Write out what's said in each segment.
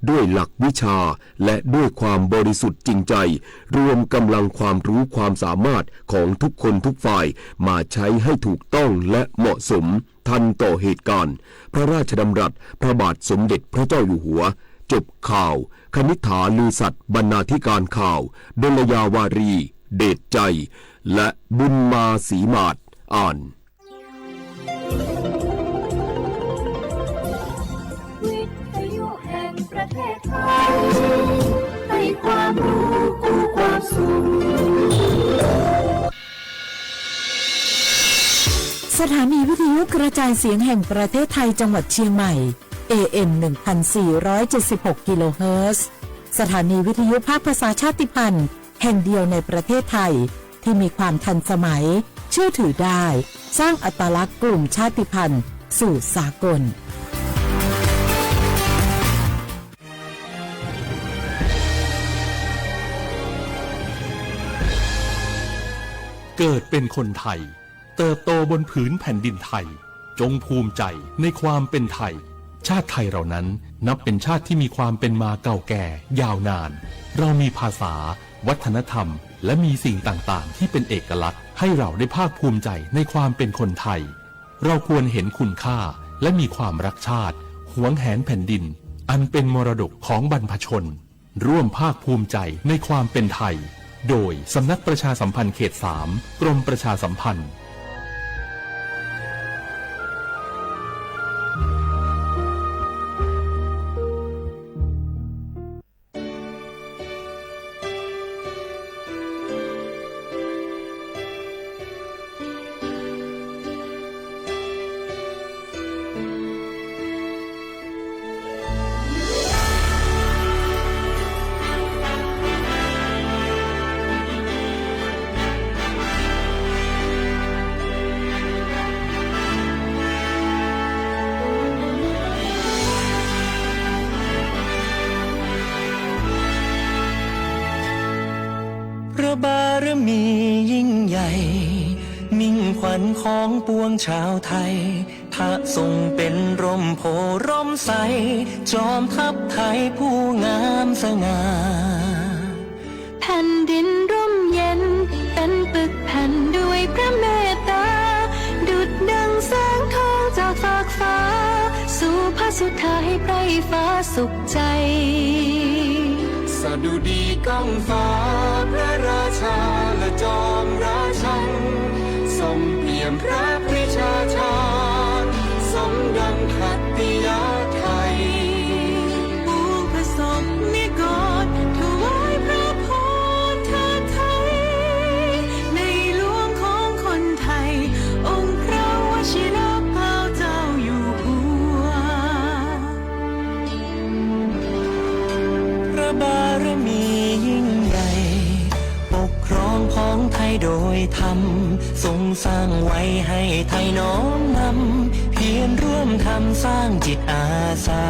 ด้วยหลักวิชาและด้วยความบริสุทธิ์จริงใจรวมกำลังความรู้ความสามารถของทุกคนทุกฝ่ายมาใช้ให้ถูกต้องและเหมาะสมทันต่อเหตุการณ์พระราชดำรัสพระบาทสมเด็จพระเจ้าอยู่หัวจบข่าวคณิษฐาลือสัตย์บรรณาธิการข่าวดลยาวารีเดชใจและบุญมาศรีมาศอ่านวิทยุแห่งประเทศไทยให้ความรู้คู่ความสุขสถานีวิทยุกระจายเสียงแห่งประเทศไทยจังหวัดเชียงใหม่ AM 1476 กิโลเฮิรตซ์สถานีวิทยุภาคภาษาชาติพันธุ์แห่งเดียวในประเทศไทยที่มีความทันสมัยเชื่อถือได้สร้างอัตลักษณ์กลุ่มชาติพันธุ์สู่สากลเกิดเป็นคนไทยเติบโตบนผืนแผ่นดินไทยจงภูมิใจในความเป็นไทยชาติไทยเรานั้นนับเป็นชาติที่มีความเป็นมาเก่าแก่ยาวนานเรามีภาษาวัฒนธรรมและมีสิ่งต่างๆที่เป็นเอกลักษณ์ให้เราได้ภาคภูมิใจในความเป็นคนไทยเราควรเห็นคุณค่าและมีความรักชาติหวงแหนแผ่นดินอันเป็นมรดกของบรรพชนร่วมภาคภูมิใจในความเป็นไทยโดยสำนักประชาสัมพันธ์เขต 3 กรมประชาสัมพันธ์พระบารมียิ่งใหญ่มิ่งขวัญของปวงชาวไทยพระทรงเป็นร่มโพร่มใสจอมทัพไทยผู้งามสง่าแผ่นดินร่มเย็นเป็นปึกแผ่นด้วยพระเมตตาดุจดังแสงทองจากฟากฟ้าสู่พระสุธาให้ไพร่ฟ้าสุขใจสดุดีก้องฟ้าพระราชาและจอมราชันทรงเปี่ยมพระปรีชาชาญสมดังขัตติยาไทยปวงพระสงฆ์นิกรถวายพระพรเทิดไทยในหลวงของคนไทยองค์พระวชิรเกล้าเจ้าอยู่หัวพระบารมียิ่งใหญ่ปกครองของไทยโดยธรรมทรงสร้างไว้ให้ไทยน้อมนำเพียรร่วมทำสร้างจิตอาสา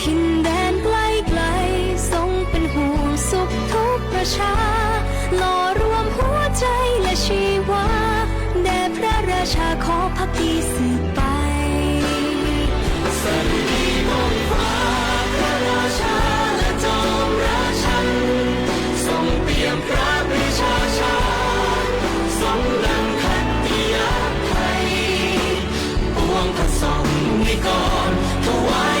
ทินแดนไกลไกลทรงเป็นห่วงสุขทุกประชาหล่อรวมหัวใจและชีวาแด่พระราชาขอภักดีสืบไปสดุดีก้องฟ้าพระราชาและจอมราชันทรงเปี่ยมพระปรีชาชาญสมดังขัตติยาไทยปวงพระสงฆ์นิกรถวาย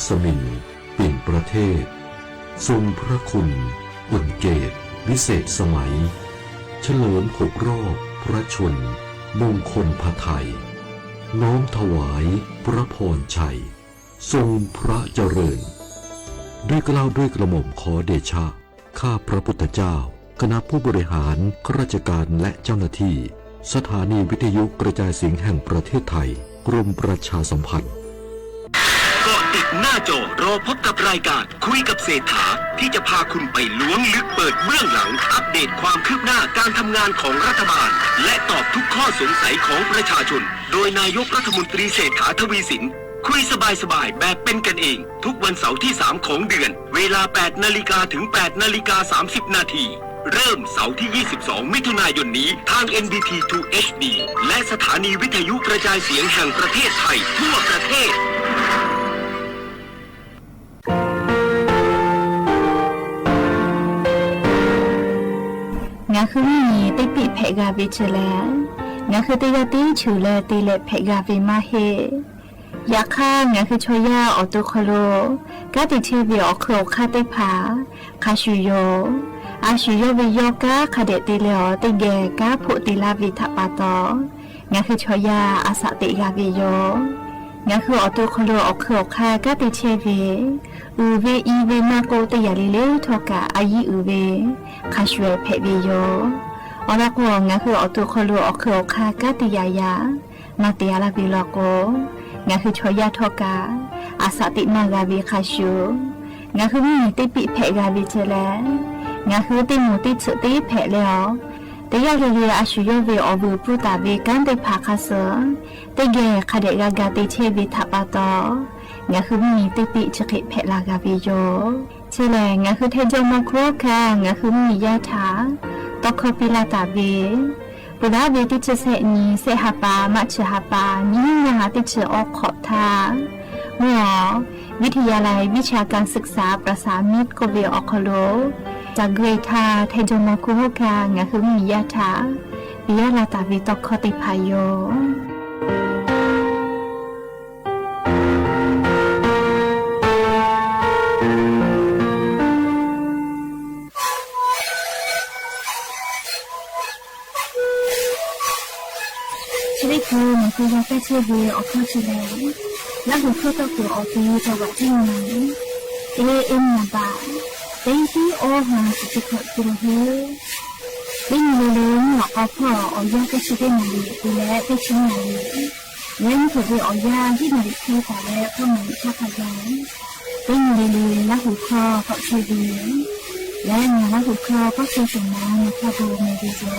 ศมินปิ่นประเทศทรงพระคุณอุ่นเกตวิเศษสมัยเฉลิม6 รอบพระชนมงคลพระไทยน้อมถวายพระพรชัยทรงพระเจริญด้วยเกล้าด้วยกระหม่อมขอเดชะข้าพระพุทธเจ้าคณะผู้บริหารข้าราชการและเจ้าหน้าที่สถานีวิทยุกระจายเสียงแห่งประเทศไทยกรมประชาสัมพันธ์เกาะติดหน้าจอรอพบกับรายการคุยกับเศรษฐาที่จะพาคุณไปล้วงลึกเปิดเบื้องหลังอัปเดตความคืบหน้าการทำงานของรัฐบาลและตอบทุกข้อสงสัยของประชาชนโดยนายกรัฐมนตรีเศรษฐาทวีสินคุยสบายๆแบบเป็นกันเองทุกวันเสาร์ที่3ของเดือนเวลา 8 นาฬิกาถึง 8 นาฬิกา 30 นาทีเริ่มเสาร์ที่ 22 มิถุนายนนี้ทาง NBT 2 HD และสถานีวิทยุกระจายเสียงแห่งประเทศไทยทั่วประเทศงาคือมีติปิเพกาเวชแลงาคือติยติชูเลติเลเพกาเวมาเฮยาค่างาคือชอยาออโตโคโลกาติเทเวอโครคาติผาคาชูโยอาชูโยเวโยกาคาเดติเลอติเกกาโพติลาวิทปาตองาคือชอยาอาสติกาเวโยงาคือออโตโคโลอโครคากาติเทเวอูเวอีเวมาโกตยาลิเลทอกาอายีอูเวคาชเวเพเวโยอลาโกงาคือออโตโคโลอโครคากาติยายานาเตียลาบิโลโกงาคือชอยาทอกาอาสตินากาเวคาชูงาคือมีติปิเพกาเวเจแลงาคือติมูติสุติเพเลอตยาเรียอาชูโยเวอบูปุตาเวกันติภาคาเสตเกคาเดกากาติเชเวทัปาตองาคือมีติปิจกิเพลากาเวโยเชแลงาคือเทจมโครคางาคือมียาถาตอคปิลาตาเวปุราเวติเจเสนีเสหปามัชหปานิยาติเจออกขอบทาหมอวิทยาลัยวิชาการศึกษาประสานมิตรโกเวออคโลจากเกรทาเทจมโครคางาคือมียาถาปิยาลาตาเวตอคติพายโยคือมันคือยาแก้เชื้อเวออกเข้าชีแลและหัวเข้าตะกัวออกตีจังหวัดที่ไหนนาบาเต็งที่โอหาสิจิขดกิโลเฮเล่นเล่นหลอกเอาพ่อเอายาแก้เชื้อได้หนึ่งดีและได้ชิ้นหนึ่งเล่นถูกเวเอายาที่หนึ่งเทแต่แล้วก็เหมือนข้าพยานเล่นเล่นและหัวข้อก็เชื้อดีและงานและหัวข้อก็เชื้อสมองข้าดูในวิดีโอ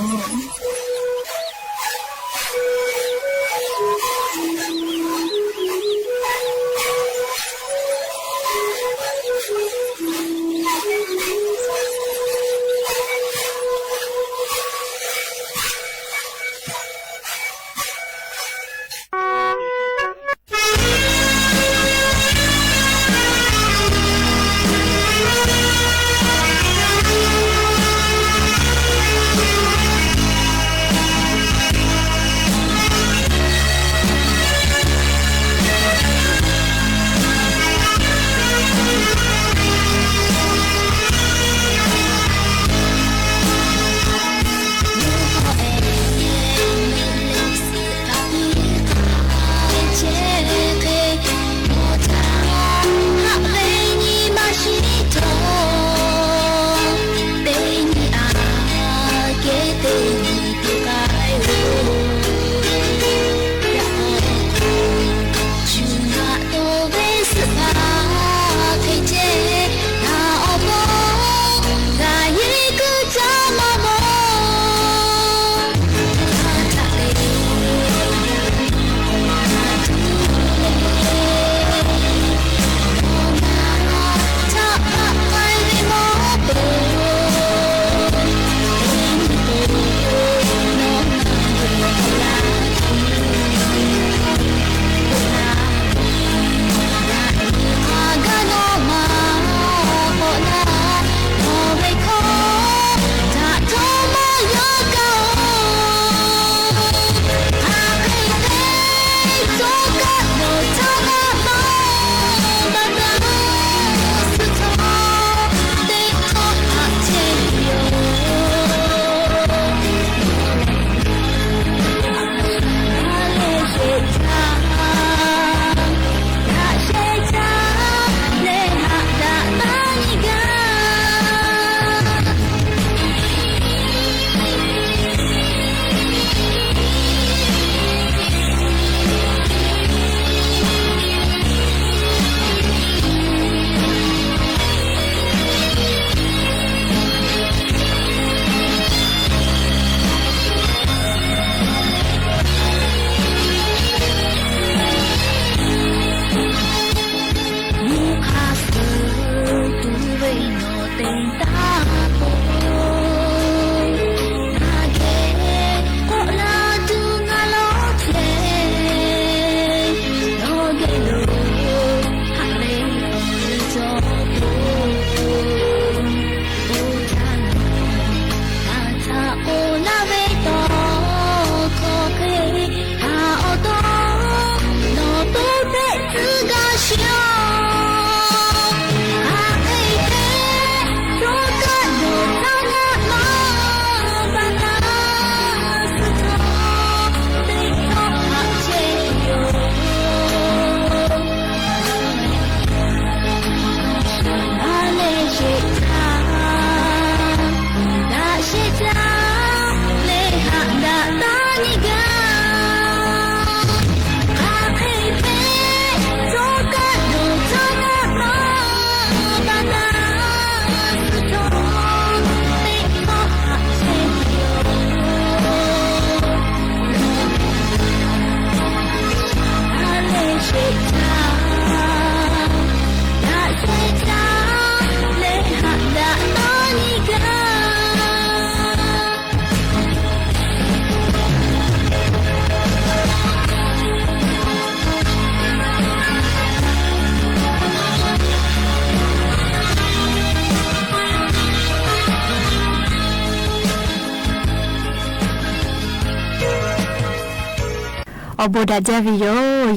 โบดาจาวิโย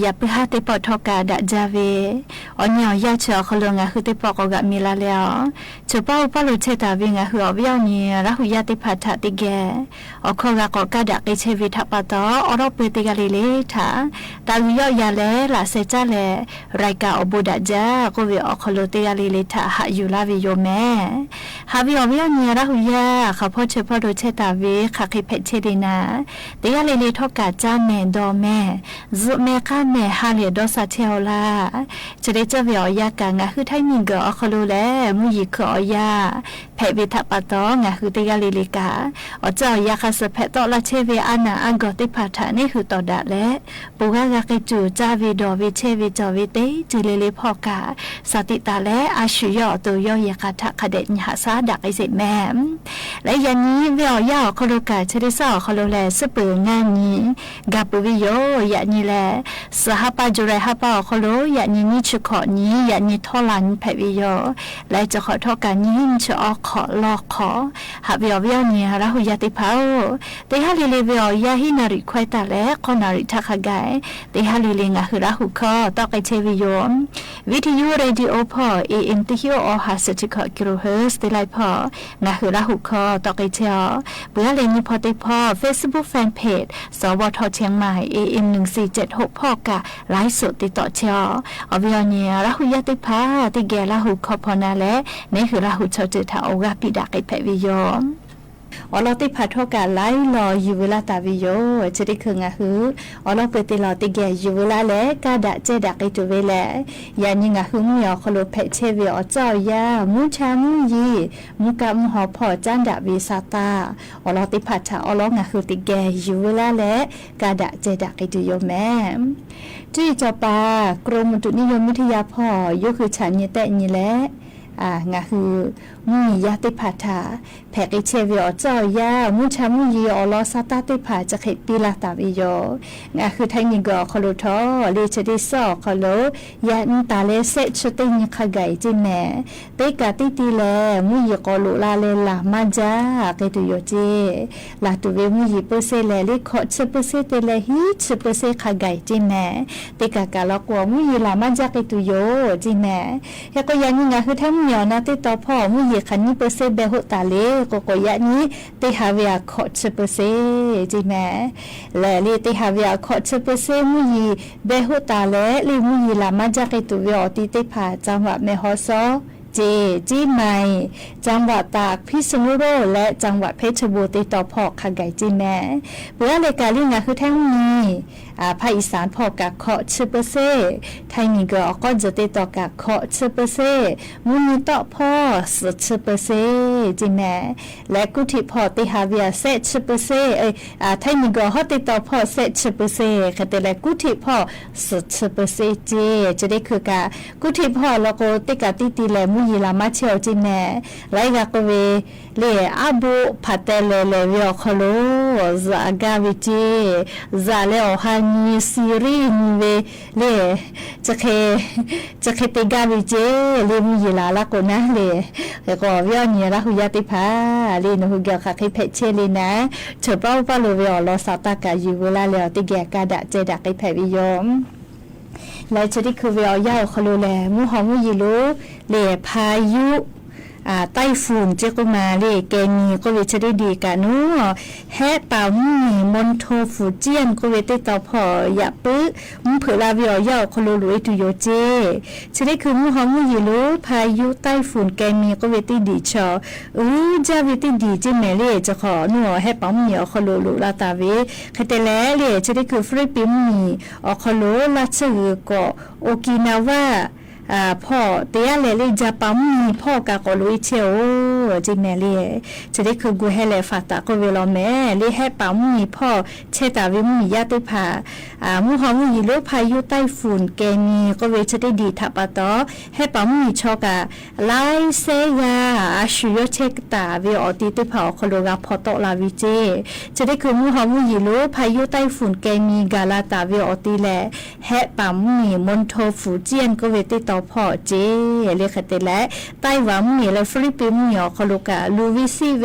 อย่าไปหาติปอทอกาดาจาวิอ๋อเนี่ยยาเชอเขาลงอ่ะคือติปอกกะมีลาแล้วเฉพาะปะลุเชตาวิงอ่ะคือเอาเบี้ยวนี่ราหุยาติพัทธติแกอ๋อเขากะกอกะดะกิเชวิทัปปะตออรอเปติกะลิเลทาตาวิโยยาเลลาเซจาเลรายกาอโบดาจาก็วิออคโลติกะลิเลทาหะอยู่ลาวิโยแม่หาวิเอาเบี้ยวนี่ราหุยาเขาพอเฉพาะลุเชตาวิคะคิเพเชดินาติกะลิเลทอกะจาแม่ดอแม่ซุแม่ข้าแม่ฮาเลดอซาเทลลาจะได้เจ้าเวียยากางะคือไทมิงก็อคโลแลมุยิขอยาแผ่วิทัปปะตองะคือติกาลิลิกาอเจ้ายาคาสแพตอละเชเวอานาอังกอติพาทานี่คือตอดะและปุกะกะกิจูจาวิดอวิเชวิจอวิเตจิเลเลพอกาสติตาและอาชุยอตัวยอยาคาทะคเดญหาซาดักไอเสแม่และยันนี้เวียยาอคโลกาชริซาอคโลแลสเปืองานนี้กาปวิโยยะนี่แลสหปาจุเรหะปาอคโลยะนี่นิชขอนี้ยะนี่ทอลันแผ่วิโยและจะขอทอการนี้ชอขอลอขอหาวิโอวิโอนี่ราหุยาติพาวเตหะลิเลวิโอยาหินาริควายตาและคอนาริทักไกเตหะลิเลงะคือราหุคอตอกไอเชวิโยวิทยุเรดิโอพอAM ติฮิโออหาสติคอกิโลเฮิร์ตติไลพองะคือราหุคอตอกไอเชอเบื่อเลนิพอติพอ Facebook Fan Page สวทเชียงใหม่ AM 1476พอกะไลฟ์สดติดต่อเชอวิโอนี่ราหุยาติพาติแกราหุคอพอนาและนี่คือราหุชอจิตาโอกาปิดาไอแพวิโยอลอติพัทกาไลลอยูเวลาตาวิโยจะได้คืองะฮืออลอเปติลอติแกยูเวลาและกาดะเจดักไอตุเวแลยานิงะฮือมีอคโลเพเชวิอเจ้ายามุชามุยีมุกะมุหอพอจันดะวิซาตาอลอติพัทะอลองะฮือติแกยูเวลาและกาดะเจดักไอตุโยแม่จี้จอปากรมอุตุนิยมวิทยาพ่อยคือฉันเยแต่นี่แหละงะคือมุยาติพัทาแพกเชวิอเจ้ายามุชามุยีอลอซาตาติพาจะเขปิลาตาวิโยงะคือไทยนิกอคโลทอเลชดิซอคโลยานิตาเลเซชตินิขไกจิแมเตกาติติเลมุยกอลุลาเลลามาจาเกตุโยเจลาตุเวมุยเปเซเลลิขอชเปเซเตเลฮิชเปเซขไกจิแมเตกากาลกวมุยลามาจาเกตุโยจิแมเฮก็ยานิงะคือทั้งเหมียวนาติตอพ่อมุยคันนี้เปเซเบหุตาเลโกโกยะนี้ติฮาเวียขอชเปเซจิแมและลิติฮาเวียขอชเปเซมุยเบหุตาเลลิมุยลามาจาเกตุโยติติพาจังหวะเมฮอซอเจจีไมจังหวัดตากพิษณุโลกและจังหวัดเพชรบูรณ์ติดต่อพอขไก่จีแม่เพื่อรายการลิงาคือแท่งมีภาคอีสานพอกะเคาะชเปเซไทยมีก็จะติดต่อกะเคาะชเปเซมุนีต่อพ่อสชเปเซจีแม่และกุฏิพอติฮาเวียเซชเปเซไทยมีก็ฮอติดต่อพ่อเซชเปเซค่ะแต่และกุฏิพอสชเปเซเจจะได้คือกะกุฏิพอแล้วก็ติกะติติแลยีลามาเชียวจิแม่ไลกะกเวเลอาบุพัตเตเลเลวิโอคโลซากาวิจิซาเลโอฮานีซีรีนีเวเลจะเคติกาวิจิเลมียีลาละกนะเลก็วิโอนี่ละหุยาติพาเลนหุกะคาคิเพเชเลนะเฉเป้าปะโลวิโอลอซาตากายูเวลาเลติแกกาดะเจดะไกเพวิโยมและจะได้คือเวียยาวคโลแลมุหอมุยิโลเลพายุไต้ฝุ่นเจก็มาเลแกนีก็เวจะได้ดีกันเนาะแฮป่ามีมณฑลฟูเจียนก็เวติต่อพอยะปึ๊มุเผลาเวียยาวคโลลุยตุโยเจจะได้คือมุหอมุยิโลพายุไต้ฝุ่นแกนีก็เวติดีชอจะเวติดีเจแม่เลจะขอหนัวแฮป่ามีคโลลุลาตาเวคแต่แล้วเลจะได้คือฟิลิปปินส์มีคโลลาชื่อก็โอกินาวาพ่อเตียเลลิจะปั๊มมีพ่อกะกอลุยเชียวจิแม่เลจะได้คือกูให้เลฟาตาก็เวลาแม่เลให้ปั๊มมีพ่อเชตาวิมียาติพามุหอมุยิโลพายุไต้ฝุ่นแกนีก็เวจะได้ดีทับตอให้ปั๊มมีชอกะไลเซยาอาชุโยเชกตาเวอติติพาคโลกาพอตอลาวิเจจะได้คือมุหอมุยิโลพายุไต้ฝุ่นแกนีกาลาตาเวอติแลให้ปั๊มมีมณฑลฟูเจียนก็เวติต่อพ่อเจเรียกแต่และไต้หวันมีและฟิลิปปินส์มี คโลกาลูวิซิเว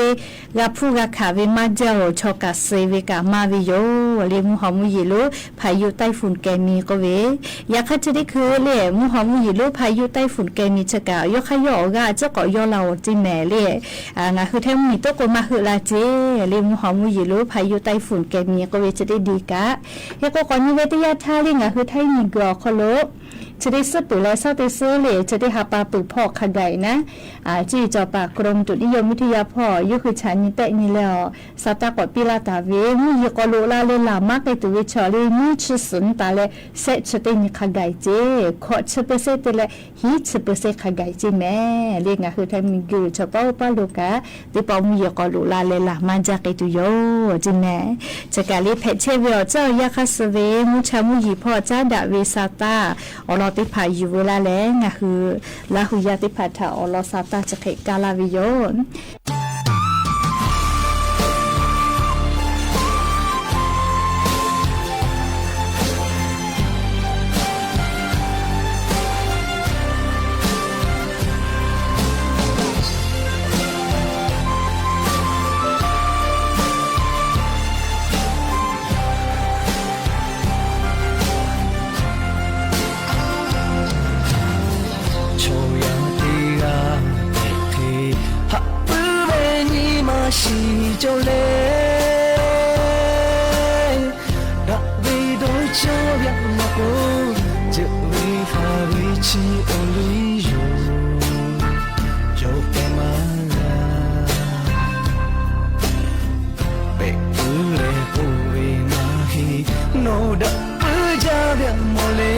กาพูกาขาเวมาเจโรชอกาเซเวกามาวิโยเลมูหอมุยิโลพายุไต้ฝุ่นแกมีก็เวยาคัจได้คือเลมูหอมุยิโลพายุไต้ฝุ่นแกมีจะกายขยอกาเจ้าก็ยอเราจิแม่เลงาคือแท้มีตัวก็มาคือลาเจเลมูหอมุยิโลพายุไต้ฝุ่นแกมีก็เวจะได้ดีกะเฮก็ก่อนนี้เวทยาท่าเลงาคือไทยมีกอคโลจะได้สืบตัวและเศร้าเตเซเลจะได้หาปลาปือพ่อขไดนะจีจอปากกรมจุดนิยมวิทยาพ่อยุคือฉันนี่แต่นี่แล้วสตากอดปิลาตาเวมียกอโลลาเลลามากในตัววิชอลีมีชื่อสุนตาเลเซชเตนิขไดเจขอชเปเซตเลฮีชเปเซขไดเจแม่เรียกง่ะคือทำมีกูชอบปาลูกะติปอมียกอโลลาเลลามาจากไอตุโยจิแม่จะกาลีเพชเชเวอเจ้ายาคาสเวมุชามุยีพ่อจ้าดาเวซาตาอลอติพายูเวลาแลงะคือลาหุยาติพาทาอลอซาตาจะเขกาลาวิโยนရှိကြလေဒါဝေတို့ချောပြမကိုကျဝေဖာဝေချီအလီယိုယောပမာလာဘေကူလေပူဝေမာဟီနိုဒါပကြပြမလေ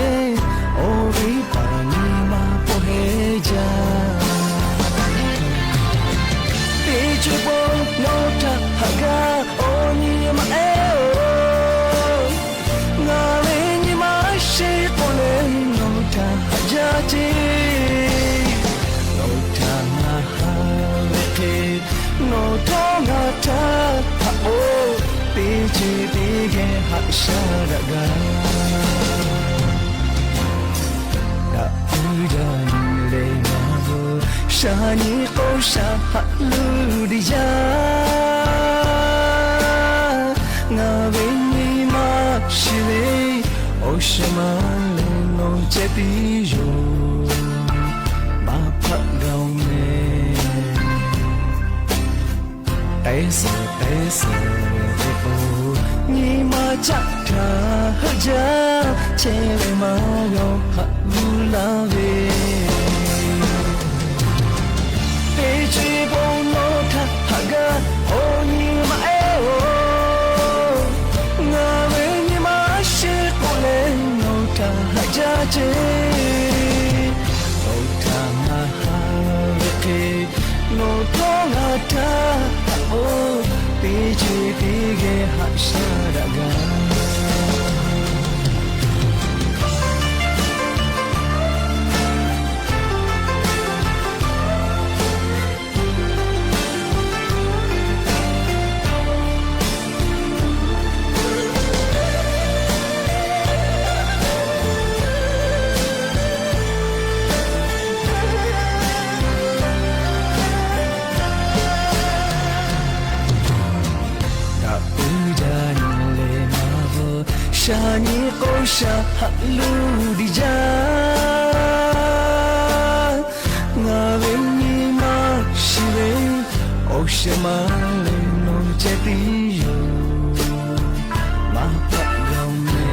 အိုဝေပါနီမာပိုဟေဂျာno ta haga oni ma na le ni ma shi pole no ta haja ti no ta na ha ke no ta na ta ha o ti chi ti ge ha sha da ga da u ja le ma go shani ko sha ha lu di ja na ve ni ma shi le o shama le no che ti yo ma pha gao me ai sa te po ni ma cha tha ha ja che le ma yo ha lu la ve no to na ta o ti chi ti ge ha sha da ga shani ko sha lu di ja na ve ni ma shi ve o shama le no che ti yo ma pa ga me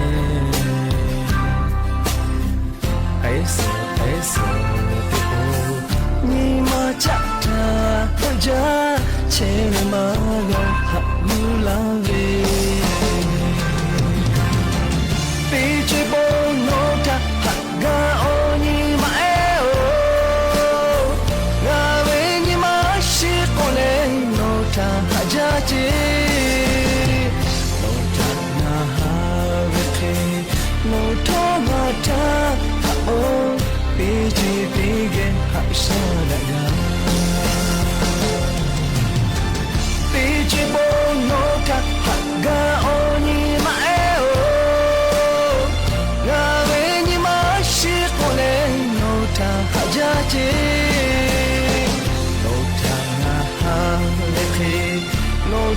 ai se te o ni ma cha ta ja che ma ga ha lu la ve no to ma ta o pe ji pe ge ha sha la ga pe ji bo no ta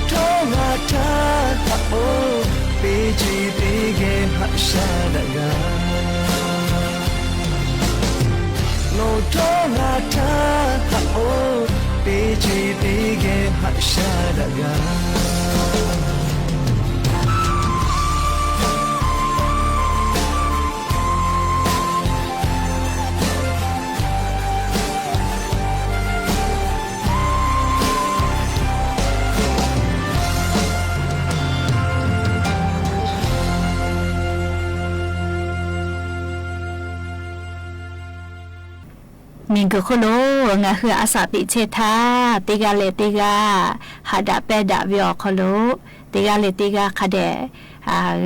โทงาทาทับโอปีจีปีเกหักชาดะกาโนโทงาทาทับโอปีจีปีเกหักชาดะกามิงก็คนโลงะคืออาสาติเชธาติกาเลติกาหาดาเปดาวิอคโลติกาเลติกาคาเด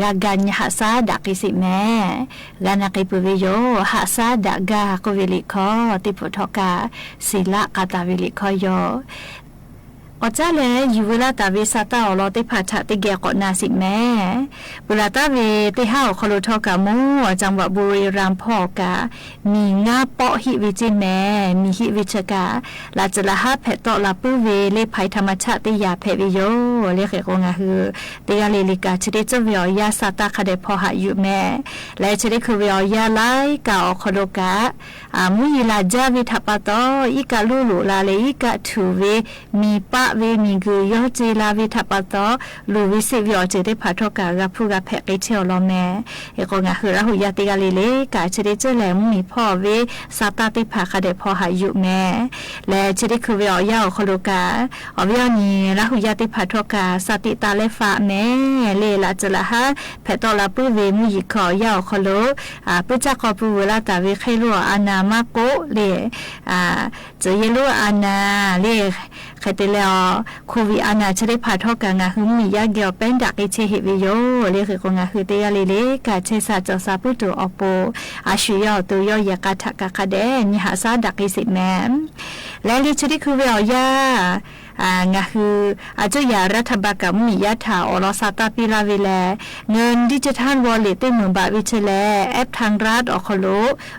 กากันหาซาดักสิแม่กานากิปุวิโยหาซาดักกาโควิลิคอติพุทกาศิลากาตาวิลิคอโยอจ้าเลยอยู่เวลาตาเวสาตาอลอติพัชติเกกอนาสิแม่เวลาตาเวติห้าวคโลทอกามูจังหวัดบุรีรัมย์พ่อกามีงาเปาะหิวิจิแม่มีหิวิชกาลาจละหาเพตอลาปุเวเลภัยธรรมชาติยาเพวิโยเลเขกงาฮือติกาเลลิกาชดิจเวียยาสาตาคเดพอหาอยู่แม่และชดิคือเวียยาไลกาอคโลกามุยลาจาวิทัปตออีกาลูลูลาเลอีกาทูเวมีปะเวมิงกุยอเจลาวิทัปตอลูวิสิวิอเจได้พาทกากะผู้กะแพกเชลลอแม่เอกงะคือระหุยาติกาเลเลกาชดิเจแลมีพ่อเวสาตาติภาคเดพอหายุแม่และชดิคือวิอยาคโลกาอวิอนีระหุยาติภาทกาสติตาเลฟาแม่เลลาจละหาเพตอลาปุเวมุยิขอยาคโลปุจักอปุเวลาตาเวไคลัวอานามาโกเลเจเยลัวอานาเลใครเตลอโควิอานาชได้พาทอกางาหึมียาเกียวเป็นดักเชหิวิโยเรียกคือกงาคือเตยาเลเลกาเชซาจอซาปุตุอโปอาชุยอตุยอยากาทะกะคาเดนิหาซาดักอิสิแมมและลิชดิคือเวียยางาคืออาจจะยารัฐบาลกับมียาถาอลสาตาปิลาเวลเงินดิจิทัลวอลเล็ตเหมือนบาทวิเชลแอปทางรัฐอคโล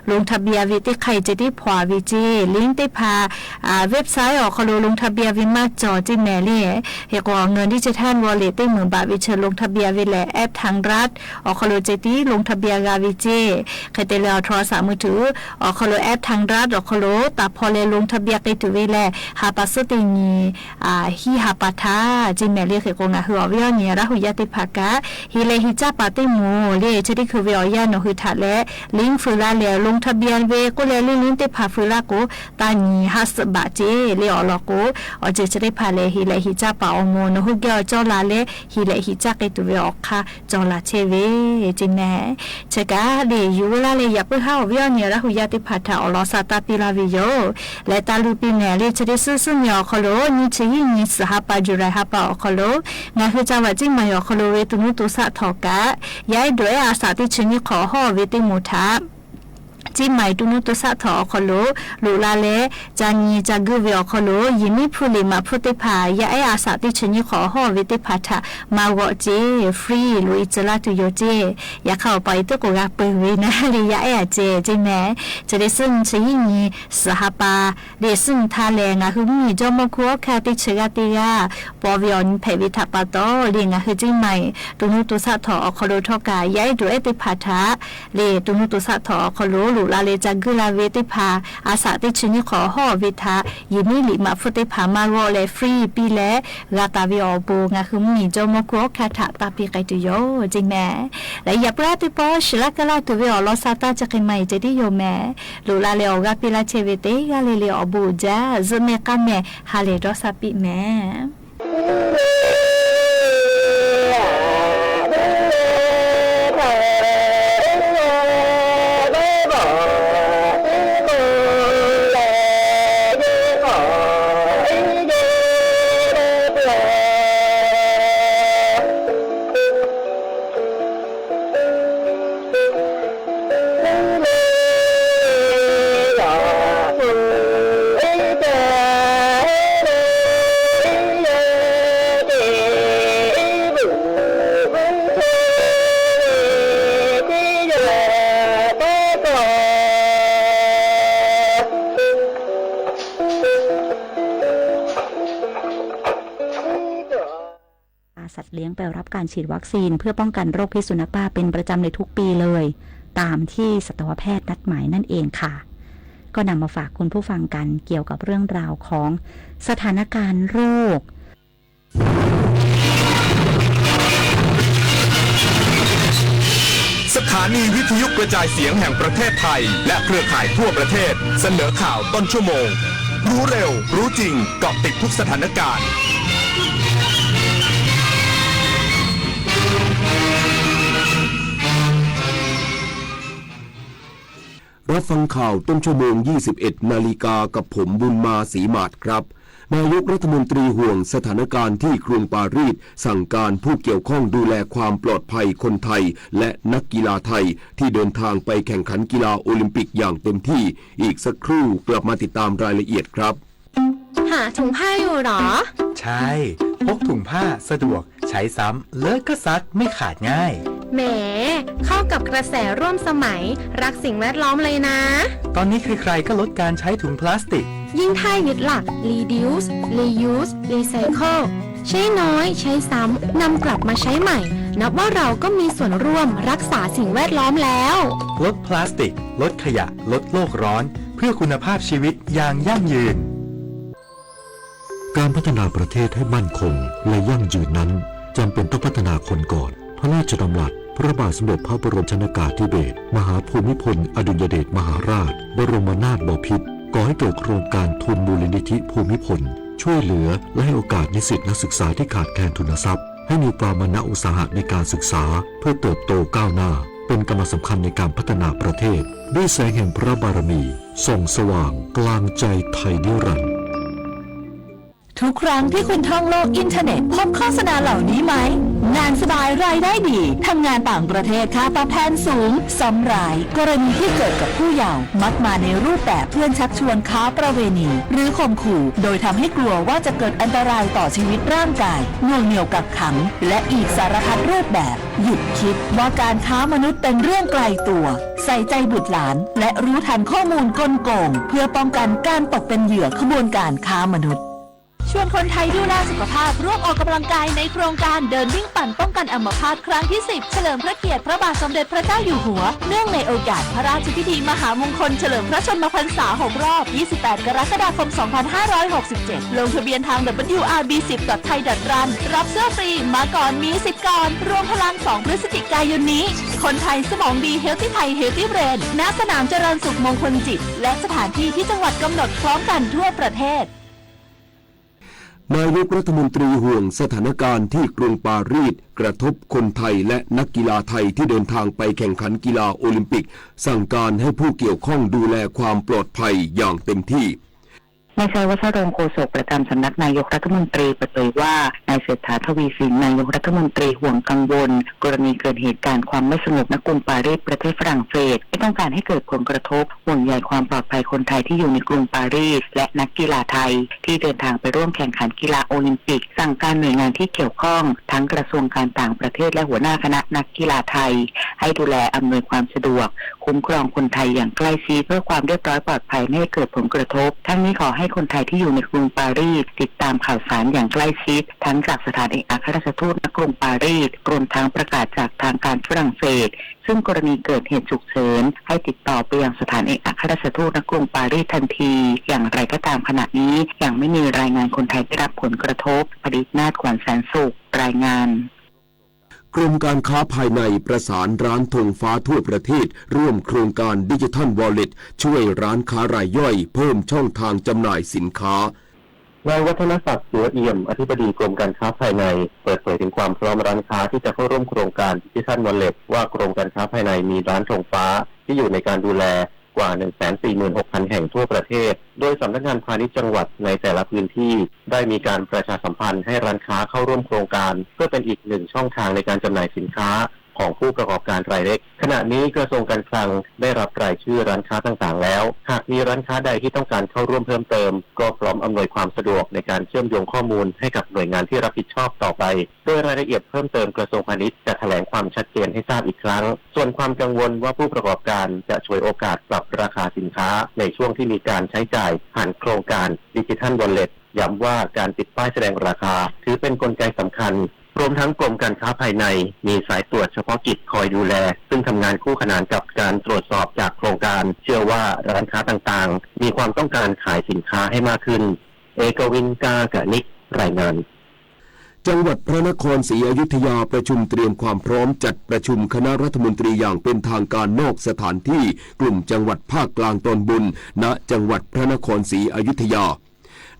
ลงทะเบียนวิติใครจะได้พอวิจิลิงก์ได้พาเว็บไซต์อคโลลงทะเบียนวิมาจอจิแมลี่เฮกว่าเงินดิจิทัลวอลเล็ตเหมือนบาทวิเชลลงทะเบียนเวลแอปทางรัฐอคโลจะได้ลงทะเบียนกาวิจิใครแต่แล้วโทรศัพท์มือถืออคโลแอปทางรัฐอคโลแต่พอเลยลงทะเบียนไปถึงเวลหาปัสสตินีฮิฮาปาทาจิเมเลียกงาหัววิอเนียระหุยาติภากะฮิเลฮิจาปาติมูเลชดิคือวิอยาโนหุทัดและลิงฟูลาเลลงทะเบียนเวก็เลลิงติภาฟูลาโกตานีฮัสบะเจเลอลโกอเจชดิพาเลฮิเลฮิจาปาอโมโนหุเกอจอลาเลฮิเลฮิจากตุเวอคาจอลาเชเวจิเมเชกาเลยูลาเลยาปุฮาวิอเนียระหุยาติภาทาอลอซาตาปิลาวิโยและตาลูปิเนเลชดิซุเนียคโลนิชินิสหปาจุไรหปาอคโลงาคือจังหวัดจิมายอคโลเวตุนุตุสะทอกะย้ายด้วยอาสาที่ชนิขอห่อเวติมุทาจิไมตุนุตุสะทอคโลลูลาเลจานีจากุเวอคโลยิมิพุลิมาพุติภายาไออาสาติชนิขอห่อเวติภาทามาวอเจฟรีลุยจลาตุโยเจอยากเข้าไปตุกกะเปเวนะลิยาไอเจจิแมจะได้ซึ่งชยินีสหปาเดซึ่งทาแลงะคือมีจอมคัวคาติเชกาติยาปอวิออนเพวิทปาโตเลงะคือจิไมตุนุตุสะทอคโลทอกายายด้วยติภาทาเลตุนุตุสะทอคโลลูลาเลจักกุลาเวติภาอาสาติชนิขอห่อวิทายิมิลิมาฟุติภามารอเลฟรีปีเลกาตาวิอโบงะคือมีจอมคัวคาถาตาปีไกตุโยจิแมและยาปราติปอชลากะลาตุเวอลอซาตาจักไมเจติโยแมลูลาเลอกาปิลาเชเวเตกาเลเลอบูจาซเมกาเมฮาเลดอซาปิแม สัตว์เลี้ยงไปรับการฉีดวัคซีนเพื่อป้องกันโรคพิษสุนัขบ้าเป็นประจำในทุกปีเลยตามที่สัตวแพทย์นัดหมายนั่นเองค่ะก็นำมาฝากคุณผู้ฟังกันเกี่ยวกับเรื่องราวของสถานการณ์โรคสถานีวิทยุกระจายเสียงแห่งประเทศไทยและเครือข่ายทั่วประเทศเสนอข่าวต้นชั่วโมงรู้เร็วรู้จริงเกาะติดทุกสถานการณ์รับฟังข่าวต้นชั่วโมง 21 นาฬิกากับผมบุญมาศรีมาศครับนายกรัฐมนตรีห่วงสถานการณ์ที่กรุงปารีสสั่งการผู้เกี่ยวข้องดูแลความปลอดภัยคนไทยและนักกีฬาไทยที่เดินทางไปแข่งขันกีฬาโอลิมปิกอย่างเต็มที่อีกสักครู่กลับมาติดตามรายละเอียดครับหาถุงผ้าอยู่หรอใช่พกถุงผ้าสะดวกใช้ซ้ำเลิกก็ซักไม่ขาดง่ายแหมเข้ากับกระแสร่วมสมัยรักสิ่งแวดล้อมเลยนะตอนนี้ใครๆก็ลดการใช้ถุงพลาสติกยิ่งถ้ายึดหลัก reduce reuse recycle ใช้น้อยใช้ซ้ำนำกลับมาใช้ใหม่นับว่าเราก็มีส่วนร่วมรักษาสิ่งแวดล้อมแล้วลดพลาสติกลดขยะลดโลกร้อนเพื่อคุณภาพชีวิตอย่างยั่งยืนการพัฒนาประเทศให้มั่นคงและยั่งยืนนั้นจำเป็นต้องพัฒนาคนก่อนพระราชดำรัสพระบาทสมเด็จพระบรมชนกาธิเบศรมหาภูมิพลอดุลยเดชมหาราชบรมนาถบพิตรก่อให้เกิดโครงการทุนมูลนิธิภูมิพลช่วยเหลือและให้โอกาสนิสิตนักศึกษาที่ขาดแคลนทุนทรัพย์ให้มีความมานะอุตสาหะในการศึกษาเพื่อเติบโตก้าวหน้าเป็นกำลังสำคัญในการพัฒนาประเทศด้วยแสงแห่งพระบารมีส่องสว่างกลางใจไทยนิรันดร์ทุกครั้งที่คุณท่องโลกอินเทอร์เน็ตพบโฆษณาเหล่านี้ไหมงานสบายรายได้ดีทำงานต่างประเทศค่าตอบแทนสูงซ้ำรายกรณีที่เกิดกับผู้เยาว์มักมาในรูปแบบเพื่อนชักชวนค้าประเวณีหรือข่มขู่โดยทำให้กลัวว่าจะเกิดอันตรายต่อชีวิตร่างกายหน่วงเหนี่ยวกักขังและอีกสารพัดรูปแบบหยุดคิดว่าการค้ามนุษย์เป็นเรื่องไกลตัวใส่ใจบุตรหลานและรู้ทันข้อมูลกลโกงเพื่อป้องกันการตกเป็นเหยื่อขบวนการค้ามนุษย์ชวนคนไทยดูแลสุขภาพร่วมออกกำลังกายในโครงการเดินวิ่งปั่นป้องกันอัมพาตครั้งที่ 10เฉลิมพระเกียรติพระบาทสมเด็จพระเจ้าอยู่หัวเนื่องในโอกาสพระราชพิธีมหามงคลเฉลิมพระชนมพรรษา6 รอบ 28 กรกฎาคม 2567 ลงทะเบียนทาง wrb10.thai.run รับเสื้อฟรีมาก่อนมีสิทธิ์ก่อนรวมพลัง2 พฤศจิกายนนี้คนไทยสมองดี Healthy Thai Healthy Brain ณ สนามเจริญสุขมงคลจิตและสถานที่ที่จังหวัดกำหนดพร้อมกันทั่วประเทศนายกรัฐมนตรีห่วงสถานการณ์ที่กรุงปารีสกระทบคนไทยและนักกีฬาไทยที่เดินทางไปแข่งขันกีฬาโอลิมปิกสั่งการให้ผู้เกี่ยวข้องดูแลความปลอดภัยอย่างเต็มที่นายชัยวัฒน์รงค์โฆษกประจำสำนักนายกรัฐมนตรีเปิดเผยว่านายเศรษฐาทวีสินนายกรัฐมนตรีห่วงกังวลกรณีเกิดเหตุการณ์ความไม่สงบณกรุงปารีสประเทศฝรั่งเศสไม่ต้องการให้เกิดผลกระทบห่วงใยความปลอดภัยคนไทยที่อยู่ในกรุงปารีสและนักกีฬาไทยที่เดินทางไปร่วมแข่งขันกีฬาโอลิมปิกสั่งการหน่วยงานที่เกี่ยวข้องทั้งกระทรวงการต่างประเทศและหัวหน้าคณะนักกีฬาไทยให้ดูแลอำนวยความสะดวกคุ้มครองคนไทยอย่างใกล้ชิดเพื่อความเรียบร้อยปลอดภัยไม่ให้เกิดผลกระทบทั้งนี้ขอให้คนไทยที่อยู่ในกรุงปารีสติดตามข่าวสารอย่างใกล้ชิดทั้งจากสถานเอกอัครราชทูตณกรุงปารีสรวมทั้งประกาศจากทางการฝรั่งเศสซึ่งกรณีเกิดเหตุฉุกเฉินให้ติดต่อไปยังสถานเอกอัครราชทูตณกรุงปารีสทันทีอย่างไรก็ตามขณะนี้ยังไม่มีรายงานคนไทยได้รับผลกระทบผลิตนาถขวัญแสนสุขรายงานกรมการค้าภายในประสานร้านธงฟ้าทั่วประเทศร่วมโครงการดิจิทัลวอลเล็ตช่วยร้านค้ารายย่อยเพิ่มช่องทางจำหน่ายสินค้านายวัฒนศักดิ์สัวเอี่ยมอธิบดีกรมการค้าภายในเปิดเผยถึงความพร้อมร้านค้าที่จะเข้าร่วมโครงการดิจิทัลวอลเล็ตว่ากรมการค้าภายในมีร้านธงฟ้าที่อยู่ในการดูแลกว่า 146,000 แห่งทั่วประเทศโดยสำนักงานพาณิชย์จังหวัดในแต่ละพื้นที่ได้มีการประชาสัมพันธ์ให้ร้านค้าเข้าร่วมโครงการเพื่อเป็นอีกหนึ่งช่องทางในการจำหน่ายสินค้าของผู้ประกอบการรายเล็กขณะนี้กระทรวงการคลังได้รับรายชื่อร้านค้าต่างๆแล้วหากมีร้านค้าใดที่ต้องการเข้าร่วมเพิ่มเติมก็พร้อมอำนวยความสะดวกในการเชื่อมโยงข้อมูลให้กับหน่วยงานที่รับผิดชอบต่อไปโดยรายละเอียดเพิ่มเติมกระทรวงพาณิชย์จะแถลงความชัดเจนให้ทราบอีกครั้งส่วนความกังวลว่าผู้ประกอบการจะฉวยโอกาสปรับราคาสินค้าในช่วงที่มีการใช้จ่ายผ่านโครงการดิจิทัลวอลเล็ตย้ำว่าการติดป้ายแสดงราคาถือเป็นกลไกสำคัญ รวมทั้งกรมการค้าภายในมีสายตรวจเฉพาะกิจคอยดูแลซึ่งทำงานคู่ขนานกับการตรวจสอบจากโครงการเชื่อว่าร้านค้าต่างๆมีความต้องการขายสินค้าให้มากขึ้นเอกวินกากะนิกรายงานจังหวัดพระนครศรีอยุธยาประชุมเตรียมความพร้อมจัดประชุมคณะรัฐมนตรีอย่างเป็นทางการนอกสถานที่กลุ่มจังหวัดภาคกลางตอนบนณจังหวัดพระนครศรีอยุธยา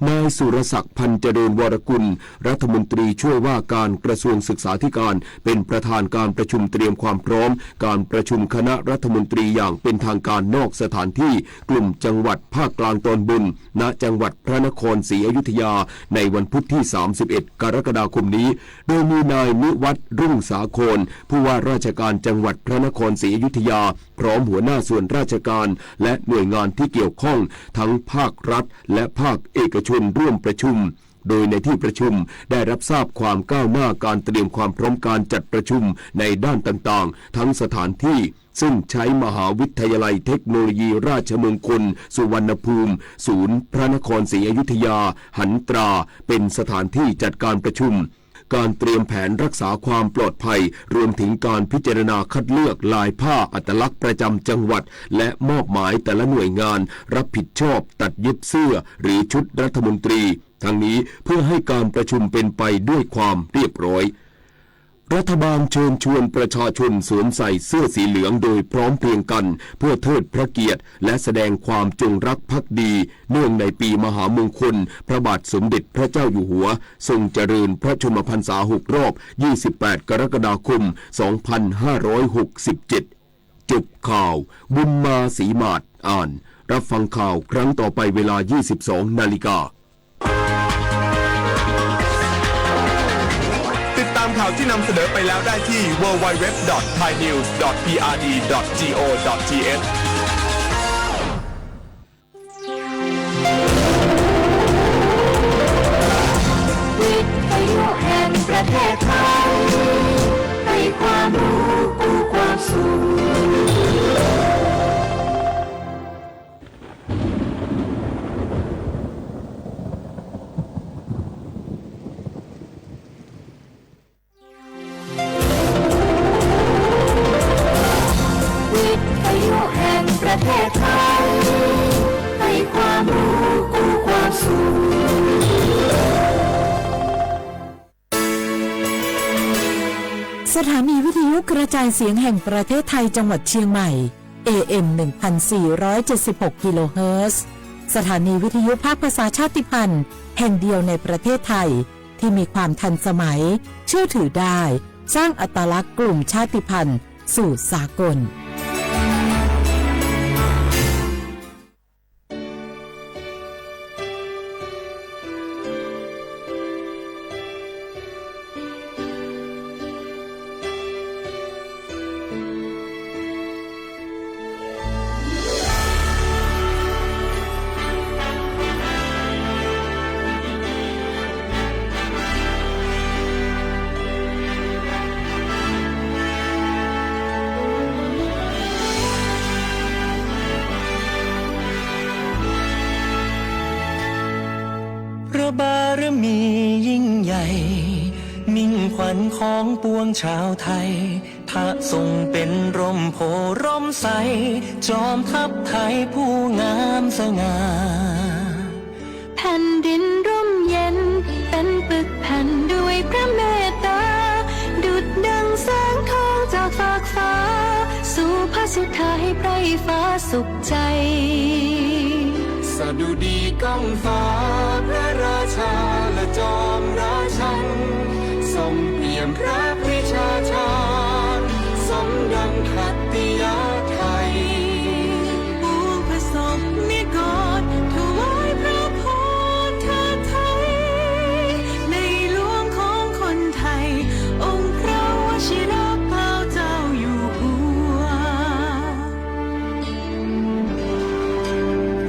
นายสุรศักดิ์พันธ์เจริญวรกุลรัฐมนตรีช่วยว่าการกระทรวงศึกษาธิการเป็นประธานการประชุมเตรียมความพร้อมการประชุมคณะรัฐมนตรีอย่างเป็นทางการนอกสถานที่กลุ่มจังหวัดภาคกลางตอนบนณจังหวัดพระนครศรีอยุธยาในวันพุธที่31กรกฎาคมนี้โดยมีนายนิวัฒน์รุ่งสาครผู้ว่าราชการจังหวัดพระนครศรีอยุธยาพร้อมหัวหน้าส่วนราชการและหน่วยงานที่เกี่ยวข้องทั้งภาครัฐและภาคเอกชนร่วมประชุมโดยในที่ประชุมได้รับทราบความก้าวหน้าการเตรียมความพร้อมการจัดประชุมในด้านต่างๆทั้งสถานที่ซึ่งใช้มหาวิทยาลัยเทคโนโลยีราชมงคลสุวรรณภูมิศูนย์พระนครศรีอยุธยาหันตราเป็นสถานที่จัดการประชุมการเตรียมแผนรักษาความปลอดภัยรวมถึงการพิจารณาคัดเลือกลายผ้าอัตลักษณ์ประจำจังหวัดและมอบหมายแต่ละหน่วยงานรับผิดชอบตัดเย็บเสื้อหรือชุดรัฐมนตรีทั้งนี้เพื่อให้การประชุมเป็นไปด้วยความเรียบร้อยรัฐบาลเชิญชวนประชาชนสวมใส่เสื้อสีเหลืองโดยพร้อมเพรียงกันเพื่อเทิดพระเกียรติและแสดงความจงรักภักดีเนื่องในปีมหามงคลพระบาทสมเด็จพระเจ้าอยู่หัวทรงเจริญพระชนมพรรษา6 รอบ28กรกฎาคม2567จบข่าวบุญมาศรีมาศอ่านรับฟังข่าวครั้งต่อไปเวลา 22 นาฬิกาติดตามข่าวที่นำเสนอไปแล้วได้ที่ www.thainews.prd.go.th วิทยุแห่งประเทศไทยให้ความรู้กู้ความสุขประเทศไทยให้ความรู้กู้ความสุขสถานีวิทยุกระจายเสียงแห่งประเทศไทยจังหวัดเชียงใหม่ AM 1476 กิโลเฮิรตซ์สถานีวิทยุภาคภาษาชาติพันธุ์แห่งเดียวในประเทศไทยที่มีความทันสมัยเชื่อถือได้สร้างอัตลักษณ์กลุ่มชาติพันธุ์สู่สากลพระบารมียิ่งใหญ่มิ่งขวัญของปวงชาวไทยพระทรงเป็นร่มโพร่มใสจอมทัพไทยผู้งามสง่าแผ่นดินร่มเย็นเป็นปึกแผ่นด้วยพระเมตตาดุจดังแสงทองจากฟากฟ้าสู่พระสุธาให้ไพร่ฟ้าสุขใจสดุดีก้องฟ้าพระราชาและจอมราชันทรงเปี่ยมพระวิชาชาญสมดังขัตติยาไทยปวงประสบนิกรถวายพระพรเทิดไทยในหลวงของคนไทยองค์พระวชิรเกล้าเจ้าอยู่หัว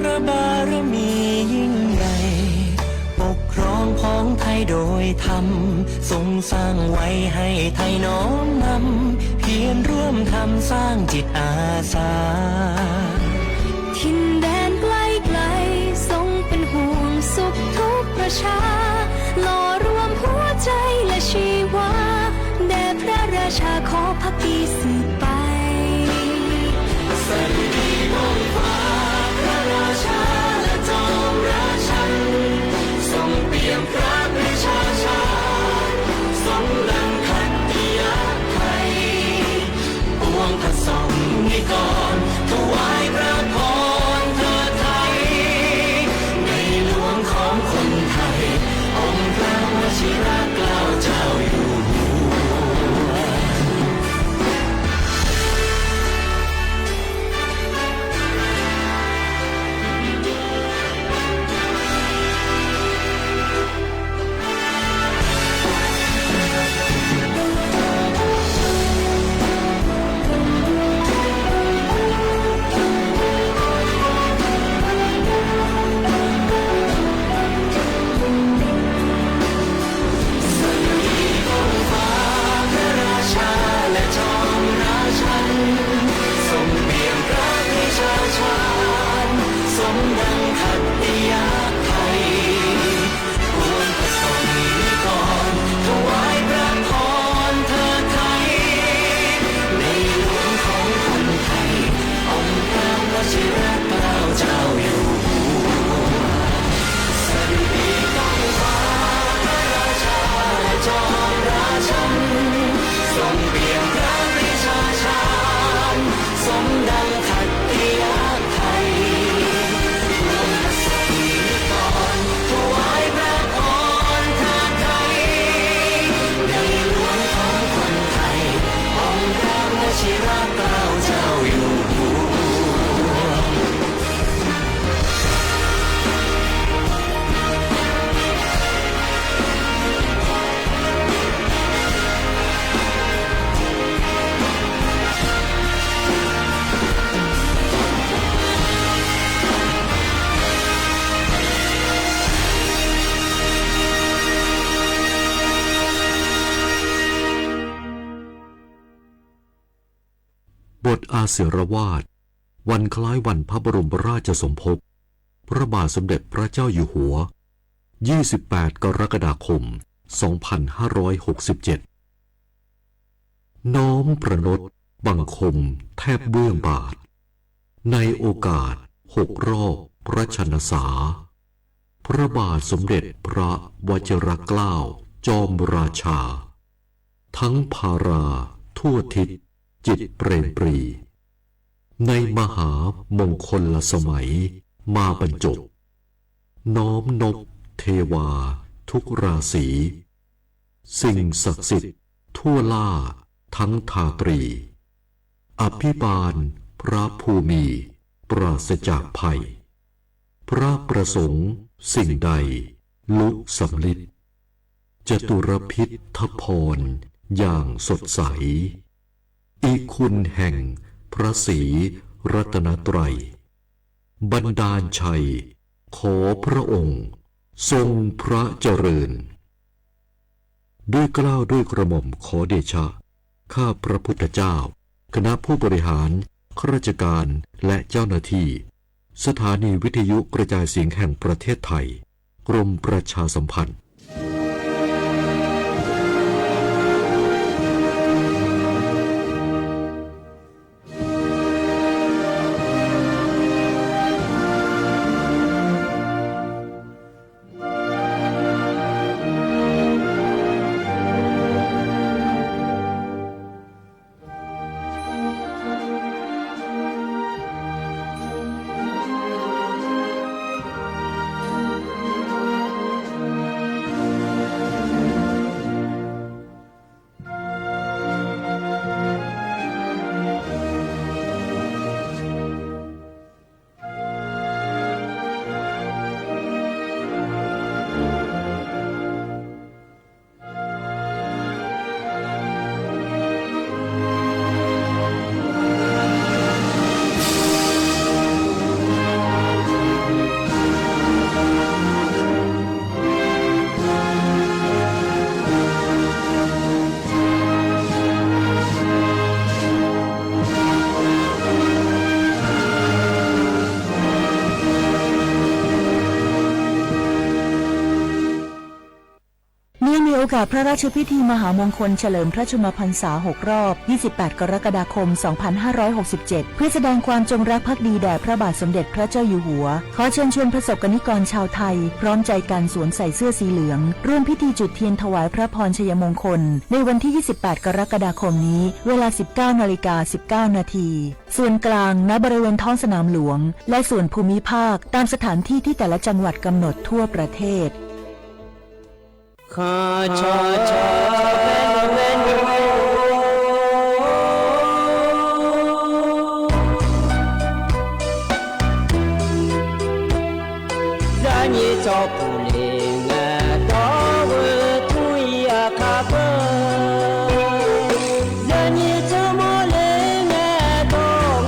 พระบารมียิ่งใหญ่ปกครองพ้องไทยโดยธรรมทรงสร้างไว้ให้ไทยน้อมนำเพียรร่วมทำสร้างจิตอาสาถิ่นแดนไกลไกลทรงเป็นห่วงสุขทุกประชาหล่อรวมหัวใจและชีวา บทอาเสรวาทวันคล้ายวันพระบรมราชสมภพพระบาทสมเด็จพระเจ้าอยู่หัว28 กรกฎาคม 2567 น้อมประนตบังคมแทบเบื้องบาทในโอกาส6 รอบพระชนสาพระบาทสมเด็จพระวชิรเกล้าจอมราชาทั้งภาราทั่วทิศจิตเปรมปรีในมหามงคลสมัยมาบรรจบน้อมนบเทวาทุกราศีสิ่งศักดิ์สิทธิ์ทั่วล่าทั้งทาตรีอภิบาลพระภูมิปราศจากภัยพระประสงค์สิ่งใดลุสำลิดจตุรพิษทพรอย่างสดใสอีคุณแห่งพระศรีรัตนตรัยบันดาลชัยขอพระองค์ทรงพระเจริญด้วยเกล้าด้วยกระหม่อมขอเดชะข้าพระพุทธเจ้าคณะผู้บริหารข้าราชการและเจ้าหน้าที่สถานีวิทยุกระจายเสียงแห่งประเทศไทยกรมประชาสัมพันธ์โอกาสพระราชพิธีมหามงคลเฉลิมพระชนมพรรษา6 รอบ 28 กรกฎาคม 2567 เพื่อแสดงความจงรักภักดีแด่พระบาทสมเด็จพระเจ้าอยู่หัวขอเชิญชวนประสบกนิกรชาวไทยพร้อมใจกันสวมใส่เสื้อสีเหลืองร่วมพิธีจุดเทียนถวายพระพรชัยมงคลในวันที่ 28 กรกฎาคมนี้เวลา 19:19 นาทีส่วนกลางณบริเวณท้องสนามหลวงและส่วนภูมิภาคตามสถานที่ที่แต่ละจังหวัดกำหนดทั่วประเทศข้าชาชาเป็นรานีจอปูเลงดาวทุยาคาเบรานีจอมเลงดอง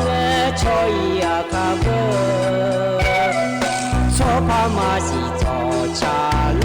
ชอยาคาเบชอพามาสิจอชาโล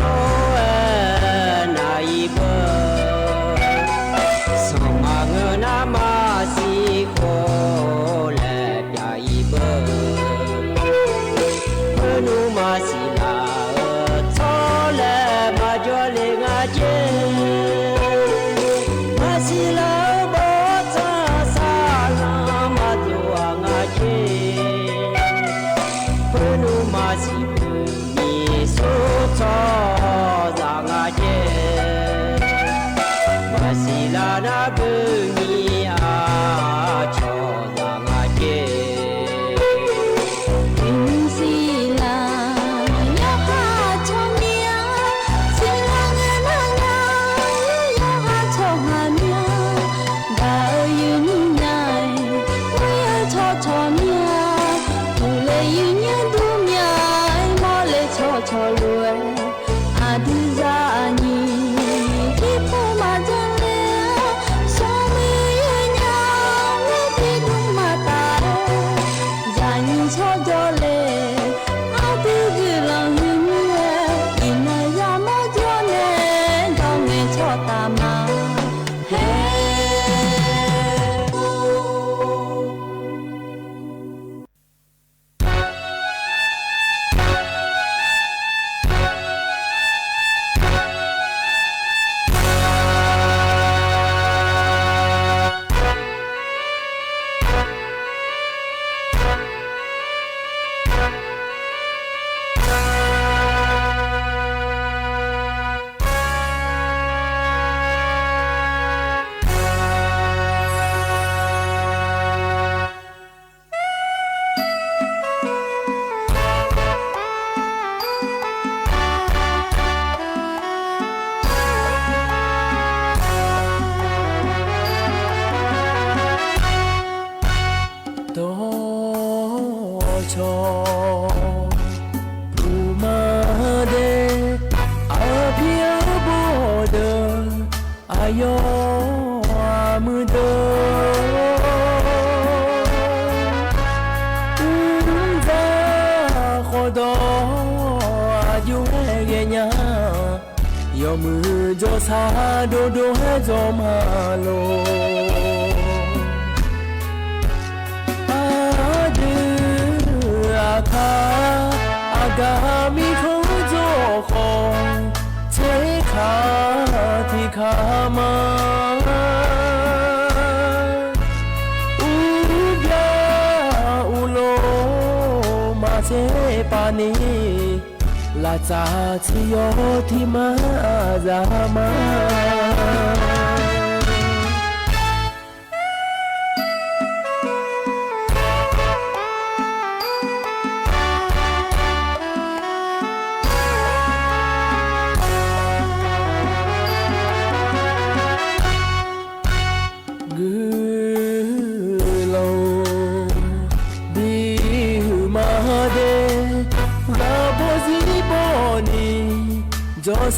Hey yo mu do za khodo ayu ge nya yo mu jo sa do do he zo ma lo aka agami kho jo kho che kha thi kha ma u bya u lo ma che pa ni la cha chi yo thi ma za ma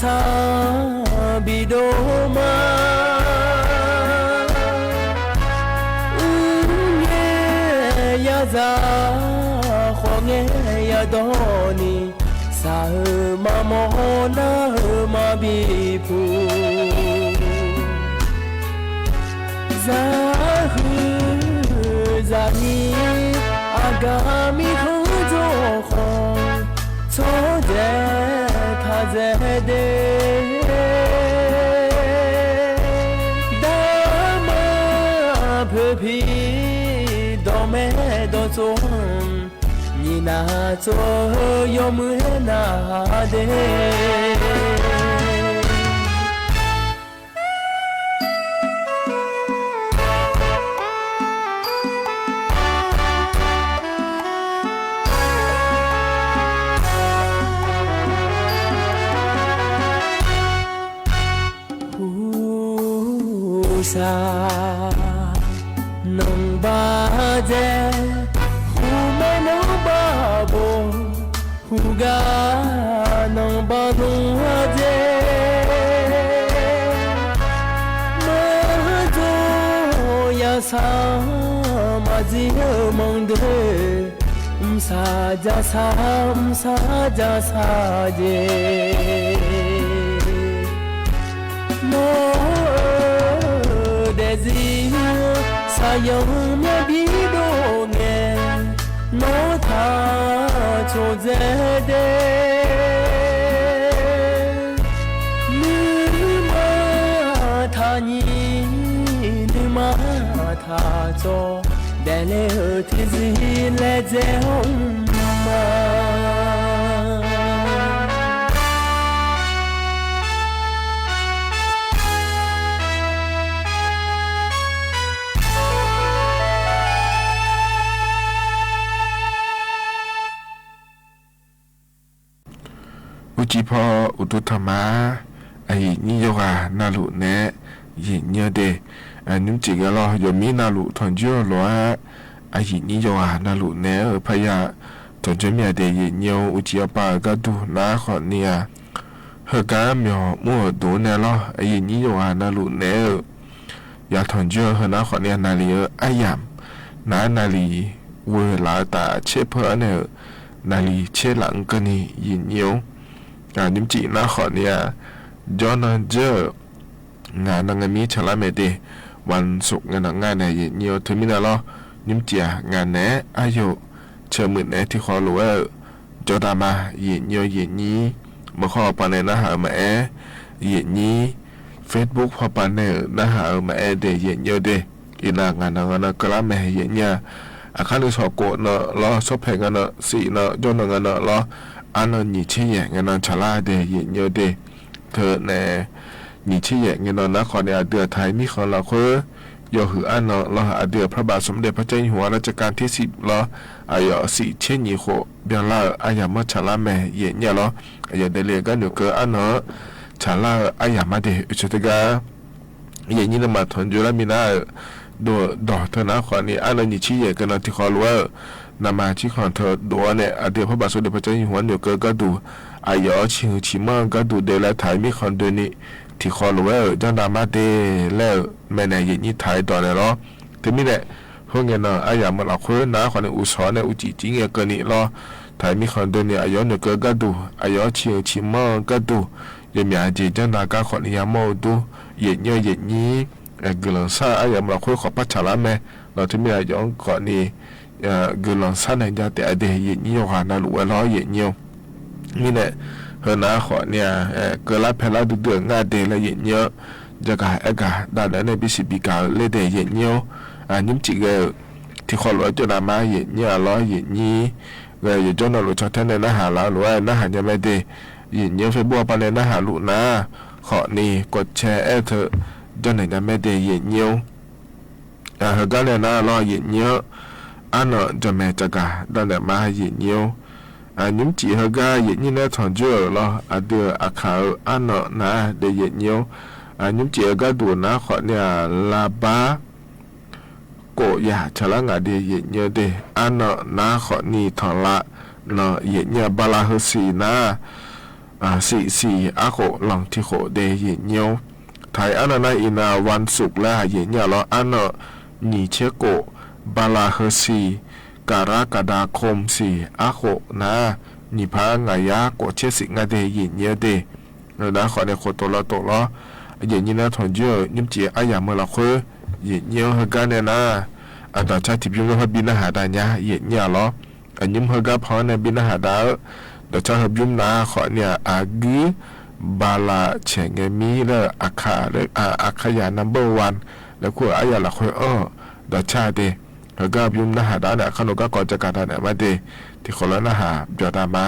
sa bi do ma nge ya za kho nge ya do ni sa ma mo na ma bi pu za hu za ni agami kho jo kho so de de dama phi do me do zo ni na zo yo mu na de sa nong ba je hu me no ba bo hu ga nong ba no je ma jo ya sa ma ji mong de sa ja sa je no Desi sayong me bi do nge no tha cho je de ni ma tha ni ma tha cho de le thi zi le je hong ma uji pho utu thama ai ni yoga na lu ne yi nya de nim chi ga lo yo mi na lu thon ju lo ai ni yoga na lu ne pha ya to je mya de yi nyo uji pa ga du na kho ni ya he ga myo mo do ne lo ai ni yoga na lu ne ya thon ju he na kho ni na li ayam na li wo la ta che pho ne na li che lang ka ni yi nyo nim chị na khỏi nia John Joe ngà năng mi chả lá mẹ điวันศุกร์งานเนี่ยnhiều thứ mình lo nim chị ngà nè ayo chờ mình nè thì khó lúa cho ta mà nhiều nhí mà khó bạn này nó hở mẹ nhí Facebook hoặc bạn này nó hở mẹ để nhiều đi thì là ngà nó có lá mẹ nha khá là sọ cổ nó lo shop hàng nó xị nó cho nó lo anh nhị chi nhẹ nghe nó trả lại để nhiều để thợ nè nhị chi nhẹ nghe nó khỏi để đưa thái mi khỏi là khơi giờ hử anh nó là đưa พระบาทสมเด็จพระเจ้าอยู่หัวรัชกาลที่10ล้ออายุ4เช่นยี่หัวเบียร์ละอายามาtrả lạiแม่เย็นเนี่ยล้ออายุเดลีกันอยู่ก็อันเนาะtrả lạiอายามาเดอุชตกาเย็นนี่ละมาทนอยู่แล้วมีน่าดูดอกเธอนะkhỏiนี่อันนี้ชี้ใหญ่กันนะที่ขอรู้ว่านำมาที่ของเธอดูเนี่ยอดีตพระบาทสมเด็จพระเจ้าอยู่หัวอยู่ก็ดูอายุชิงชิมังก็ดูเดลถ่ายมีคนเดนี่ ที่ขอรู้ว่าเจ้านามาเตแล้วแม่ในยินยี่ไทยต่อเลยเนาะถึงมีแหละพวกเงี้ยเนาะอยากมาเราคุยนะคนในอุศรในอุจิจิเงี้ยเกินนี่เนาะไทยมีคนเดินเนี่ยอายุเนี่ยเกินก็ดูอายุเชียงชิมมอก็ดูยังมีอาจีเจ้านาการคนยามมอดูเย็นเยอะเย็นนี้กลังซาอยากมาเราคุยขอปัจฉาแม่เราถึงมีอายุก่อนนี้กลังซาในยาแต่เดียเย็นนี้ว่าน่ารู้ว่าร้อยเย็นเยอะนี่แหละเฮน่าขอเนี่ยเกิดรับเพลาดูเดือดงาเดละเย็นเยอะจะกะด้านนั้นในบิสิบิกาเลเดเย็นเยอะยุ่มจิเกที่ขอรู้จนนามาเย็นเยอะร้อยเย็นนี้อยู่จนเราชอบแทนในหน้าหาแล้วหรือว่าหน้าหายังไม่ได้ยินเยอะเฟบัวไปในหน้าหาลูกนะขอนี่กดแชร์เถอะจนไหนยังไม่ได้ยินเยอะเฮก็เลยนะรอยินเยอะอันนั้นจะแม่จะกะด้านไหนมายินเยอะยุ่มจีเฮก็ยินนี่นะถอนเจอหรอเดืออาคาอันนั้นนะได้ยินเยอะยุ่มจีก็ดูนะขอเนี่ยลาบาโกอยากฉลางาเดียเยอะเดอันเนาะนาขอนี่ถอนละเนาะเยอะบาลาเฮสีนะสีอาโกหลังที่โคเดเยอะไทยอันนั้นอินาวันศุกร์และเยอะแล้วอันเนาะนี่เชโกบาลาเฮสีการากดาคมสีอาโกนะนี่พางายาโกเชสิงาเดเยอะเดนะขอในโคตัวละเยอะนะถอนเยอะยิ่งจีอายาเมื่อละคุยเย็นเยอะเฮกันเนี่ยนะตอนชาติพิมพ์เราบินหาดาเนี่ยเย็นเนี่ยหรอยิ้มเฮกันพอในบินหาดาเดี๋ยวชาติพิมพ์นะขอเนี่ยอากีบาลาเชงมีเลยอาคาเลยอาขยานัมเบอร์วันแล้วคุยอายาละคุยเดี๋ยวชาติเฮกันพิมพ์นะหาดาเนี่ยขนมก็ก่อนจะการเนี่ยมาเดที่คนละนะหาเบียดามา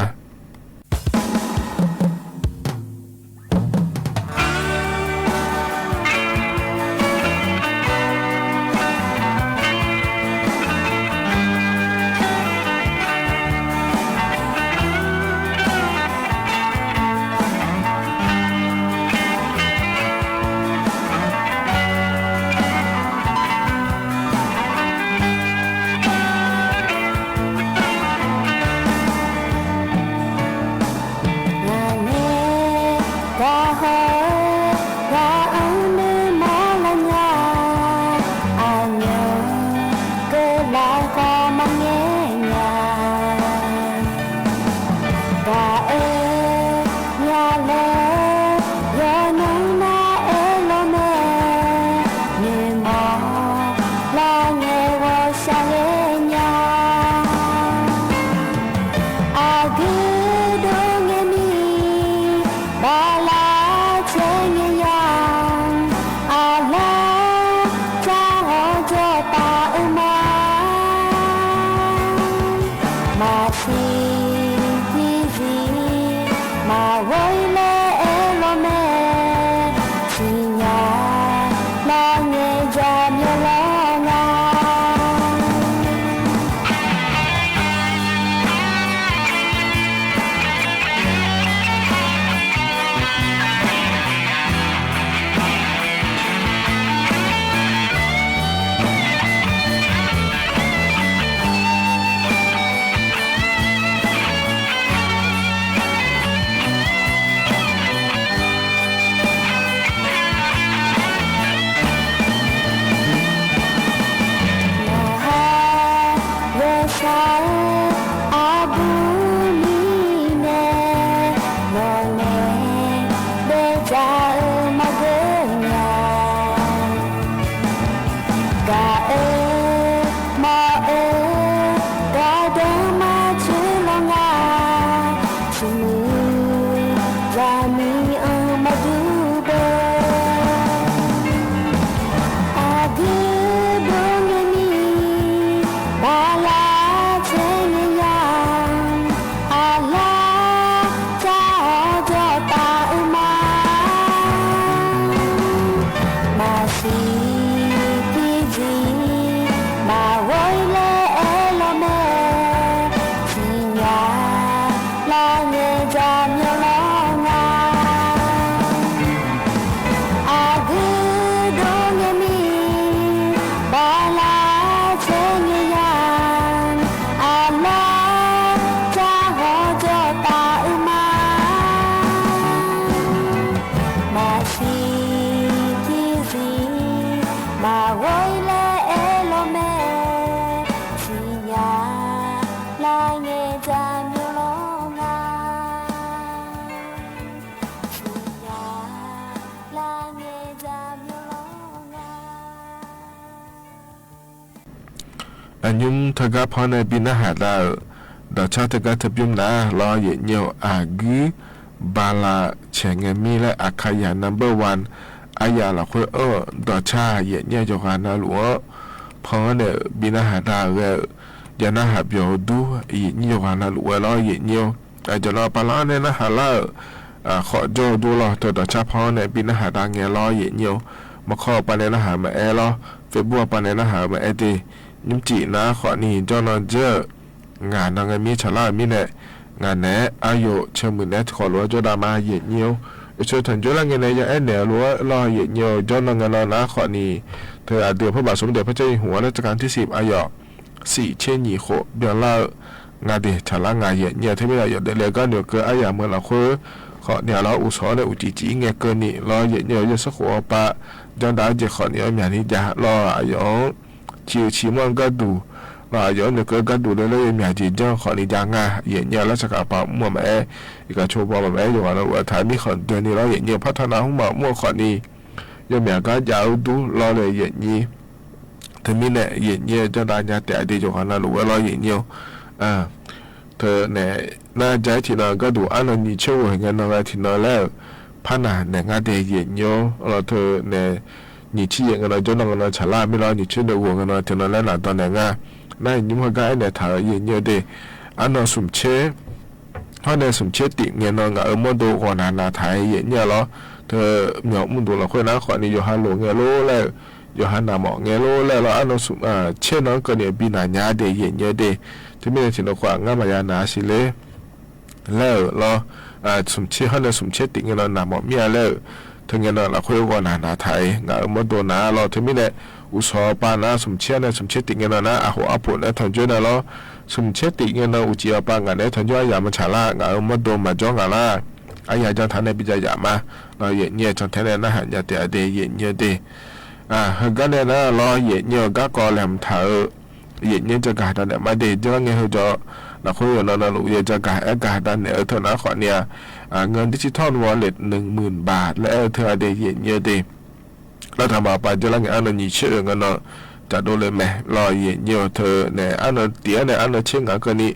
อันยุมทกะพอในบินาหาดาดาชาทกะทบยุมนะรอเยเนียวอากือบาลาเชงมีและอาคายานัมเบอร์วันอายาละคุดาชาเยเนียวจกานาหลวพอในบินาหาดาเรยานาหาเบียวดูเยเนียวจกานาหลวรอเยเนียวอาจจะรอปลาเนี่ยนะฮาลาขอโจดูรอตัวดาชาพอในบินาหาดาเงรอเยเนียวมาขอปาในนะหามาเอรอเฟบัวปาในนะหามาเอดีนิมจีนะขอนี่จอนเจองานนางมีฉลาดมีเนี่ยงานแหนอายุเชื่อมือเนี่ยขอรัวจดามาเย็นเนียวช่วยถึงจุลเงินในยังแอนเนี่ยรัวรอเย็นเนียวจอนนางนนะขอนี่เธออาเดือพระบาทสมเด็จพระเจ้าอยู่หัวรัชกาลที่10อายุ4,000โคเบียร์ละงานเดฉลาดงานเย็นเนียวที่ไม่ได้หยุดเลยก็เดี๋ยวเกิดอายาเมื่อเราคุยขอเนี่ยเราอุศรในอุจิจีเงี้ยเกินนี่รอเย็นเนียวจะสักหัวปะจอนดาจะขอเนี่ยอย่างนี้จะรออายุ期望个度，那有那个个度的那面积将和你讲啊，研究了这个把我们一个初步我们就完了，我谈你很多你老研究，怕他拿我们和你有面个角度老来研究，他们呢研究叫大家带的就完了，我老研究啊，他呢那在ที่นั่นก็ดูอันนั้นนี่ช่วยกันนะที่นั่นแล้วพันน่ะเนี่ยงานเดีย研究แล้วเธอเนี่ย你去演个呢，就那个呢，查拉米了，你去的我个呢，听到来哪到哪个？那你们个呢，他研究的，按照什么切，他呢什么切定个呢？个么多个那他研究了，他苗么多了，会哪块你有哈罗个罗嘞，有哈那么个罗嘞了，按照什切那个呢比那伢的研究的，这边听到话，俺们也拿起来，แล้ว了什么切他呢什么切定个呢？那么面了。ทั้งนั้นเราคุยกันนาไทยงานมาโดนนาเราถึงไม่ได้อุศปานาสมเชียนะสมเชียติเงินนะอาหัวอาปุ่นนะทั้งจุดนะเราสมเชียติเงินนะอุจิอาปางานเนี่ยทั้งจุดอยากมาฉลาดงานมาโดนมาจ้องงานละอายาจังทันในปิจายามาเราเย็นเนี่ยจังทันในนะหันยาเตะเดเย็นเนี่ยเดกันเนี่ยนะเราเย็นเนี่ยก็กอแหลมเถาเย็นเนี่ยจะกาดันเนี่ยมาเดจังเงี้ยเขาจะเราคุยกันนะเราอยากจะกาดันเนี่ยเท่านั้นขอเนี่ยเงินดิจิทัลวอลเล็ต10,000 บาทและเธอได้เย็นเยอะดีแล้วทำมาไปจะลังอันนี้เชื่อกันเนาะจะดูเลยไหมรอเย็นเยอะเธอเนี่ยอันนั้นเตี้ยเนี่ยอันนั้นเชื่อกันนี่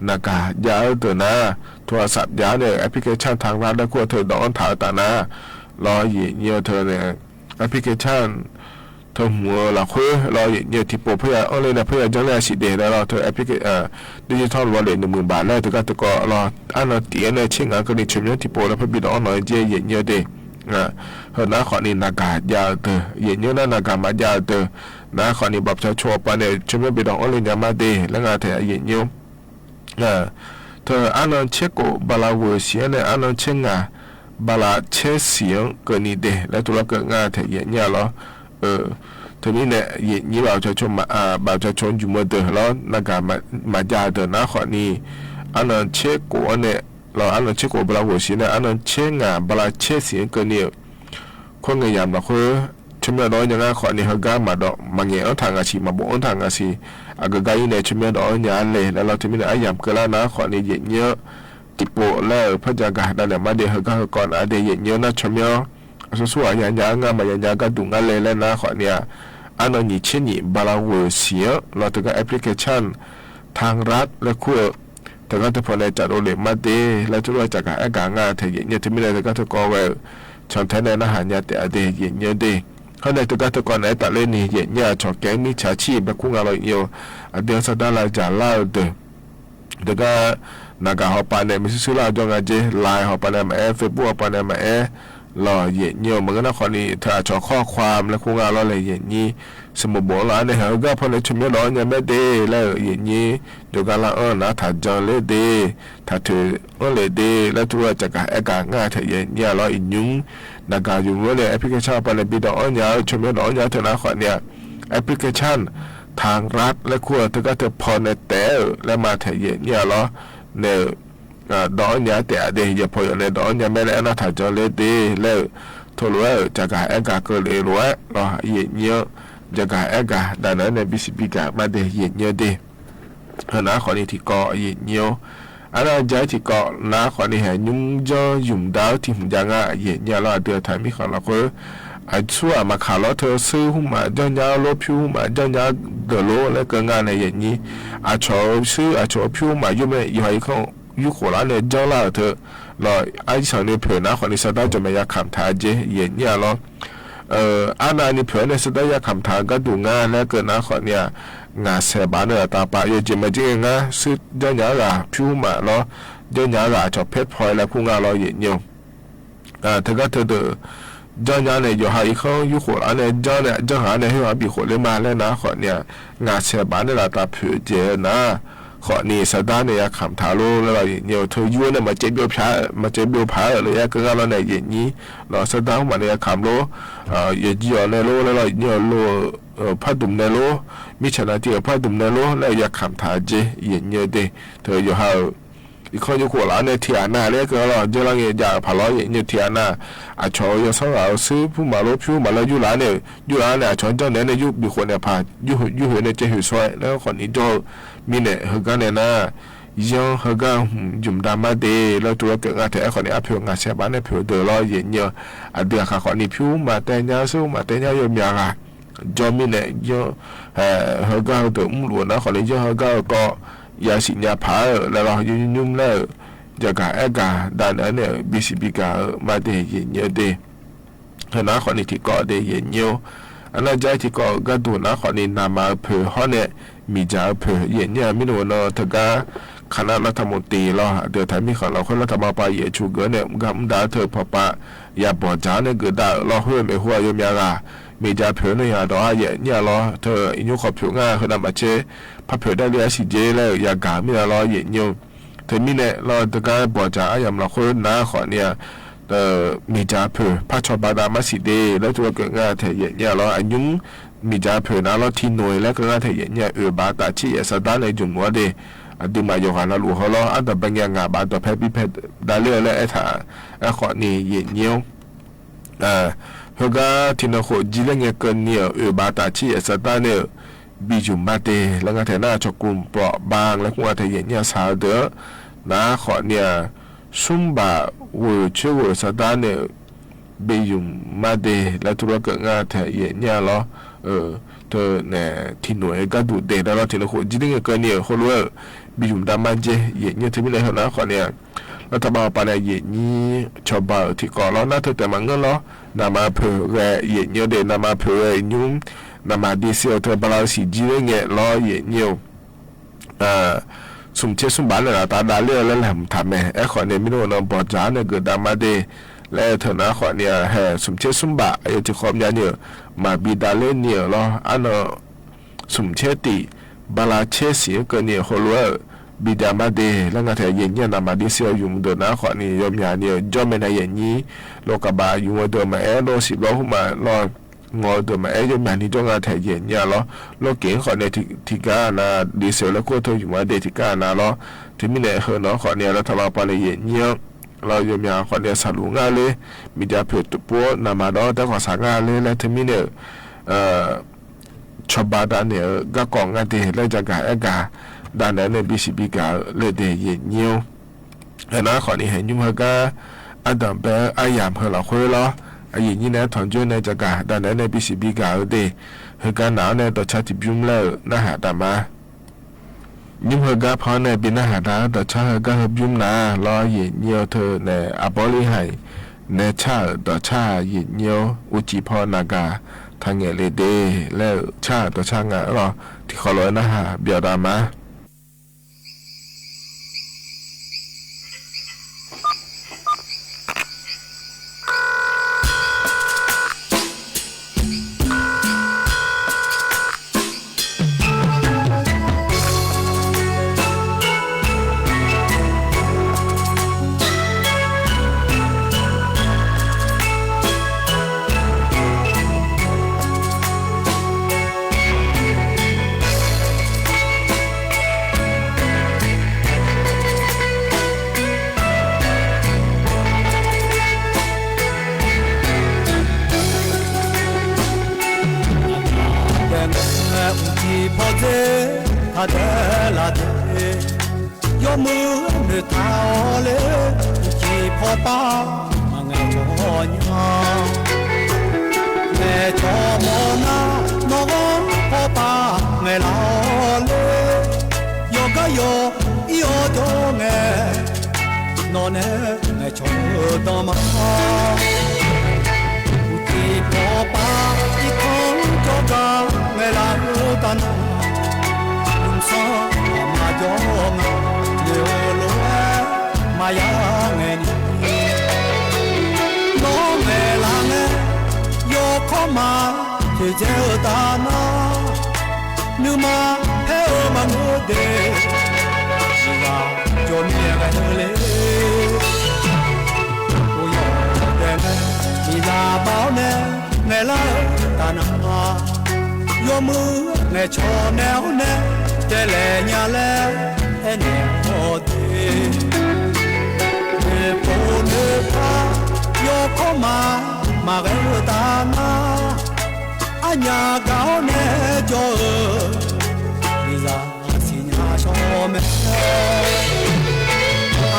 นักยาวเถอะนะโทรศัพท์ยาวเนี่ยแอปพลิเคชันทางร้านแล้วก็เธอดอนถ่ายตานะรอเย็นเยอะเธอเนี่ยแอปพลิเคชันเธอหัวเราคุยรอเย็นเยอะที่ปุ๊บเพื่อเอาเลยนะเพื่อจะแลกสิเดย์แล้วเธอแอปพลิเคดิจิทัลวอลเล็ต10,000 บาทแล้วเธอก็รออันนั้นเตี้ยเนี่ยเชื่อกันนี่ชุมยที่ปุ๊บแล้วเพื่อบิดออนหน่อยเจเย็นเยอะดีเฮ้ยนะขอนี่นักยาวเธอเย็นเยอะนะนักมายาวเธอนะขอนี่แบบจะชัวร์ปะเนี่ยชุมยบิดออนเลยจะมาดีแล้วงานเธอเย็นเยอะเธออันนั้นเช็คกูบาลาเวอร์เสียเนี่ยอันนั้นเช็คงาบาลาเช็คเสียงเกินนี่เดแล้วตัวเราเกิดงานเธอเย็นเยอะเหรอทีนี้เนี่ยยี่บ่าวจะชมบ่าวจะชนอยู่เมื่อเดือนแล้วนักมาจ่าเดือนนะขอนี่อันนั้นเช็คกูเนี่ยเราอันนั้นเช็คกูบาลาหัวสีเนี่ยอันนั้นเช็คงาบาลาเช็คเสียงเกินเนี่ยคนเงียบเราคือชมร้อยยังไงขอนี่เขาก้ามาดอกมาเงี้ยเอาทางอาชีมาบอกเอาทางอาชีก็กายเนี่ยชมร้อยยังเลยแล้วเราทีนี้ไอ้ยามเกิดแล้วนะขอนี่เย็นเยอะติดโปแล้วพระจาการนั่นแหละมาเดี๋ยวเขาก็ก่อนเดี๋ยวเย็นเยอะนะชมเยอะส่วนอย่างงานมาอย่างก็ดูงานเลยแล้วนะขอเนี่ยอันนั้นนี่เช่นนี่บาลาเวอร์เสียเราถึงแอปพลิเคชันทางรัฐและคู่แต่ก็จะพอในจัดโอเลมาเดแล้วทุกอย่างจากการงานเทียนเนี่ยที่ไม่ได้แต่ก็จะก่อไว้ชอนแทนในอาหารเนี่ยแต่เดียนเนี่ยเดเขาในตัวก็จะก่อนในแต่เล่นนี่เย็นเนี่ยชอบแกงมีชาชีแบบคู่งานเราเยอะเดือนสัปดาห์ละจะเล่าเดแต่ก็นักหอบปานเนี่ยไม่ใช่สุราจงอาเจไลน์หอบปานเนี่ยมาเฟซบุ๊กปานเนี่ยมารอเย็นเยอะเหมือนกันนะคนนี้เธอชอบข้อความและคู่งานเราเลยเย็นนี้สมบูรณ์แล้วเนี่ยเขาก็พอในชุมชนเราเนี่ยไม่ได้แล้วเย็นนี้เดี๋ยวกันละนะถ้าจังเลยดีถ้าเธอเลยดีแล้วตัวจากการงานเธอเย็นเนี่ยเราอินยุ่งนักการยุ่งเลยแอปพลิเคชันไปในปีดอกเนี่ยชุมชนเราเนี่ยเธอนะคนเนี่ยแอปพลิเคชันทางรัฐและคู่เธอก็เธอพอในแต่และมาเธอเย็นเนี่ยเราเนี่ยดอกเนี่ยแต่เดี๋ยวพอในดอกเนี่ยไม่ได้นะถ้าจังเลยดีแล้วเธ ทลัวจากการเอกาเกลือลัวรอเย็นเยอะจากการเอกาดังนั้นในบิสิบิกามาเดียเย็นเยอะเดขณะขอนี้ที่เกาะเย็นเยอะอันนั้นใจที่เกาะน้าขอนี้เห็นยุ่งย่อยุ่งดาวที่หุ่นยังอ่ะเย็นเยอะเราเดือดไทยมีของเราคือไอ้ชั่วมาขาล้อเธอซื้อหุ่นมาเจ้าเจ้าโลผิวมาเจ้าเจ้าเดือดโลแล้วก็งานในอย่างนี้อาชอซื้ออาชอผิวมายุ่งไม่ย่อยเขายุ่งหัวร้านเนี่ยเจ้าล่าเธอเราไอ้สาวเนี่ยเผื่อนะคนนี้สะได้จะไม่อยากคำถามเจเย็นเนี่ยเราอันนั้นนี่เผื่อเนี่ยสะได้อยากคำถามก็ดูงานแล้วเกิดนะคนเนี่ยงานเสียบ้านเนี่ยตาปะอยู่จริงไม่จริงนะซื้อเจ้าเจ้าละผิวมาเราเจ้าเจ้าละชอบเพชรพลอยแล้วพุ่งงานเราเย็นเนี่ยเธอก็เธอเดือเจ้าเนี่ยอยู่หายเขาอยู่หัวร้านเนี่ยเจ้าหาเนี่ยให้มาบีหัวเลยมาแล้วนะคนเนี่ยงานเสียบ้านเนี่ยตาเผื่อเจนะขอนี่สดาเนี่ยคำถามรู้แล้วเนี่ยเธอยุ่งเนี่ยมาเจ็บเบี้ยวผามาเจ็บเบี้ยวผาเลยก็เราเนี่ยอย่างนี้เราสดามาเนี่ยคำรู้อย่าจีอ๋อเนี่ยรู้แล้วเนี่ยรู้พัดดุมเนี่ยรู้มิฉะนั้นที่พัดดุมเนี่ยรู้แล้วอยากคำถามเจอย่างเนี่ยเดเธออยู่หาอีกคนอยู่หัวร้านเนี่ยเทียนาเนี่ยก็เราเจ้าเราเนี่ยอยากพาเราอย่างเนี่ยเทียนาอาชอยสาวเอาซื้อผู้มารู้ผิวมาแล้วอยู่ร้านเนี่ยชอนเจ้าเนี่ยยุบบีคนเนี่ยพาอยู่เห็นเนี่ยจะหิวซอยแล้วคนนี้จะมีเนี่ยเฮกันเนี่ยนะยังเฮกันจุ่มดำมาเดแล้วตัวเกิดงานแต่คนนี้ผิวงานเสียบ้านเนี่ยผิวเดือดร้อนเย็นเนี่ยเดือดค่ะคนนี้ผิวมาแต่ยาสู้มาแต่ยาโยมยาจอมีเนี่ยยังเฮกันตัวหลวงนะคนนี้ยังเฮกันก็ยาสิญาผาแล้วเรายุ่งแล้วจากการเอกาด้านนั้นเนี่ยบิสิบิกามาเดเย็นเนี่ยเดขณะคนนี้ที่เกาะเดเย็นเนี่ยอันนั้นใจที่เกาะก็ดูนะคนนี้นามาเผื่อเขาเนี่ยมีจ่าเผื่อเย็นเนี่ยมิโนนทกาคณะรัฐมนตรีเราเดี๋ยวไทยมีของเราคนรัฐบาลไปเยชูเกินเนี่ยกำดาเธอพอปะอย่าบอกจ่าเนี่ยเกิดได้เราเพื่อไม่หัวยมยากามีจ่าเผื่อเนี่ยดอกเย็นเนี่ยเราเธออินุขอบผิวง่ายเขานำมาเชพับเผื่อได้เรียสิเจแล้วอยากามีเราเย็นเนี่ยเธอมีเนี่ยเราตะการบอกจ่าอย่างเราคนน้าขอเนี่ยมีจ่าเผื่อพัชบาดามาสิเดแล้วตัวเกิดง่ายเธอเย็นเนี่ยเราอายุมีจ่าเผื่อนะเราที่หน่วยแล้วก็ง่ายเธอเย็นเนี่ยบาตาชีสดาในจุ่มวัวเดดูมาโยฮานาลูเขาเราอันดับบางอย่างบาตัวเพชรพิเพชรได้เรื่อยแล้วไอ้ถ่าไอ้ขอนี่เย็นเนี่ยเฮก็ที่นครจิเลงเกินเนี่ยบาตาชีสดาเนี่ยบีจุมมาเตแล้วก็แถหน้าจกุมเปราะบางแล้วก็แถเย็นเนี่ยสาวเด้อนะขอเนี่ยซุมบะเวอร์ชื่อเวอร์สดาเนี่ยบีจุมมาเตแล้วตัวก็งาแถเย็นเนี่ยเหรอเธอเนี่ยที่หน่วยก็ดูเด็ดแล้วที่นครจิเลงเกินเนี่ยเขารู้ว่าบีจุมดามันเจเย็นเนี่ยที่ไม่ได้เหรอนะขอเนี่ยรัฐบาลปานเย็นนี้ชาวบ้านที่ก่อนแล้วนะเธอแต่มันเงินเหรอนามาเผื่อแกเย็นเนี่ยเดนามาเผื่อยุ่งนามาดีเซลเธอบาลานซ์จีเรงเงี้ยล้อเย็นเนี่ยสมเชสุบานเลยนะตาดาเลือแล้วแหลมทำไอ้ขอเนี่ยไม่รู้นะบอกจ้าเนี่ยเกิดดามาเดแล้วเธอนะขอเนี่ยสมเชสุบะไอ้ที่ความยาเนี่ยมาบีดาเล่เนี่ยล้ออันสมเชติบาลาเชสีเกินเนี่ยฮัลโหลบิดามาเดแล้วก็แถวเย็นเนี่ยนามาดิเซียอยู่เดินนะขอนี่ยมยาเนี่ยจอมไม่ได้อย่างนี้โลกบาอยู่เดินมาโลสิบล้อมารองอเดินมายมยานี่จ้องแถวเย็นเนี่ยโลเก่งขอเนี่ยที่กานาดิเซียแล้วก็เธออยู่มาเดที่กานาที่มีเนี่ยเนาะขอเนี่ยรัฐบาลปานเย็นเนี่ยเรายมยาขอเนี่ยสรุปงานเลยมีจะเปิดตัวปัวนามาดอแต่ขอสังงานเลยแล้วที่มีเนี่ยชาวบ้านเนี่ยก็กองงานเดแล้วจะกาเอกาด้านนั้นเนี่ยบิสิบิกาเลเดเย็นเนียวแล้วขอนี่เห็นยุ่งก็อันดับแปอายามเฮเราคุยล้อไอ้ยินนี่นะถอนจุนในจักรด้านนั้นเนี่ยบิสิบิกาเดเฮก็หนาวเนี่ยต่อชาติยุ่งแล้วน่าหาตามายุ่งเฮก็พอเนี่ยบินน่าหาตาต่อชาเฮก็ยุ่งนะล้อเย็นเนียวเธอเนี่ยอาบอลิไฮเนี่ยชาต่อชาเย็นเนียวอุจิพอนากาทางเงเลเดแล้วชาต่อชางะรอที่ขอร้อยน่าหาเบียดามา พอเจถ้าเดลาเดยอมือเนื้อเท้าเลยจีพอป้ามาไงจอยาแม่จอมนาน้องพอป้าไงลาเลยโยก็โยอีโอโจไงนอนไงชอตอมาจีพอป้าอีของจอกาไงลาตันsa ma jong ne lo ma ya nge ni no me la nge yo ko ma che je ta na nu ma he o ma no de si la jo ni ga le o yo de ne ni la bao ne nge la ta na yo mu nge cho neo ne te le nya le ene ode ne po ne pa yo koma ma ge ta na anya ga ne jo ni za si nya sho me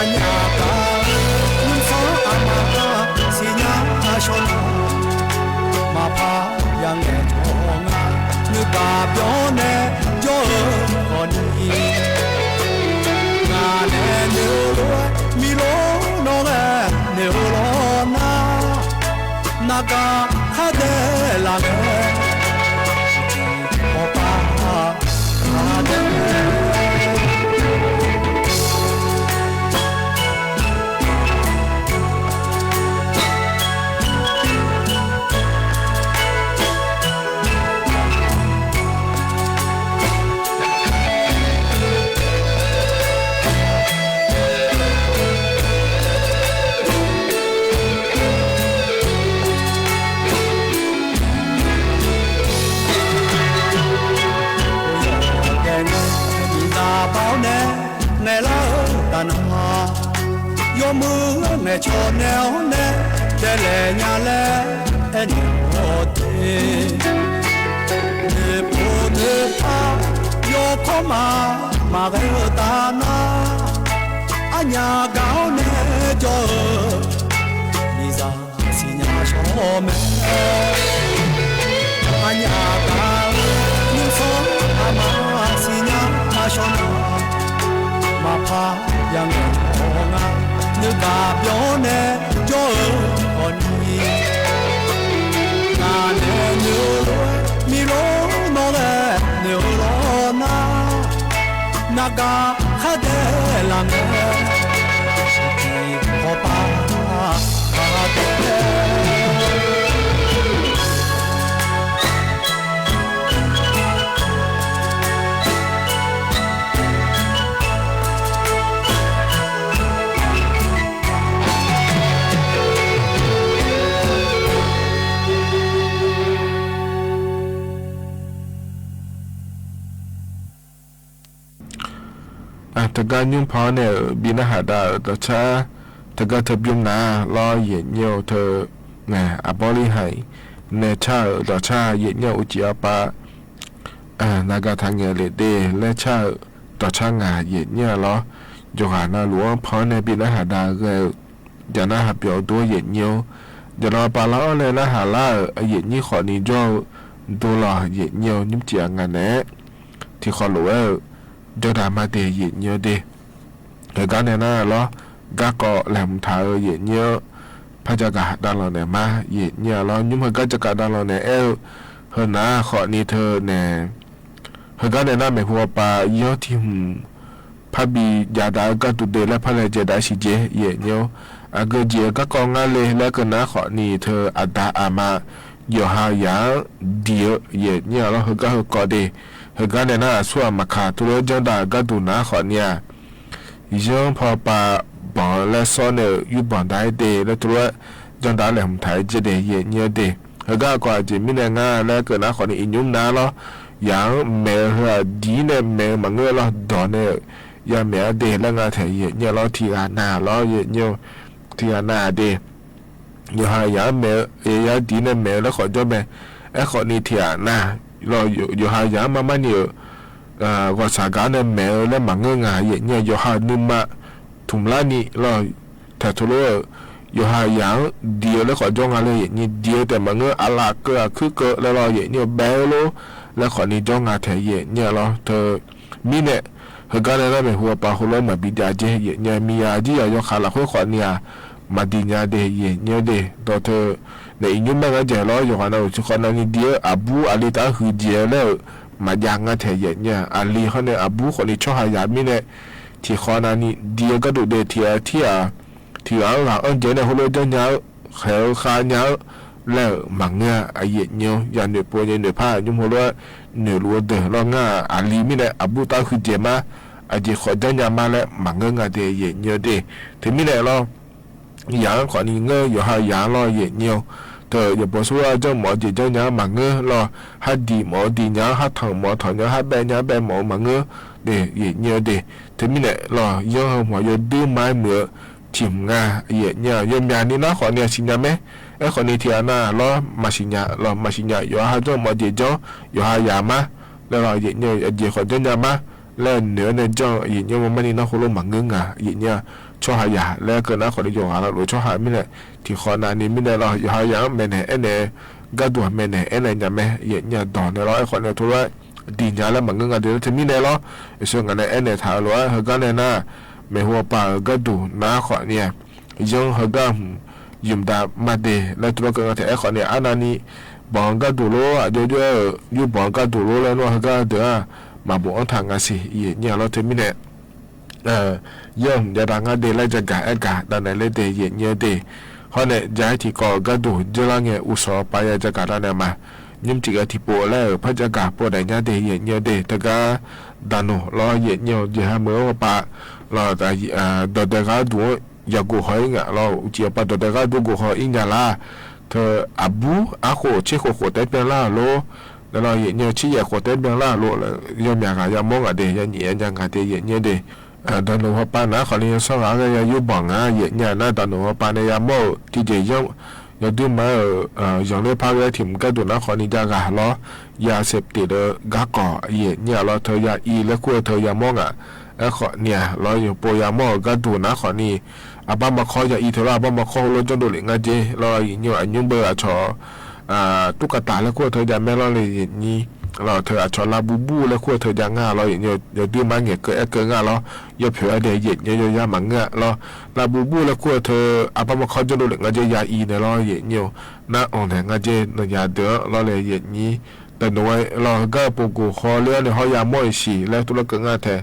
anya ga ni so ama si nya sho ma pa yang ne chonga nu ba pyo ne jo oni na ne ne lo mi lo no ne ne lo na na ga ha de la ne o pa ha de yo mu ne cho neo ne de le nya le ene ote ne po ne pa yo koma ma ge ta na anya ga ne jo ni za si nya sho me anya ga ni so ama si nya sho ma pa yang nga nu ba pyo ne jo oni na ne nu mi lo no le ne lo na na ga ha de la ne ji ho pa ha de ta ga nyung pa ne bi na ha da ta cha ta ga ta byum na lo ye nyo the ne a bo li hai ne cha da cha ye nyo u ji pa na ga ta nge le de le cha da cha nga ye nyo lo jo ha na lu pa ne bi na ha da ge ja na ha pyo do ye nyo ja lo pa la le na ha la ye ni kho ni jo do la ye nyo nim ji nga ne ti kho lo do da ma de ye nyo de ga ne na lo ga ko lam tha ye nyo pa ja ga da lo ne ma ye nyo lo nyum ga ja ga da lo ne ho na kho ni the ne ho ga ne na me ho pa yo ti pa bi ja da ga tu de la pa le je da shi je ye nyo a ga je ga ko nga le la ka na kho ni the a da a ma yo ha ya di ye nyo lo ho ga ho ko de ga ne na so ma kha tu lo ja da ga tu na kho nia yo pa pa ba la so ne yu ban dai de la tu lo ja da le hum thai je de ye nyo de ga ko je mi ne nga la ka na kho ni nyum na lo ya me ha di ne me ma nge lo do ne ya me de la nga the ye nyo lo ti a na lo ye nyo ti a na de yo ha ya me ya di ne me la kho jo me e kho ni ti a na lo yo ha ya ma ma ni ว่าสาการเนี่ยแมวและมังเงงาเนี่ยยอหานุมาถุมลานี่เราถ้าทุเรศยอหาอย่างเดียวแล้วขอจ้องอะไรเนี่ยเดียวแต่มังเงอาลาเกอคือเกอแล้วเราเนี่ยแบลโลแล้วขอนี่จ้องอาเทียเนี่ยเราเธอมีเนี่ยเฮกันแล้วไม่หัวปาหัวล้อมาบิดาเจเนี่ยมีอาจียอขาละขอเนี่ยมาดีเนี่ยเดเนี่ยเดตัวเธอในอินยุแม่ก็เจอแล้วอยู่กันเราชุกคนนี้เดียวอาบูอาลีตาคือเดียวแล้วมายังกันเทียเนี่ยอาลีเขาเนี่ยอาบูคนนี้ชอบหายามีเนี่ยที่คนนี้เดียวก็ดูเดที่เอาหลังเจเนี่ยหัวล้อจะเนี่ยเขาขาเนี่ยแล้วมังเนี่ยไอ้เนี่ยยันเดือปวยยันเดือผ้ายุ่งหัวล้อเนื้อรัวเดือดร้อนง่าอาลีมีเนี่ยอาบูตาคือเจมาไอ้เจขอจะเนี่ยมาแล้วมังเงาเดียเนี่ยเดถึงมีเนี่ยเราอย่างขอนี้เงยอยู่หาอย่างรอเย็นเนียวเธออย่าบอกว่าเจ้าหมอจีเจ้าเนี่ยมังเงยรอฮัดดีหมอดีเนี่ยฮัดทางหมอทางเนี่ยฮัดแบเนี่ยแบหมอมังเงยเดเย็นเนียวเดถึงมีเนี่ยรอย่อหัวย่อดื้อไม้เหมือชิมงาเย็นเนี่ยย่อมยานี่นะขอเนี่ยสิญญาไหมไอ้ขอนี้ที่อันน่ะรอมาสิญญารอมาสิญญาอยู่หาเจ้าหมอจีเจ้าอยู่หายามาแล้วรอเย็นเนี่ยเดี๋ยวขอเจ้าเนี่ยมาแล้วเหนือในเจ้าเย็นเนี่ยมันนี่นะคนละมังเงยอ่ะเย็นเนี่ยชอบหายาแล้วก็นะคนที่อยู่หาเราหรือชอบหาไม่ได้ที่ขอนานี้ไม่ได้เราอยู่หายาไม่เนี่ยเอ็นเนี่ยก็ตัวไม่เนี่ยเอ็นเนี่ยยังไม่เย็นเนี่ยตอนเนี่ยเราไอ้คนเนี่ยทุเรศดีเนี่ยแล้วมันก็เดี๋ยวจะมีเนี่ยเราส่วนกันเนี่ยเอ็นเนี่ยถ่ายเราเฮกันเนี่ยนะไม่หัวป่าก็ดูนะขอเนี่ยยังเฮกันยืมดามาเดแล้วตัวก็แต่ไอ้คนเนี่ยอันนี้บอกก็ดูโลอ่ะเดี๋ยวอยู่บอกก็ดูโลแล้วเฮกันเดี๋ยวมาบอกทางกันสิเย็นเนี่ยเราจะมีเนี่ยย่อมจะดังเดลัยจะกะเอกะดันเลยเดเย็นเยเดเขาเนี่ยใจที่ก่อก็ดูเจริญเงอุศไปจะกะดันมายิ่งจิกที่ปวดแล้วพระจะกะปวดได้เนี่ยเดเย็นเยเดแต่ก็ดันโนรอเย็นเยจะหาเมื่อว่าปะรอแต่ดอดก็ดูอยากกูหอยเงาเราเจียปะดอดก็ดูกูหอยอิงยาลาเธออาบูอาโคเชโคโคแต่เป็นล่าโลแล้วเราเย็นเยชี้อยากโคแต่เป็นล่าโลแล้วย่อมอยากจะมองเดยันเย็นยังกะเดเย็นเยเดตอนนู้นป้านะขอเรียนสอนอะไรอยู่บ้างเย็นเนี่ยนะตอนนู้นป้าเนี่ยยังโม่ที่จะยังดูมาอย่างเรื่องภาคถิ่มก็ดูนะขอนี้จะกะล้อยาเสพติดกะก่อเย็นเนี่ยเราเธอยาอีแล้วกูเธอยามองแล้วขอเนี่ยเราอยู่ปยามองก็ดูนะขอนี้บ้ามาขอยาอีเธอบ้ามาขอรถจนดูหลิงเจเราอยู่อันยุ่งเบอร์ชอตุ๊กตาแล้วกูเธอยาแม่เราเลยอย่างนี้เราเธออาจจะลาบูแล้วขั้วเธอยังง่าเราอย่างเดียวดื้อมาเงี้ยเกิดง่าเราอย่าเผื่อเดี๋ยวเย็นอย่ายามังเงี้ยเราลาบูแล้วขั้วเธออาบ้ามาเขาจะดูหลังอาจจะยาอีเนี่ยเราเย็นเดียวน่าอ่อนแรงอาจจะยาเดือเราเลยเย็นนี้แต่หน่วยเราก็ปกูคอเลี้ยเนี่ยเขายาม่อยสีแล้วตัวเราเกิดง่าแท้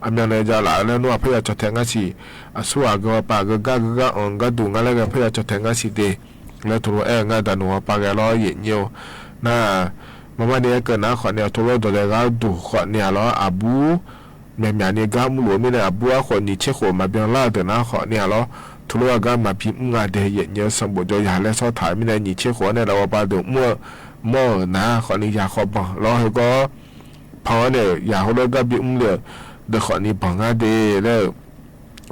อันนั้นเลยจะหลายแล้วนัวเพื่อจะแทงง่าสีสัวก็ปากก็อ่อนก็ดูง่าแล้วก็เพื่อจะแทงง่าสีเดแล้วตัวง่าแต่หน่วยปากเราเย็นเดียวน่ามาเนี่ยเกิดนะขอเนี่ยทุเรศตัวเด็กก็ดูขอเนี่ยแล้วอาบูแม่เนี่ยก็มุหลวไม่ได้อาบูคนนี้เชื่อคนมาเบียงล่าแต่นะขอเนี่ยแล้วทุเรศก็มาพิมพ์งานเดียเยอะสมบูรณ์จะอยากเล่นซ้อถ่ายไม่ได้หนีเชื่อคนเนี่ยเราไปดูมั่วนะขอนี้อยากขอบอกแล้วเขาก็พอเนี่ยอยากเขาเลิกก็พิมพ์เลยเด็กขอนี้บังงานเดียแล้ว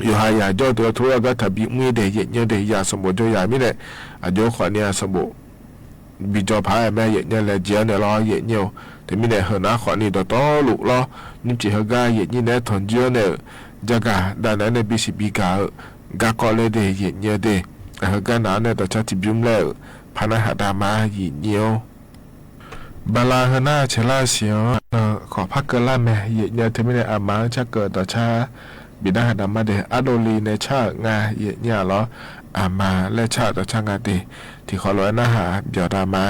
อยู่หายาเจ้าตัวทุเรศก็ถ้าพิมพ์เดียเยอะเดียอยากสมบูรณ์จะอยากไม่ได้อายุขอเนี่ยสมบูรณ์บีจอพายแม่เย็นเนี่ยแหละเจียเนี่ยรอเย็นเนี่ยแต่ไม่ได้เห็นนะขอนี่ตัวโตลุกรอนิ่มจีฮกาเย็นนี่เนี่ยทนเจียเนี่ยจะกะด้านนั้นเนี่ยบีสิบีกากะก็เลยเดเย็นเนี่ยเดฮกาหนาเนี่ยตัวชาติบิมแล้วพานะหาดามาเย็นเนี่ยบาลาฮน่าเชล่าเสียวขอพักเกินละแม่เย็นเนี่ยที่ไม่ได้อามาจะเกิดต่อชาบิดาหาดามาเดอโดลีในชางาเย็นเนี่ยเหรออามาและชาต่อชางาเดที่ขอร้อยนะหาเดี๋ยวตามมา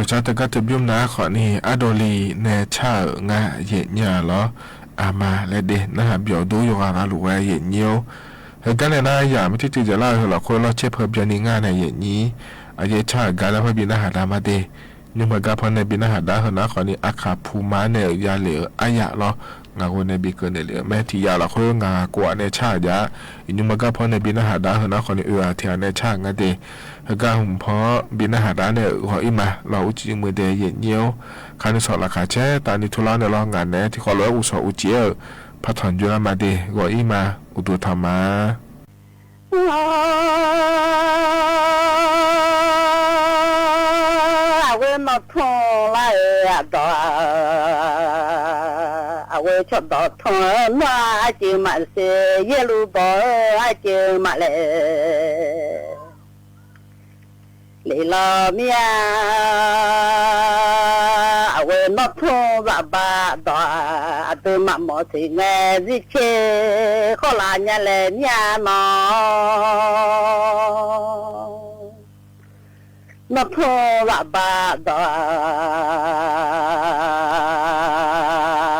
จะตะกัดจะบิมนาขอนี่อโดลีเนชางาเย็นยาเหรออามาและเดนะฮะเบียวดูอยู่กันลูกว่าเย็นเยียวเหตุการณ์นั้นอย่าไม่ที่จะเล่าให้เราคนเราเช็คเพิ่มยันนี่งานในเย็นนี้อาเยชาการแล้วพบินหาดามาเดnhưng mà gặp phần này bị nó đã hơn nó còn đi ác khả phù má này ya lửa ai ya lo ngàคนnày bị cơn này lửa mẹ thì ya là khối ngà quả này cha ya nhưng mà gặp phần này bị nó đã hơn nó còn đi thì này cha ngà đi gặp hùng phó bị nó đã này hỏi màเราchỉมือเดียเย็นเยียวคันสอดราคาแช่ตอนนี้ทุลาเนี่ยเรางานเนี่ยที่ขอร้อยอุศอุเจียพัฒนยุรามาดีก็อีมาอุตุธรรมะnó thong lại đó với cho đó thong nó chỉ mà sẽ yelu bỏ chỉ mà lì lo mía với nó thong và ba đó từ mà mọi thì nghe gì chứ khó là nhà lên nhà nó thô và bà đó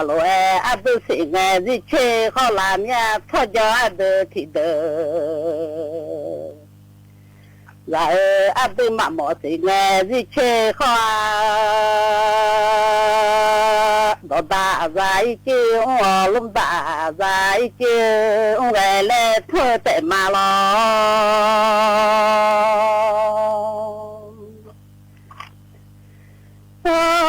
lối áp tư sĩ nghe gì chê khó làm nha thô cho áp tư thì đỡ lại áp tư mà mọi sĩ nghe gì chê khó đó ta dài chứ lúc ta dài chứ nghe lê thơ tệ mà lo và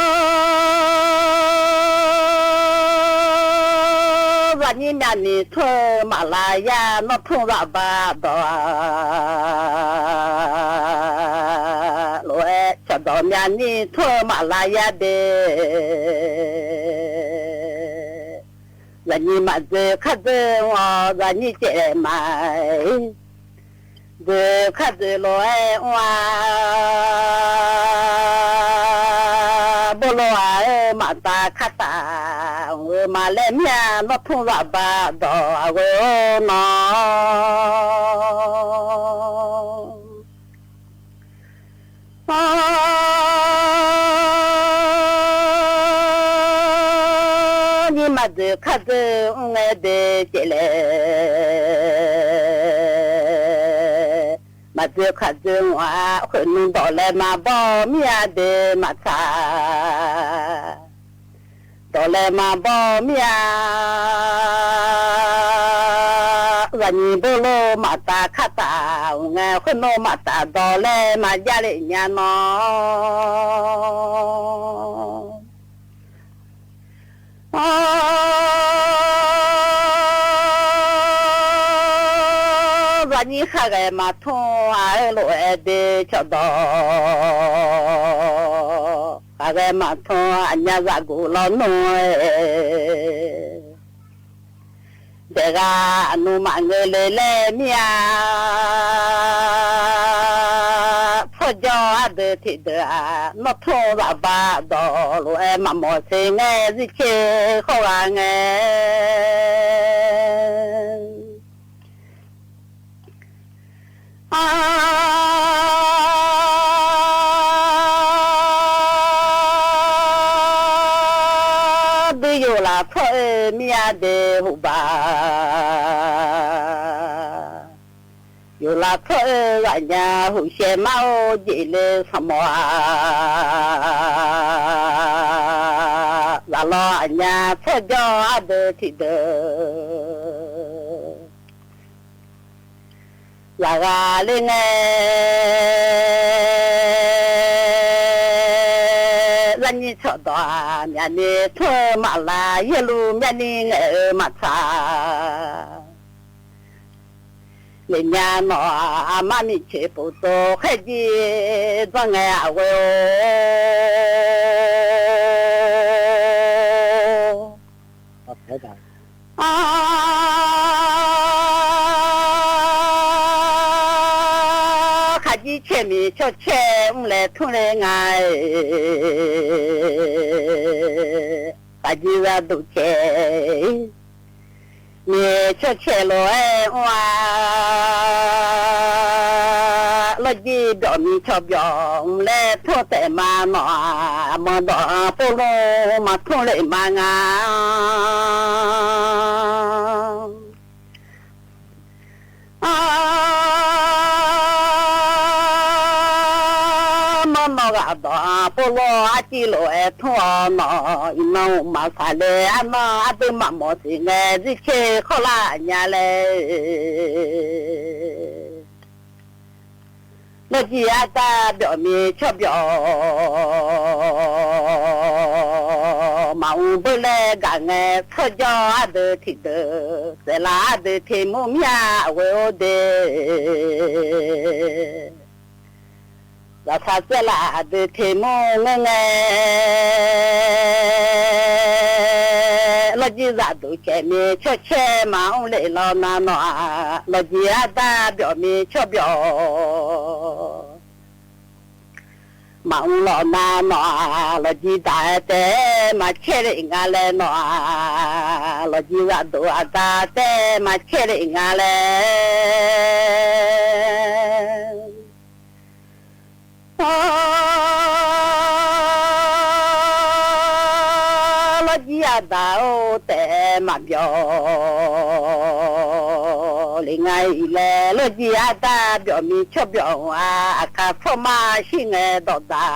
như nhà này thôi mà là ya nó không ra ba đó lối cho đó nhà này thôi mà là ya de và như mà giờ khát giờ và như trẻ mày giờ khát giờ lối bố lo mà ta khát ta mà lên nhà nó không ra ba đó nó nhưng mà giờ khát giờ nghe để chạy mà giờ khát giờ hoa khẩn đỏ lên mà bỏ mía để mà xa đỏ lên mà bỏ mía và nhìn bố lô mà ta khát ta nghe khẩn nô mà ta đỏ lên mà gia đình nhà nó và như khác cái mà thong ai lỗi để cho đó khác cái mà thong anh nhà già cụ lo nuôi để ra nu mà người lấy lấy mía phô cho để thì để nó thong ra ba đó lỗi mà mọi sự nghe gì chứ không là nghe bây giờ là thôi mía để hụt bà giờ là thôi ở nhà hụt xe máu gì lên sao mà là lo ở nhà thôi cho được thì được là gà lên lần như chỗ đó nhà này thôi mà là yelu nhà này ở mặt xa lên nhà nó mà mình chế bộ tô khai gì cho nghe à quê đi chơi mi cho chơi ông lẽ thu lẽ ngày ta đi ra đủ chơi mi cho chơi lo hoa lo lo ji do mi chop yong le tho te ma no mo do po lo ma tho le ma nga no ga do po lo a chi lo e tho no no ma sa le no a de ma mo si nge ji che kho la nya le lo ji a ta biểu mi cho biểu mà u bơ le ga nge tho jo a de thi de se la de thi mo mya we o de la sa se la de thi mo nge lo ji za du che mi cho che ma u le lo na no lo ji a ta biểu mi cho biểu mà ông lo na nó lo ji da te mà che le nga le nó lo ji ra do ta te mà che le nga le lo ji da o te mà bio le ngai le lo ji da bio mi cho bio a ka fo ma shi nge do da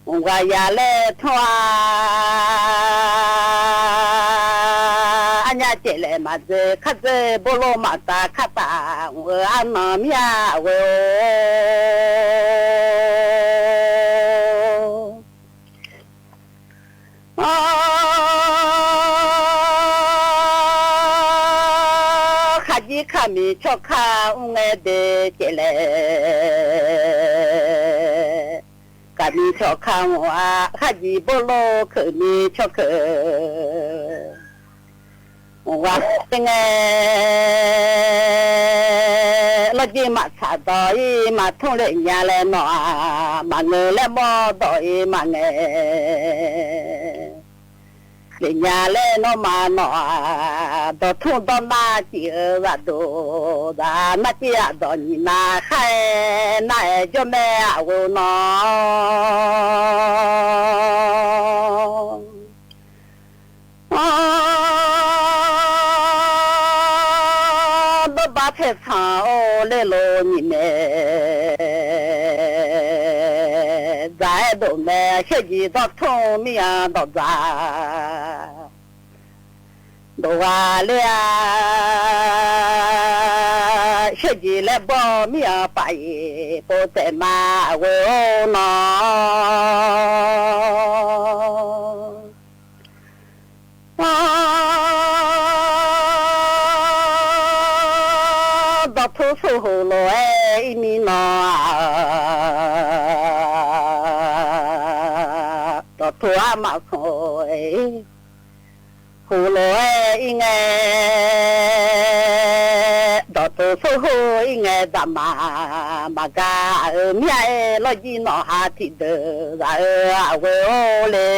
wa ya le thwa anya che le ma ze kha ze bo lo ma ta kha ta a ma mya we kha mi cho kha nge de che le ka mi cho kha wa kha ji bo lo ke mi cho ke wa nge lo ji ma sa do yi ma thong le nya le no ma nge le mo do yi ma nge le nya le no ma no do thu do na chi ra do da na chi a do ni na khai na e jo me a wo no do ba phe sa o le lo ni me dai do me che ji do thu mi a do da đồ à le à sẽ gì le bỏ mi à phải bộ tệ mà quê ô nó đọc thu su hồ lô e mi nó đọc thu à mà khôi hồ lô e nghe đọc thu su hồ nghe đam mà cả mẹ lo gì nó hà thì đỡ ra quê ô lê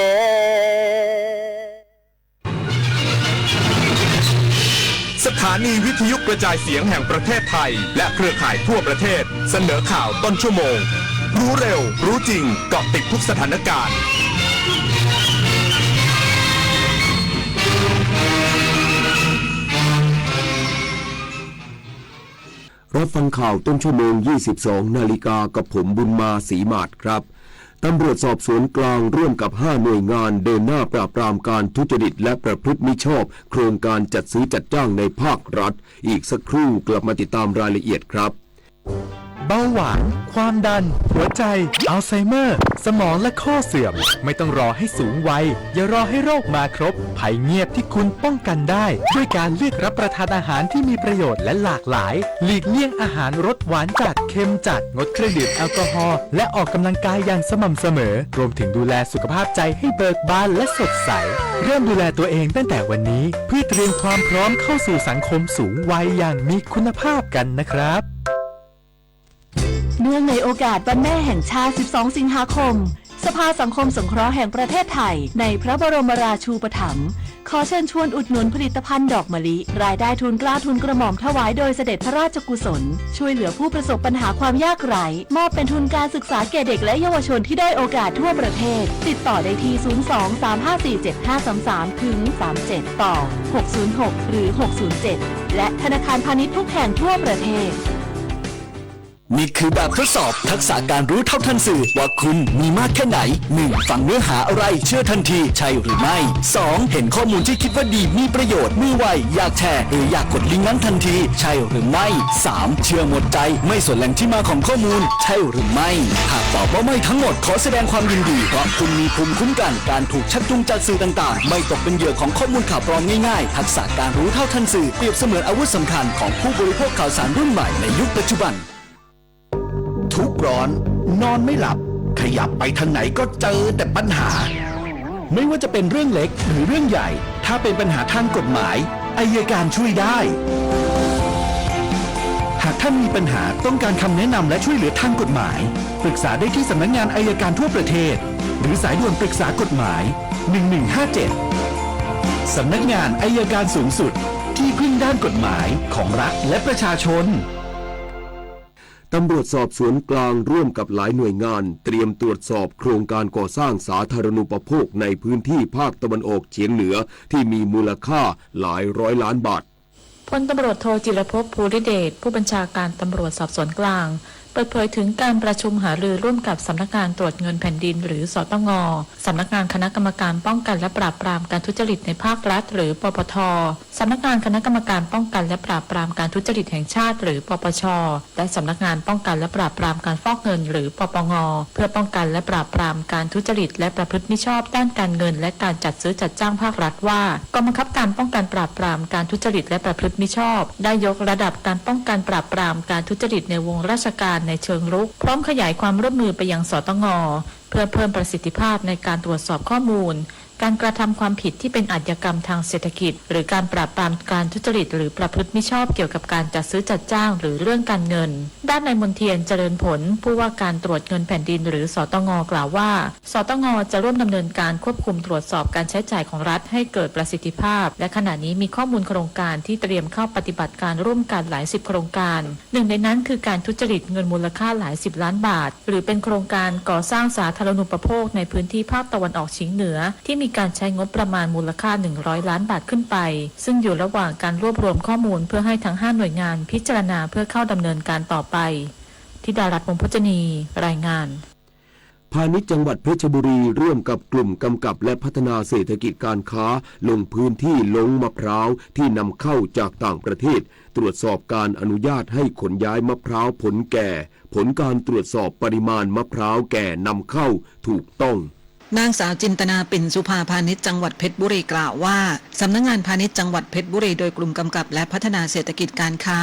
สถานีวิทยุกระจายเสียงแห่งประเทศไทยและเครือข่ายทั่วประเทศเสนอข่าวต้นชั่วโมงรู้เร็วรู้จริงเกาะติดทุกสถานการณ์ รับฟังข่าวต้นชั่วโมง 22 นาฬิกากับผมบุญมาศรีมาศครับตำรวจสอบสวนกลางร่วมกับ5หน่วยงานเดินหน้าปราบปรามการทุจริตและประพฤติมิชอบโครงการจัดซื้อจัดจ้างในภาครัฐอีกสักครู่กลับมาติดตามรายละเอียดครับ เบาหวานความดันหัวใจอัลไซเมอร์สมองและข้อเสื่อมไม่ต้องรอให้สูงวัยอย่ารอให้โรคมาครบภัยเงียบที่คุณป้องกันได้ด้วยการเลือกรับประทานอาหารที่มีประโยชน์และหลากหลายหลีกเลี่ยงอาหารรสหวานจัดเค็มจัดงดเครื่องดื่มแอลกอฮอล์และออกกำลังกายอย่างสม่ำเสมอรวมถึงดูแลสุขภาพใจให้เบิกบานและสดใสเริ่มดูแลตัวเองตั้งแต่วันนี้เพื่อเตรียมความพร้อมเข้าสู่สังคมสูงวัยอย่างมีคุณภาพกันนะครับเนื่องในโอกาสวันแม่แห่งชาติ 12 สิงหาคม สภาสังคมสงเคราะห์แห่งประเทศไทยในพระบรมราชูปถัมภ์ ขอเชิญชวนอุดหนุนผลิตภัณฑ์ดอกมะลิรายได้ทุนกล้าทุนกระหม่อมถวายโดยเสด็จพระราชกุศลช่วยเหลือผู้ประสบปัญหาความยากไร้มอบเป็นทุนการศึกษาแก่เด็กและเยาวชนที่ได้โอกาสทั่วประเทศติดต่อได้ที่ 02-354-7533 ถึง 37 ต่อ 606 หรือ 607 และธนาคารพาณิชย์ทุกแห่งทั่วประเทศนี่คือแบบทดสอบทักษะการรู้เท่าทันสื่อว่าคุณมีมากแค่ไหน 1. ฟังเนื้อหาอะไรเชื่อทันทีใช่หรือไม่ 2. เห็นข้อมูลที่คิดว่าดีมีประโยชน์มือไวอยากแชร์หรืออยากกดลิงก์นั้นทันทีใช่หรือไม่ 3. เชื่อหมดใจไม่สนแหล่งที่มาของข้อมูลใช่หรือไม่หากตอบว่าไม่ทั้งหมดขอแสดงความยินดีเพราะคุณมีภูมิคุ้มกันการถูกชักจูงจากสื่อต่างๆไม่ตกเป็นเหยื่อของข้อมูลข่าวปลอมง่ายๆทักษะการรู้เท่าทันสื่อเปรียบเสมือนอาวุธสำคัญของผู้บริโภคข่าวสารรุ่นใหม่ในยุคปัจจุบันทุกข์ร้อนนอนไม่หลับขยับไปทางไหนก็เจอแต่ปัญหาไม่ว่าจะเป็นเรื่องเล็กหรือเรื่องใหญ่ถ้าเป็นปัญหาทางกฎหมายอัยการช่วยได้หากท่านมีปัญหาต้องการคำแนะนำและช่วยเหลือทางกฎหมายปรึกษาได้ที่สำนักงานอัยการทั่วประเทศหรือสายด่วนปรึกษากฎหมาย1157สำนักงานอัยการสูงสุดที่พึ่งด้านกฎหมายของรัฐและประชาชนตำรวจสอบสวนกลางร่วมกับหลายหน่วยงานเตรียมตรวจสอบโครงการก่อสร้างสาธารณูปโภคในพื้นที่ภาคตะวันออกเฉียงเหนือที่มีมูลค่าหลายร้อยล้านบาทพลตำรวจโทจิรภพ ภูริเดชผู้บัญชาการตำรวจสอบสวนกลางเปิดเผยถึงการประชุมหารือร่วมกับสำนักงานตรวจเงินแผ่นดินหรือสตง.สำนักงานคณะกรรมการป้องกันและปราบปรามการทุจริตในภาครัฐหรือปปท.สำนักงานคณะกรรมการป้องกันและปราบปรามการทุจริตแห่งชาติหรือปปช.และสำนักงานป้องกันและปราบปรามการฟอกเงินหรือปปง.เพื่อป้องกันและปราบปรามการทุจริตและประพฤติมิชอบด้านการเงินและการจัดซื้อจัดจ้างภาครัฐว่ากองบังคับการป้องกันปราบปรามการทุจริตและประพฤติมิชอบได้ยกระดับการป้องกันปราบปรามการทุจริตในวงราชการในเชิงรุกพร้อมขยายความร่วมมือไปยังสตง.เพื่อเพิ่มประสิทธิภาพในการตรวจสอบข้อมูลการกระทำความผิดที่เป็นอาชญากรรมทางเศรษฐกิจหรือการปราบปรามการทุจริตหรือประพฤติมิชอบเกี่ยวกับการจัดซื้อจัดจ้างหรือเรื่องการเงินด้านนายมนเทียนเจริญผลผู้ว่าการตรวจเงินแผ่นดินหรือสตง.กล่าวว่าสตง.จะร่วมดำเนินการควบคุมตรวจสอบการใช้จ่ายของรัฐให้เกิดประสิทธิภาพและขณะนี้มีข้อมูลโครงการที่เตรียมเข้าปฏิบัติการร่วมกันหลาย10โครงการหนึ่งในนั้นคือการทุจริตเงินมูลค่าหลาย10ล้านบาทหรือเป็นโครงการก่อสร้างสาธารณูปโภคในพื้นที่ภาคตะวันออกเฉียงเหนือที่มีการใช้งบประมาณมูลค่า100ล้านบาทขึ้นไปซึ่งอยู่ระหว่างการรวบรวมข้อมูลเพื่อให้ทั้ง5หน่วยงานพิจารณาเพื่อเข้าดำเนินการต่อไปธิดารัตน์ วงศ์พจนีรายงานพาณิชย์จังหวัดเพชรบุรีร่วมกับกลุ่มกำกับและพัฒนาเศรษฐกิจการค้าลงพื้นที่ลงมะพร้าวที่นำเข้าจากต่างประเทศตรวจสอบการอนุญาตให้ขนย้ายมะพร้าวผลแก่ผลการตรวจสอบปริมาณมะพร้าวแก่นำเข้าถูกต้องนางสาวจินตนาปิ่นสุภาพาณิชย์จังหวัดเพชรบุรีกล่าวว่าสำนักงานพาณิชย์จังหวัดเพชรบุรีโดยกลุ่มกำกับและพัฒนาเศรษฐกิจการค้า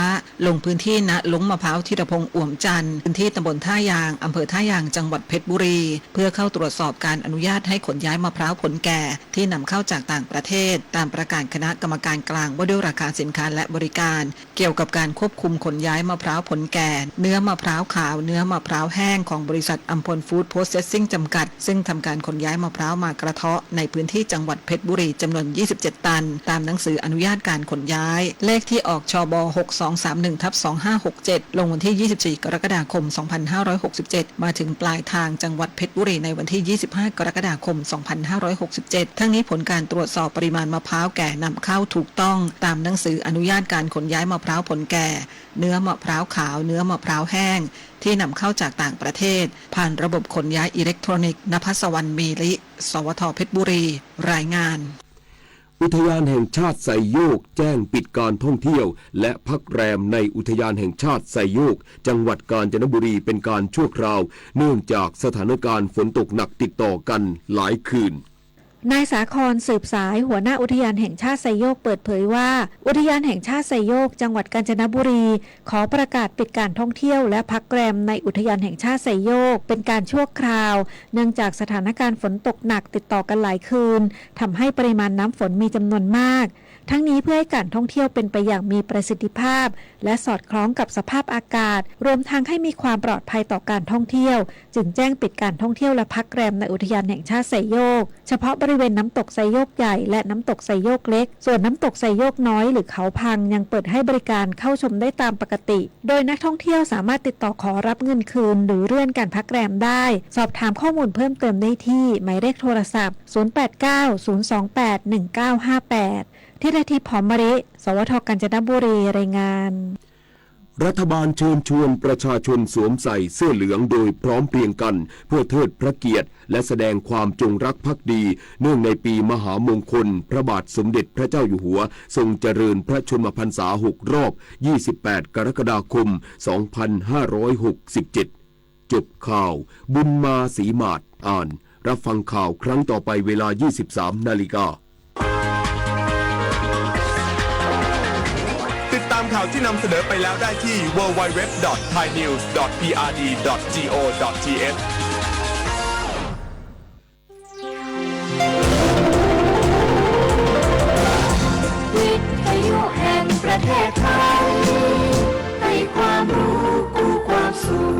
ลงพื้นที่ณลงมะพร้าวธีรพงษ์อ่วมจันทร์พื้นที่ตำบลท่ายางอำเภอท่ายางจังหวัดเพชรบุรีเพื่อเข้าตรวจสอบการอนุญาตให้ขนย้ายมะพร้าวผลแก่ที่นำเข้าจากต่างประเทศตามประกาศคณะกรรมการกลางว่าด้วยราคาสินค้าและบริการเกี่ยวกับการควบคุมขนย้ายมะพร้าวผลแก่เนื้อมะพร้าวขาวเนื้อมะพร้าวแห้งของบริษัทอัมพลฟู้ดโพสเซสซิ่งจำกัดซึ่งทำการขนย้ายมะพร้าวมากระเทาะในพื้นที่จังหวัดเพชรบุรีจำนวน27ตันตามหนังสืออนุญาตการขนย้ายเลขที่ออกชบ 6231/2567 ลงวันที่24กรกฎาคม2567มาถึงปลายทางจังหวัดเพชรบุรีในวันที่25กรกฎาคม2567ทั้งนี้ผลการตรวจสอบปริมาณมะพร้าวแก่นำเข้าถูกต้องตามหนังสืออนุญาตการขนย้ายมะพร้าวผลแก่เนื้อมะพร้าวขาวเนื้อมะพร้าวแห้งที่นำเข้าจากต่างประเทศผ่านระบบขนย้ายอิเล็กทรอนิกส์ณภัสวรรณมีลิสวทเพชรบุรีรายงานอุทยานแห่งชาติไซโยกแจ้งปิดการท่องเที่ยวและพักแรมในอุทยานแห่งชาติไซโยกจังหวัดกาญจนบุรีเป็นการชั่วคราวเนื่องจากสถานการณ์ฝนตกหนักติดต่อกันหลายคืน นายสาครสืบสายหัวหน้าอุทยานแห่งชาติไซโยกเปิดเผยว่าอุทยานแห่งชาติไซโยกจังหวัดกาญจนบุรีขอประกาศปิดการท่องเที่ยวและพักแรมในอุทยานแห่งชาติไซโยกเป็นการชั่วคราวเนื่องจากสถานการณ์ฝนตกหนักติดต่อกันหลายคืนทำให้ปริมาณน้ำฝนมีจำนวนมาก ทั้งนี้เพื่อให้การท่องเที่ยวเป็นไปอย่างมีประสิทธิภาพและสอดคล้องกับสภาพอากาศรวมทั้งให้มีความปลอดภัยต่อการท่องเที่ยวจึงแจ้งปิดการท่องเที่ยวและพักแรมในอุทยานแห่งชาติไซโยกเฉพาะบริเวณน้ำตกไซโยกใหญ่และน้ำตกไซโยกเล็กส่วนน้ำตกไซโยกน้อยหรือเขาพังยังเปิดให้บริการเข้าชมได้ตามปกติโดยนักท่องเที่ยวสามารถติดต่อขอรับเงินคืนหรือเลื่อนการพักแรมได้สอบถามข้อมูลเพิ่มเติมได้ที่หมายเลขโทรศัพท์ 0890281958 ที่เลขที่ผอมมะริสวท.กาญจนบุรีรายงานรัฐบาลเชิญชวนประชาชนสวมใส่เสื้อเหลืองโดยพร้อมเพรียงกันเพื่อเทิดพระเกียรติและแสดงความจงรักภักดีเนื่องในปีมหามงคลพระบาทสมเด็จพระเจ้าอยู่หัวทรงเจริญพระชนมพรรษา6 รอบ 28 กรกฎาคม 2567 จบข่าวบุญมาศรีมาศอ่านรับฟังข่าวครั้งต่อไปเวลา 23 นาฬิกาติดตามข่าวที่นำเสนอไปแล้วได้ที่ www.thainews.prd.go.th วิทยุแห่งประเทศไทยให้ความรู้กู้ความสุข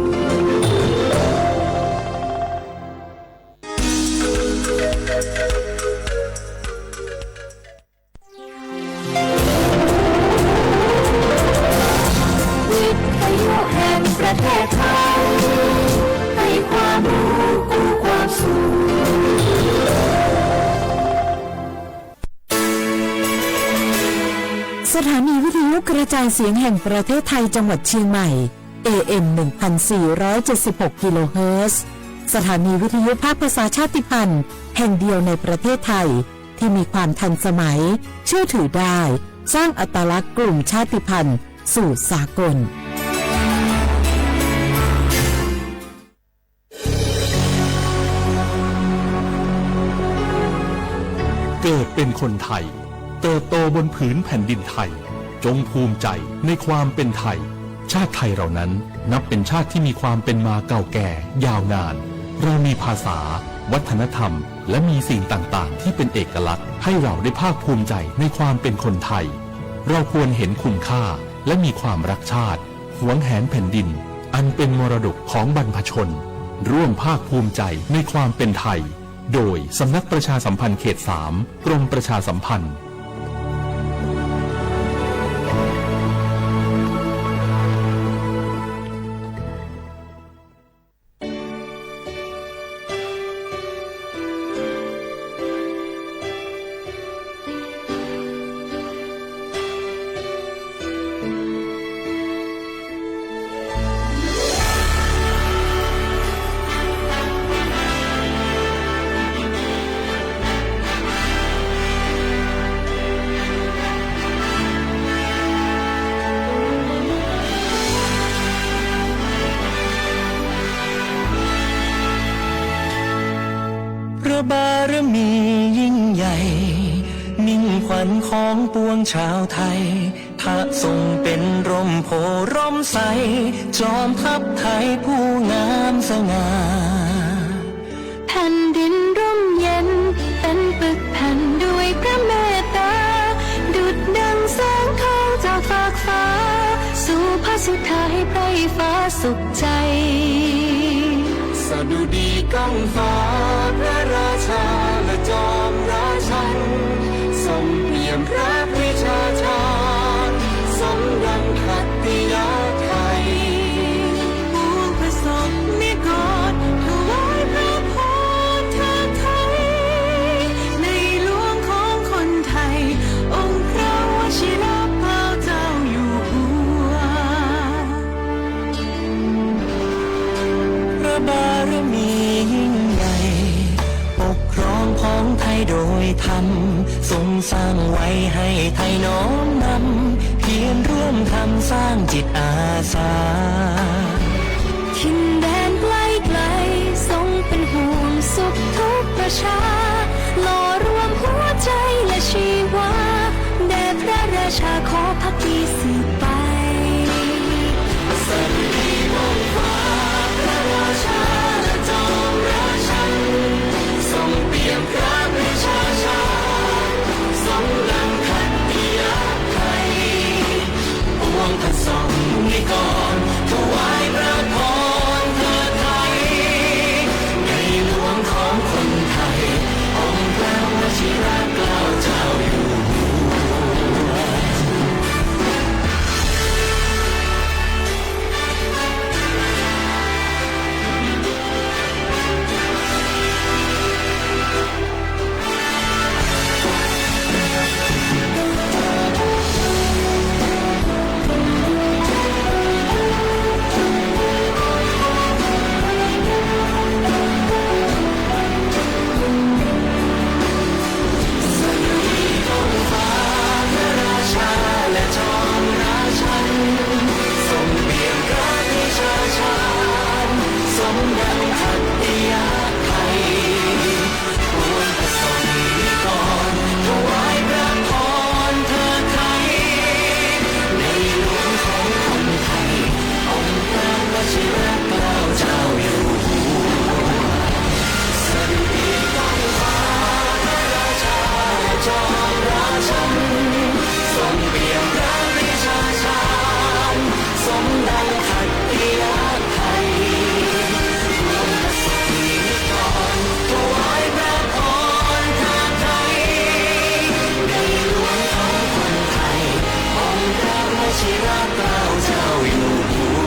ประเทศไทยให้ความรู้กู้ความสุขสถานีวิทยุกระจายเสียงแห่งประเทศไทยจังหวัดเชียงใหม่ AM 1476 กิโลเฮิรตซ์สถานีวิทยุภาคภาษาชาติพันธุ์แห่งเดียวในประเทศไทยที่มีความทันสมัยเชื่อถือได้สร้างอัตลักษณ์กลุ่มชาติพันธุ์สู่สากลเกิดเป็นคนไทยเติบโตบนผืนแผ่นดินไทยจงภูมิใจในความเป็นไทยชาติไทยเรานั้นนับเป็นชาติที่มีความเป็นมาเก่าแก่ยาวนานเรามีภาษาวัฒนธรรมและมีสิ่งต่างๆที่เป็นเอกลักษณ์ให้เราได้ภาคภูมิใจในความเป็นคนไทยเราควรเห็นคุณค่าและมีความรักชาติหวงแหนแผ่นดินอันเป็นมรดกของบรรพชนร่วมภาคภูมิใจในความเป็นไทยโดยสำนักประชาสัมพันธ์เขต 3 กรมประชาสัมพันธ์บารมียิ่งใหญ่มิ่งขวัญของปวงชาวไทยพระทรงเป็นร่มโพร่มใสจอมทัพไทยผู้งามสง่าแผ่นดินร่มเย็นเป็นปึกแผ่นด้วยพระเมตตาดุจดังแสงทองจากฟากฟ้าสู่พระสุธาให้ไพร่ฟ้าสุขใจสดุดีก้องฟ้าพระราชาและจอมราชันทรงเปี่ยมพระวิชาชาญสมดังขัตติยาไทยปวงประสบนิกรถวายพระพรเทิดไทยในหลวงของคนไทยองค์พระวชิรเกล้าเจ้าอยู่หัวพระบารมียิ่งใหญ่ปกครองของไทยโดยธรรมทรงสร้างไว้ให้ไทยน้อมนำเพียรร่วมทำสร้างจิตอาสาทินแดนไกลไกลทรงเป็นห่วงสุขทุกประชาหล่อรวมหัวใจและชีวาแด่พระราชาขอพักดีสืบไปสดุดีก้องฟ้าพระราชาและจอมราชันทรงเปี่ยมพระวิชาชาญสมดังขัตติ เปี่ยมพระวิชาชาญสมดังขัตติยไทยรวมประสบนิกรถวายพระพรทางไทยในหลวงของคนไทยองค์พระวชิรเกล้าเจ้าอยู่หัว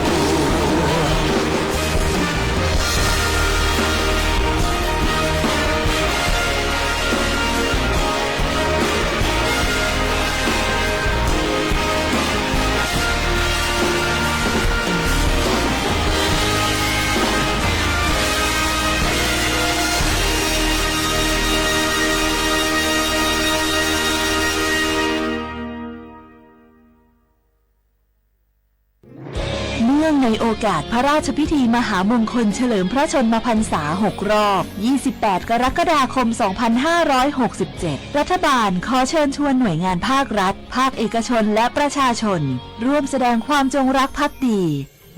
ในโอกาสพระราชพิธีมหามงคลเฉลิมพระชนมพรรษา 6 รอบ 28 กรกฎาคม 2567 รัฐบาลขอเชิญชวนหน่วยงานภาครัฐ ภาคเอกชนและประชาชน ร่วมแสดงความจงรักภักดี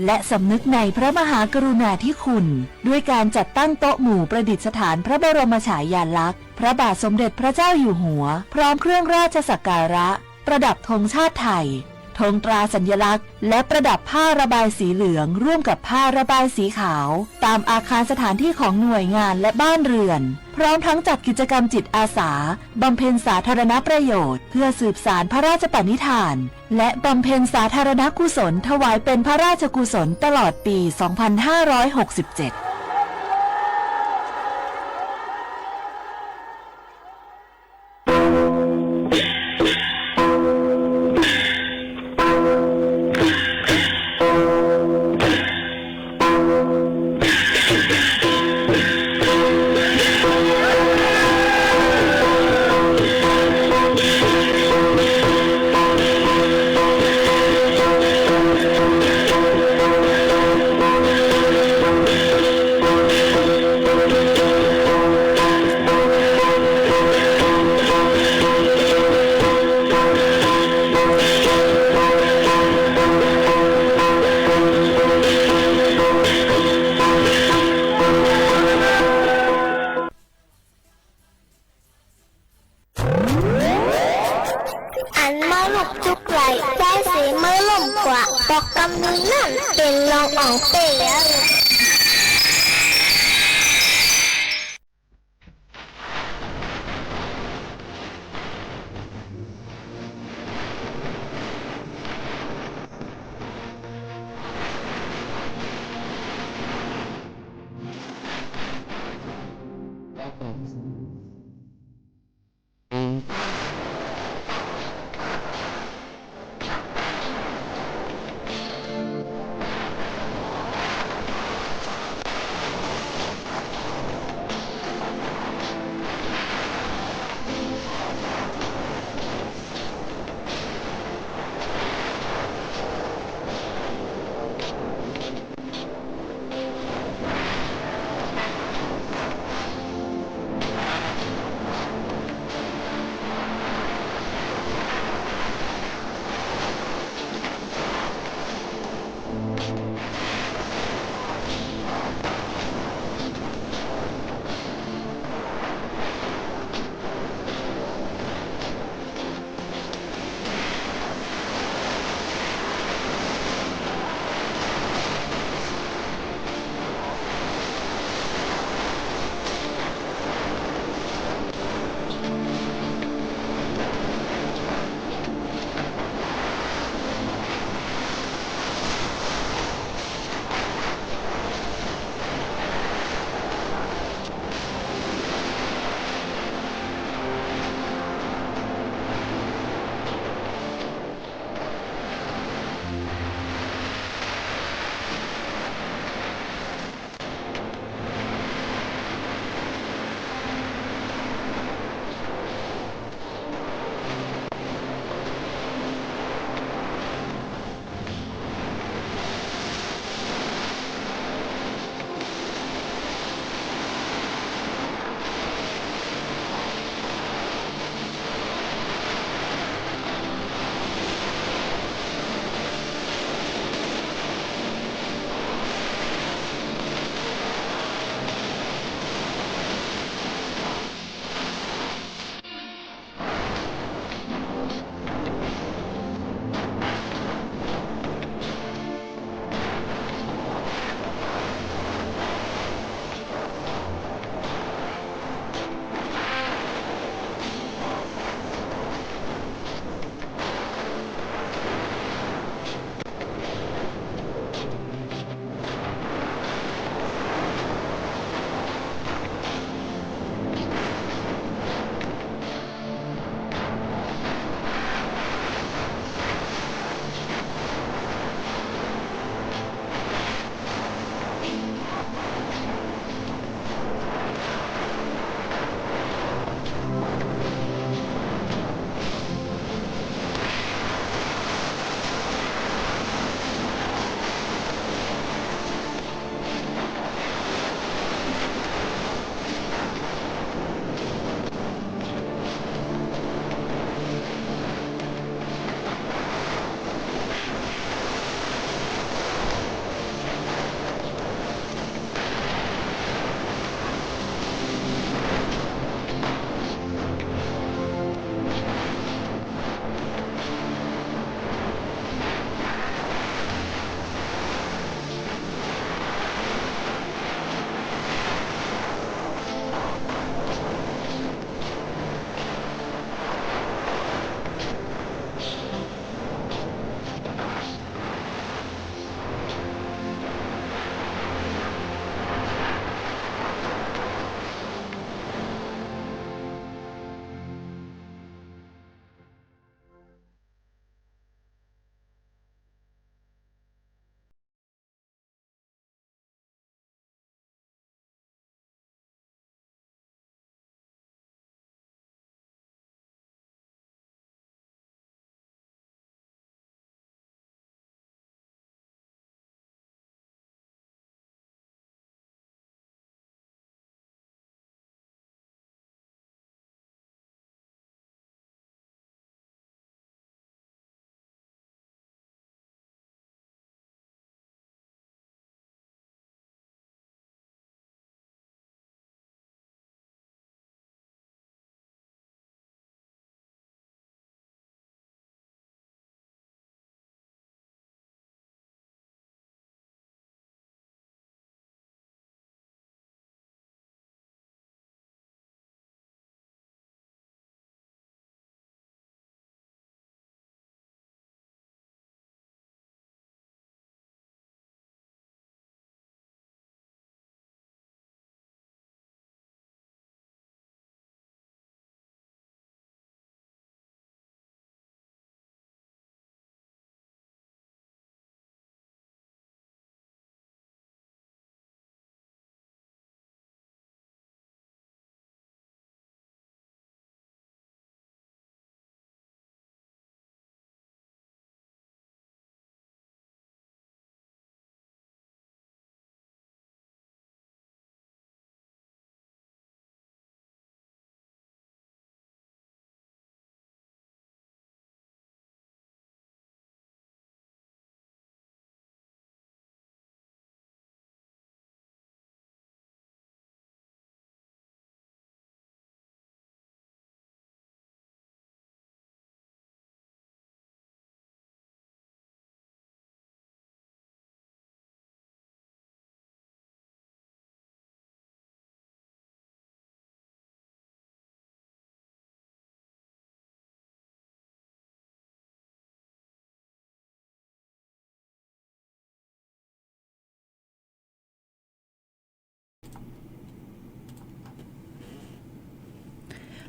และสำนึกในพระมหากรุณาธิคุณ ด้วยการจัดตั้งโต๊ะหมู่ประดิษฐานพระบรมฉายาลักษณ์พระบาทสมเด็จพระเจ้าอยู่หัว พร้อมเครื่องราชสักการะ ประดับธงชาติไทยธงตราสัญลักษณ์และประดับผ้าระบายสีเหลืองร่วมกับผ้าระบายสีขาวตามอาคารสถานที่ของหน่วยงานและบ้านเรือนพร้อมทั้งจัดกิจกรรมจิตอาสาบำเพ็ญสาธารณประโยชน์เพื่อสืบสานพระราชปณิธานและบำเพ็ญสาธารณกุศลถวายเป็นพระราชกุศลตลอดปี 2567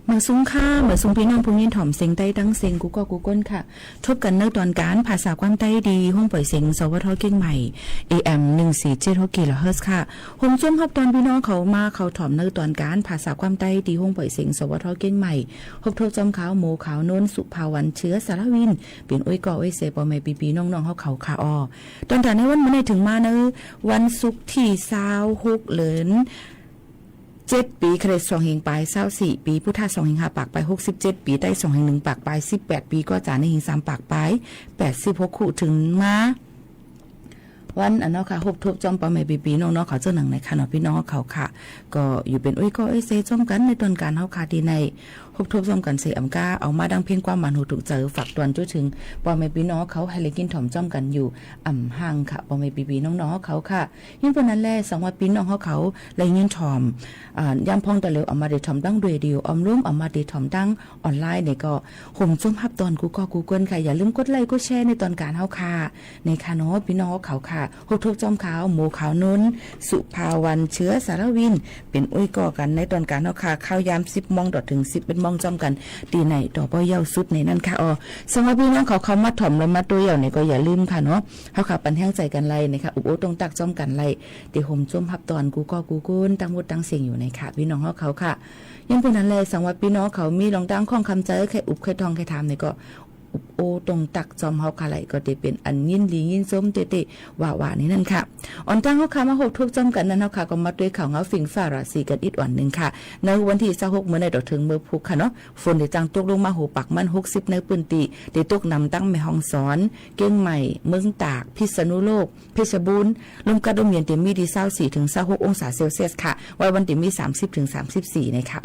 เมื่อซุ้งค่าเมื่อซุ้งพี่น้องผู้ยินถ่อมเสียงใต้ตั้งเสียงกูก็กูก้นค่ะทบกันในตอนการภาษาความใต้ดีห้องปล่อยเสียงสวทเก่งใหม่ AM 147 กิโลเฮิรตซ์ค่ะห้องจุ่มฮับตอนพี่น้องเขามาเขาถ่อมในตอนการภาษาความใต้ดีห้องปล่อยเสียงสวทเก่งใหม่ฮบโทจอมขาวโมขาวนนสุภาวันเชื้อสารวินเป็นอ้อยก่ออ้อยเสปอแม่ปีน้องๆเขาขาออตอนแต่ในวันเมื่อไหร่ถึงมาในวันศุกร์ที่26เหลิน7 ปีคริสต์2 เฮงปลาย24 ปีพุทธ2 เฮง5ปากปลาย67 ปีได้2 เฮง1ปากปลาย18 ปีก็จาในเฮง3ปากปลาย86คู่ถึงมาวันอันเนาะค่ะฮบทบจอมปอแม่ปีน้องๆเขาเจ้าหนังในค่ะเนาะพี่น้องเขาค่ะก็อยู่เป็นอ้อยก็อ้อยเซจอมกันในตอนการเฮาค่ะดีในฮบทบจอมกันเสอำกาเอามาดังเพียงความหมานหูถูกเจอฝากตวนจุถึงปอแม่พี่น้องเขาให้เลยกินถ่อมจอมกันอยู่ห่างค่ะปอแม่ปีน้องๆเขาค่ะยิ่งเพิ่นนั้นแลสังว่าพี่น้องเขาเลยยินถ่อมยามพองแต่เร็วเอามาได้ถ่อมดังเรดิโออมร่วมเอามาได้ถ่อมดังออนไลน์เนี่ยก็ห่มจุ่มฮับตอนกูก็กูเกิลค่ะอย่าลืมกดไลค์กดแชร์ในตอนการเฮาค่ะในค่ะเนาะพี่น้องเขาค่ะฮบทบจอมขาวโมขาวนุนสุภาวันเชื้อสารวินเป็นอ้อยก่อกันในตอนการเฮาค่ะข้าวยาม10 โมงถึง11 โมงจอมกันตีไหนต่อบ่เย้าสุดในนั้นค่ะสำหรับพี่น้องเขามาถ่อมแล้วมาตัวเหี่ยวเนี่ยก็อย่าลืมค่ะเนาะเฮาค่ะปันแห้งใจกันไล่นะคะอุบโอตรงตักจอมกันไล่ติห่มจุ่มฮับตอนกูก็กูกุนตั้งหมดตั้งเสียงอยู่ในค่ะพี่น้องเขาค่ะยังเป็นนั้นแลสังว่าพี่น้องเขามีรองตั้งข้องคำใจแค่อุบแค่ทองแค่ถามเนี่ยก็โอตรงตักจอมเฮาค่ะไหลก็ได้เป็นอันยินดียินส้มเตะว่านี่นั่นค่ะอ่อนตั้งเฮาค่ะมาหกทุกจอมกันนั้นเฮาค่ะก็มาด้วยข่าวเงาฝิ่งฟ้าราศีกันอีกวันนึงค่ะในวันที่26มื้อในดอกถึงมื้อพุธค่ะเนาะฝนได้จังตกลงมาโหปักมัน60ในพื้นที่ได้ตกนำตั้งแม่ฮ่องสอนเก้งใหม่เมืองตากพิษณุโลกเพชรบูรณ์ลมกระดมเย็นมีดี24ถึง26องศาเซลเซียสค่ะวันที่มี30ถึง34นะคะ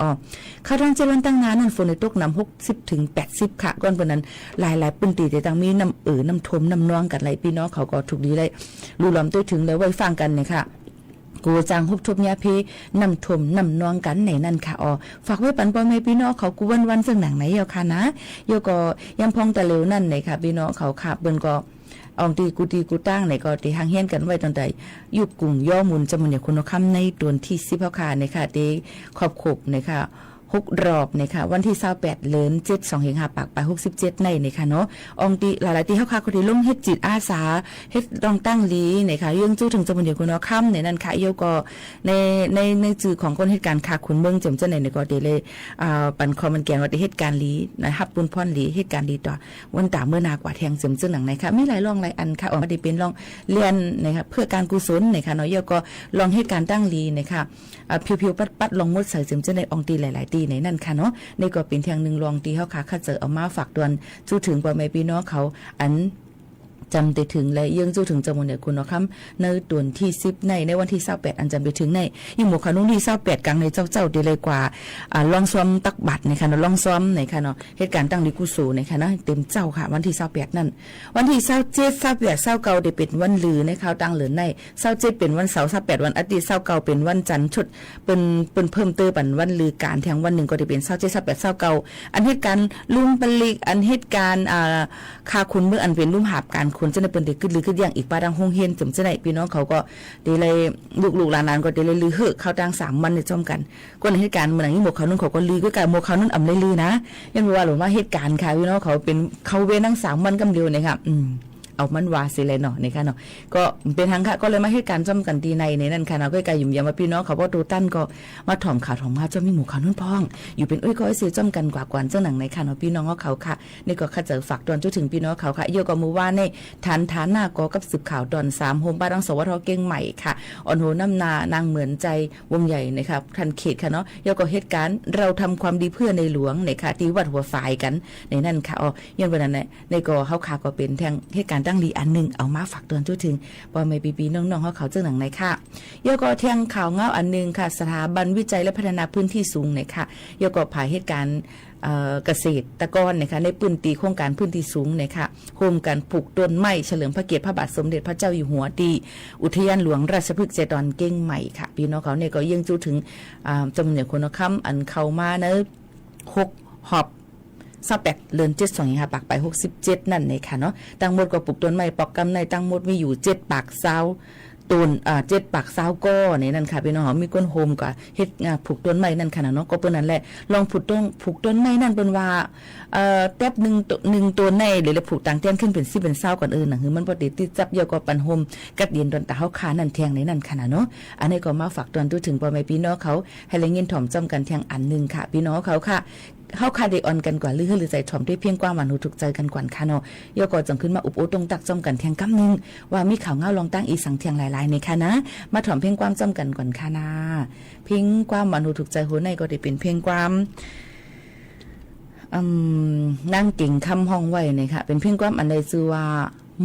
คาดว่าจะวันตั้งนานนั้นฝนได้ตกนำ60ถึง80ค่ะก่อนเพิ่นนั้นหลายปืนตีแต่ต่างมีน้ำน้ำทมน้ำนองกันไรพี่น้องเขาก็ถูกดีเลยรู้ล้อมตัวถึงเลยไว้ฟังกันเนี่ยค่ะกูจางฮุบทบยาเพน้ำทมน้ำนองกันในนั่นค่ะฝากไว้ปันพ่อแม่พี่น้องเขากูวันซึ่งหนังไหนเยาค่ะนะโยก็ยำพองตะเร็วนั่นเลยค่ะพี่น้องเขาค่ะเปิ้นก็อองตีกูตั้งในก็ตีหางเฮียนกันไว้ตอนใดยุบกลุ่มย่อมุนจำนวนอย่างคุณค่ำในตัวที่10เฮาค่ะในค่ะตีขอบในค่ะ6 รอบนะคะวันที่28เดือน7 2 5ปากไป67ในนะคะเนาะองตีหลายๆที่เฮาค่ะก็ได้ลงเฮ็ดจิตอาสาเฮ็ดรองตั้งลีนะคะเรื่องจู้ถึงจำนวนเดียวคุณเอาค่ำในนั้นค่ะโยก็ในจื่อของคนเฮ็ดการค่ะคุณเมืองจำจังไหนก็ได้เลยปันคอมมันแกนว่าได้เฮ็ดการลีนะครับปุ้นพ่อนลีเฮ็ดการลีต่อวันตาเมื่อนากว่าแทงเสริมซึ่งหนังไหนค่ะมีหลายรองหลายอันค่ะได้เป็นรองเรียนนะคะเพื่อการกุศลนะคะเนาะโยก็ลองเฮ็ดการตั้งลีนะคะเพียวๆปัดๆลองมดใส่เสริมจังไหนองตีหลายๆในนั่นค่ะเนาะในก็เป็นทางหนึ่งลองตีเฮาค่ะข้าเจอเอามาฝากตวนจู้ถึงพ่อแม่พี่น้องเขาอันจำได้ถึงและยังจู้ถึงจำนวนเนี่ยคุณเนาะครับในตวนที่10ในวันที่28อันจำไปถึงในยิ่งหมู่ขานุ่งที่28กลางในเจ้าดีเลยกว่าลองซ้อมตักบัตรนะคะเนาะลองซ้อมในค่ะเนาะเหตุการณ์ตั้งดิกุสูนะคะเนาะเต็มเจ้าค่ะวันที่28นั่นวันที่27 28 29ได้เป็นวันลือในข่าวตั้งเหลือใน27เป็นวันเสาร์28วันอาทิตย์29เป็นวันจันทร์ชุดเป็นเพิ่มเติมวันลือการแทงวันนึงก็ได้เป็น27 28 29อันเหตุการณ์ลุงปลีกอันเหตุการณ์คาคุณเมื่ออันเป็นลุ่มหาบการคนจะได้เป็นเด็กขึ้นหรือขึ้นอย่างอีกป้าดังโฮงเฮียนจำจะได้พี่น้องเขาก็ได้เลยลูกหลานก็ได้เลยลือเฮอะเข้าดัง3วันในจอมกันก็ในเหตุการณ์เมื่อไหร่ที่หมวกเขานุ่นเขาก็ลือก็การหมวกเขานุ่นอ่ำเลยลือนะยันว่าหรือว่าเหตุการณ์ค่ะพี่น้องเขาเป็นเขาเว้นทั้ง3วันกำเดียวนะครับเอามันว่าสิเลยเนาะนี่ค่ะเนาะก็เป็นทางค่ะก็เลยมาให้การจอมกันตีในนั่นค่ะเนาะก็กายยุ่มยามว่าพี่น้องเขาว่าตูตั้นก็มาถ่อมขาถ่อมมาจอมมีหมู่เขานุ่นพองอยู่เป็นอ้อยก็ไอ้ซื้อจอมกันกว่ากวนเจ้าหนังในค่ะเนาะพี่น้องเขาค่ะนี่ก็ข้าเจอฝากตอนจุถึงพี่น้องเขาค่ะเยอะก็มือว่าในฐานหน้าก็กับสืบข่าวตอน3โฮมบ้านดังสวทเก่งใหม่ค่ะอ่อนโหน้ำนานางเหมือนใจวงใหญ่นะคะทันเขตค่ะเนาะเยอะก็เหตุการณ์เราทำความดีเพื่อในหลวงในค่ะที่วัดหัวฝ่ายกันในนั่นค่ะย้อนวันนั้นในก็เฮาค่ะก็เป็นแทงเหตุการณ์ตั้งดีอันนึงเอามาฝากเตือนจุถึงปอแม่ปีน้องๆเขาเจ้าหนังในค่ะยก็แทงข่าวเงาอันนึงค่ะสถาบันวิจัยและพัฒนาพื้นที่สูงในค่ะยก็ผ่าเหตุการณ์เกษตรกรนะคะในพื้นที่โครงการพื้นที่สูงนะคะโครงการปลูกต้นไม้เฉลิมพระเกียรติพระบาทสมเด็จพระเจ้าอยู่หัวดีอุทยานหลวงราชพฤกษ์เจดอนเก่งใหม่ค่ะพี่น้องเขาเนี่ยก็ยังจูถึงจำนวนคนละคำอันเข้ามาเนอะ6 หอบ28เดือน7 2 5ปากไป67นั่นเองค่ะเนาะตั้งหมดก็ปลูกต้นไม้ปอกกำในตั้งหมดมีอยู่7ปากเซา ต้น7 ปาก20ก้อนี่นั่นค่ะพี่น้องมีก้นโฮมก็เฮ็ดผูกต้นไม้นั่นค่ะเนาะก็เปิ้นนั่นแหละลองผูกต้นไม้นั่นเปิ้นว่าแป๊บนึงตัวในหรือผูกต่างเตียนขึ้นเป็น10เป็น20ก่อนน่ะคือมันบ่ได้ติดจับเยอะกว่าปันโฮมกัดเย็นตอนตาเฮาคานั่นแทงในนั่นค่ะเนาะอันนี้ก็มาฝากตอนถึงพ่อแม่พี่น้องเขาให้ละยินถ่อมจ้อมกันแทงอันนึงค่ะพี่น้องเขาค่ะเฮาคาได้ออนกันกว่าหรือใจถ่อมด้วยเพียงกว่ามันหูถูกใจกันกว่าค่ะเนาะยก็จังขึ้นมาอุบโอตรงตักจ้อมกันแทงกำนึงว่ามีข่าวเงาลองตั้งอีสังเทียงหลายๆในค่ะนะมาถ่อมเพียงความจ้อมกันก่อนค่ะนะเพียงความมันหูถูกใจหัวในก็ได้เป็นเพียงความนั่งเก่งคำห้องไว้เนี่ยค่ะเป็นเพียงความอันใดชื่อว่า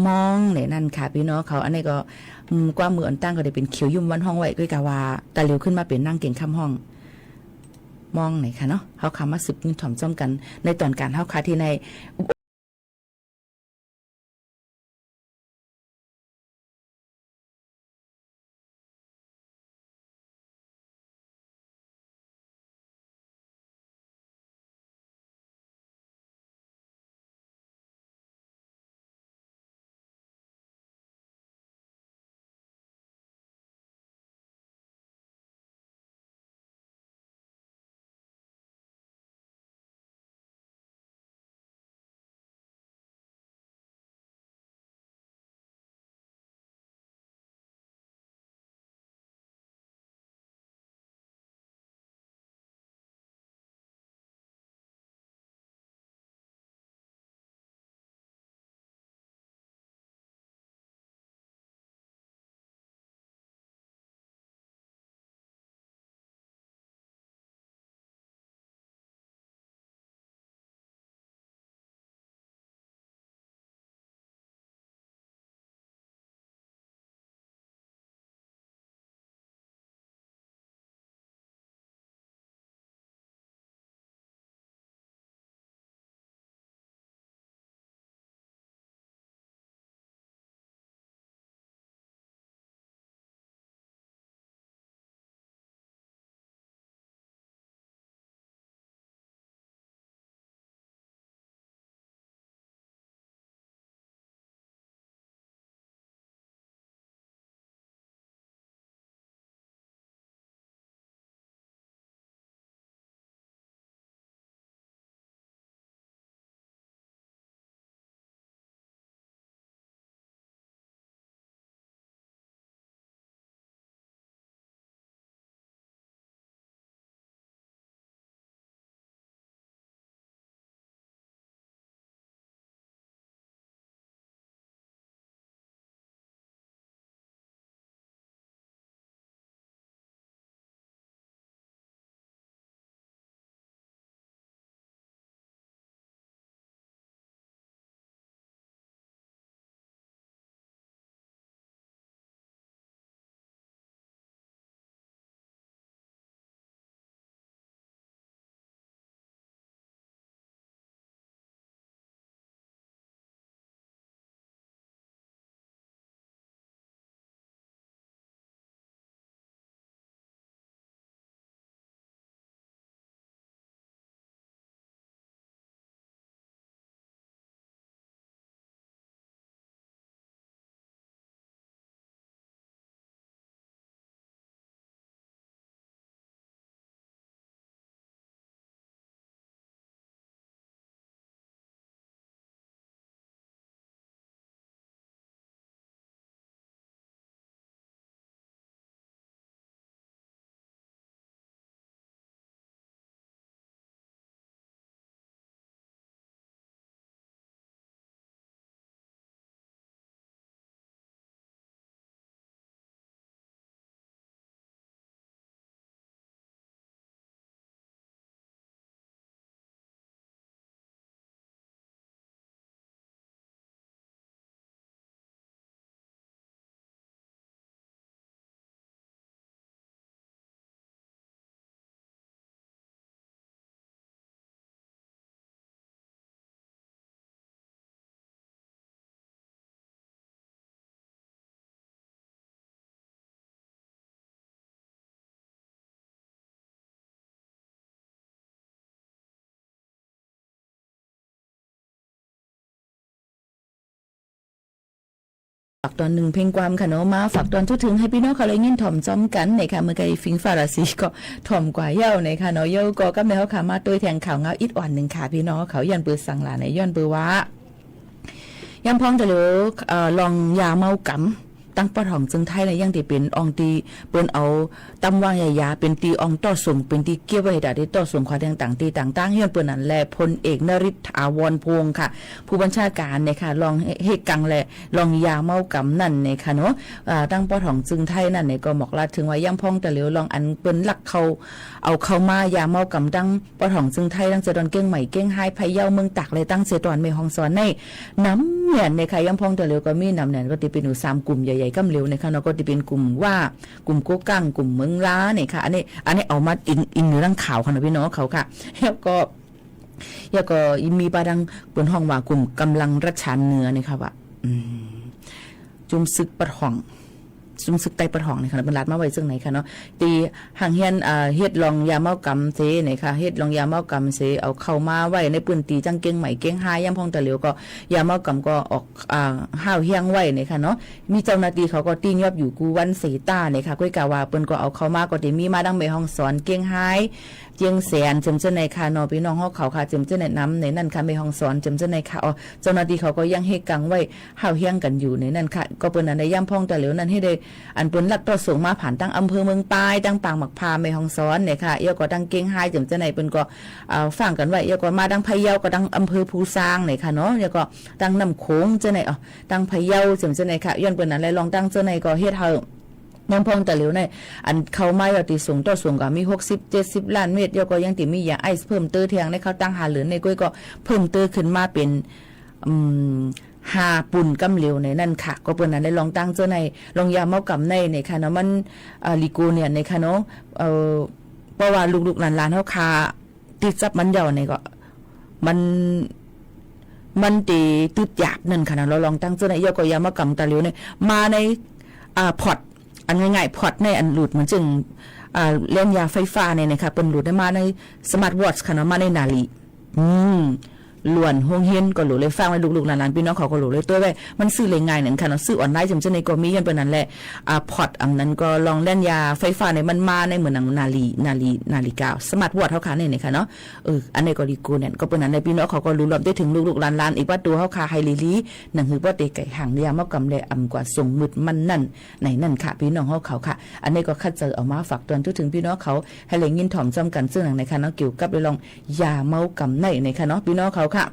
มองเนี่ยนั่นค่ะพี่น้องเขาอันนี้ก็ความมืออันตั้งก็ได้เป็นเขียวยุ่มวันห้องไว้ก็กะว่าตะเลียวขึ้นมาเป็นนั่งเก่งคำห้องมองไหนค่ะเนาะเฮาคามาสืบยืนถ่อมจ้อมกันในตอนการเฮาคาที่ใน ฝากตอนหนึ่งเพลงความค่ะเนาะมาฝากตอนทุกถึงให้พี่น้องเขาเลยยินถ่อมจอมกันในค่ะเมื่อไกฟิงฟาราซีก็ถ่อมกว่าเย้าในค่ะเนาะเย้าก็กับในเขาค่ะมาตัวแทงข่าวเงาอิดอ่อนหนึ่งค่ะพี่น้องเขายันปืนสังหลาในย้อนปืนว่ายังพองจะเหลือลองยาเมากำตั้งปะถ่องจึงไทยในยังที่เป็นอองตีเปิ้นเอาตำวางยาเป็นตีอองต่อส่งเป็นตีเกี่ยวไว้ดาได้ต่อส่งความต่างๆตีต่างๆย้อนเปิ้นนั่นแลพลเอกนฤทธิ์ถาวรพงศ์ค่ะผู้บัญชาการเนี่ยค่ะลองเฮกังแลลองยาเมากำนั่นเนี่ยค่ะเนาะตั้งปะถ่องจึงไทยนั่นเนี่ยก็บอกลาถึงว่ายังพองแต่เหลียวลองอันเปิ้นหลักเขาเอาเข้ามายาเมากำตั้งปะถ่องจึงไทยตั้งเจดอนเก้งใหม่เก้งไฮไผเย้าเมืองตักเลยตั้งเจดอนเมฮองสอนในน้ำเนี่ยในค่ะยังพองแต่เหลียวก็มีน้ำเนี่ยก็ติเป็นอยู่3กลุ่มใหญ่ๆกำเหลียวในค่ะเนาะก็จะเป็นกลุ่มว่ากลุ่มโกกังกลุ่มเมืองล้าเนี่ยค่ะอันนี้เอามาอินในร่างข่าวค่ะพี่น้องเขาค่ะแล้วก็มีปาดังบนห้องว่ากลุ่มกำลังรัชชานเนื้อเนี่ยค่ะว่าจุมซึกปะห่องจุมซึกไตปะห่องเนี่ยค่ะเป็นรัดมาไว้ซึ่งไหนค่ะเนาะตีห่างเฮียนเฮ็ดลองยาเมากำเสเนี่ยค่ะเฮ็ดลองยาเมากำเสเอาเข้ามาไว้ในปืนตีจังเก้งใหม่เก้งหายย่ำพองตะเหลียวก็ยาเมากำก็ออกห้าวเฮียงไว้เนี่ยค่ะเนาะมีเจ้าหน้าที่เขาก็ตียอบอยู่กูวันสีตาเนี่ยค่ะก้อยกาวาเปิ้นก็เอาเข้ามาก็ได้มีมาดังแม่ห้องสอนเก้งหายเจียงแสนจำเจ้าในค่ะเนาะพี่น้องเฮาเขาค่ะจำเจ้าในน้ำในนั่นค่ะแม่ห้องสอนจำเจ้าในค่ะเจ้าหน้าที่เขาก็ยังเฮกังไว้ห้าวเฮียงกันอยู่ในนั่นค่ะก็เปิ้นอันได้ย่ำพองตะเหลียวนั้นให้ได้อันเปิ้นลักต่อส่งมาผ่านตั้งอำเภอเมืองปายตั้งปางหมักพาแม่ห้องสอนเนี่ยค่ะเอี้ยก็ตั้งเก้งหายจำเจ้าในเปิ้นก็ฟังกันไว้เอี้ยก็มาตั้งพะเยาก็ตั้งอำเภอภูซางเนี่ยค่ะเนาะเอี้ยก็ตั้งน้ำโขงเจ้าในตั้งพะเยาจำเจ้าในค่ะย้อนเปิ้นนั้นเลยลองตั้งเจ้าในก็เฮ็ดเฮายังพองแต่เหลียวในอันเข้ามาอยู่ที่สูงต่อสูงก็มี60-70 ล้านเมตรเดี๋ยวก็ยังติมียาไอซ์เพิ่มเติมเทียงในเขาตั้งหาเหลือในก้อยก็เพิ่มเติมขึ้นมาเป็น5ปุ่นกำเหลวในนั่นค่ะก็เปิ้นนั้นได้ลองตั้งเจ้าในลองยาเมากำในค่ะเนาะมันลิโกเนี่ยในค่ะเนาะเพราะว่าลูกๆหลานๆเฮาคาติดจับมันเดียวในก็มันตีตึดหยาบนั่นค่ะเนาะเราลองตั้งเจ้าในก็ยาเมากำตะเหลวเนี่ยมาในพอร์ตอันง่ายๆพอร์ตในอันหลุดเหมือนจึงเล่นยาไฟฟ้าเนี่ยนะคะเป็นหลุดได้มาในสมาร์ทวอทช์ค่ะเนาะมาในนาฬิล้วนห้องเฮียนก็หลุดเลยฟังไว้ลูกๆหลานๆพี่น้องเขาก็หลุดเลยตัวไว้มันซื้อเลยง่ายนั่นค่ะเนาะซื้อออนไลน์จำเจในก็มียันเป็นนั้นแหละพอร์ตอันนั้นก็ลองเล่นยาไฟฟ้าเนี่ยมันมาในเหมือนนาฬิกาสมาร์ทวอทช์เฮาค่ะเนี่ยค่ะเนาะอันนี้ก็ดีกูเนี่ยก็เป็นนั้นในพี่น้องเขาก็รู้รอบได้ถึงลูกๆหลานๆอีกว่าตัวเฮาค่ะไฮลีหนังหือว่าเตไก่ห่างยามากำแลอำกว่าส่งมืดมันนั่นในนั่นค่ะพี่น้องเขาค่ะอันนี้ก็คัดเจอเอามาฝากตอนถึงพี่น้องเขาให้เลยยินถ่อมจำกันซึ่งหนังในค่ะเนาะเกี่ยวกับลองยาเมากำในค่ะเนาะพี่น้องเขาค่ะ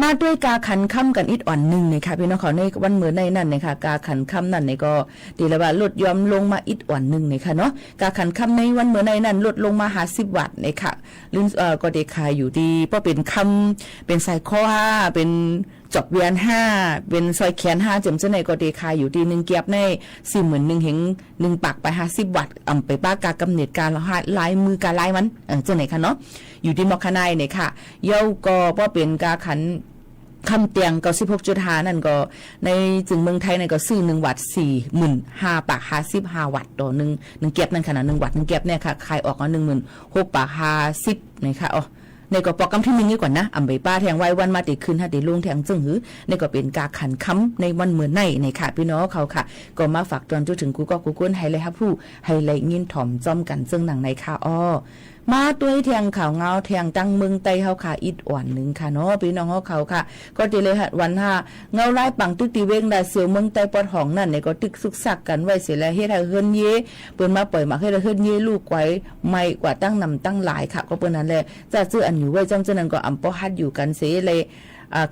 มาด้วยกาขันค่ำกันอิดอ่อนหนึ่งนะคะพี่น้องเขาในวันเมื่อในนั่นนะคะกาขันค่ำนั่นในก็ดีแล้วว่าลดยอมลงมาอิดอ่อนหนึ่งนะคะเนาะกาขันค่ำในวันเมื่อในนั่นลดลงมา50 วัตต์นะคะลิ้นก็เด็กขายอยู่ดีเพราะเป็นค่ำเป็นสายข้อ5เป็นจอบเวียน5เป็นซอยแขน5จำเจ้าในก็เด็กขายอยู่ดี1เกียบใน40,000 1เห็น1ปากไป50 วัตต์ไปป้ากากำเนิดการลายมือกาลายมันเจ้าไหนคะเนาะอยู่ที่มอคานายเนี่ยค่ะเย้าก็เพราะเป็นกาขันคำเตียงก็16.5นั่นก็ในจึงเมืองไทยนั่นก็ซื้อ1 วัตต์ 45,000 ปาก55 วัตต์ต่อ1เก็บนั่นขนาด1 วัตต์1เก็บเนี่ยค่ะขายออกมา16,000 ปาก50นะคะในก็ปอกกำที่1นี่ก่อนนะอำใบป้าแทงไว้วันมาติขึ้นถ้าติลุงแทงจึงหือในก็เป็นกาขันค้ำในวันเหมือนในค่ะพี่น้องเขาค่ะก็มาฝากตอนจุถึงกูก็กูก้นไฮไลท์ครับผู้ไฮไลท์ยินถ่อมจอมกันซึ่งหนังในค่ะมาด้วยแทงข่าวเงาแทงตั้งเมืองไต้เฮาค่ะอิดอ่อนหนึ่งค่ะเนาะพี่น้องเขาค่ะก็ดีเลยวัน5เงาไล่ปังตึกตีเวงได้เสียวเมืองไต้ปอดห้องนั่นเนี่ยก็ตึกสุกซักกันไว้เสียแล้วเฮ็ดให้เฮือนเย่เปิ้นมาปล่อยมาให้เฮือนเย่ลูกไว้ไม่กว่าตั้งนำตั้งหลายค่ะก็เปิ้นนั่นแหละจะซื้ออันอยู่ไว้จังจังนั้นก็อำปอฮัดอยู่กันเสียเลย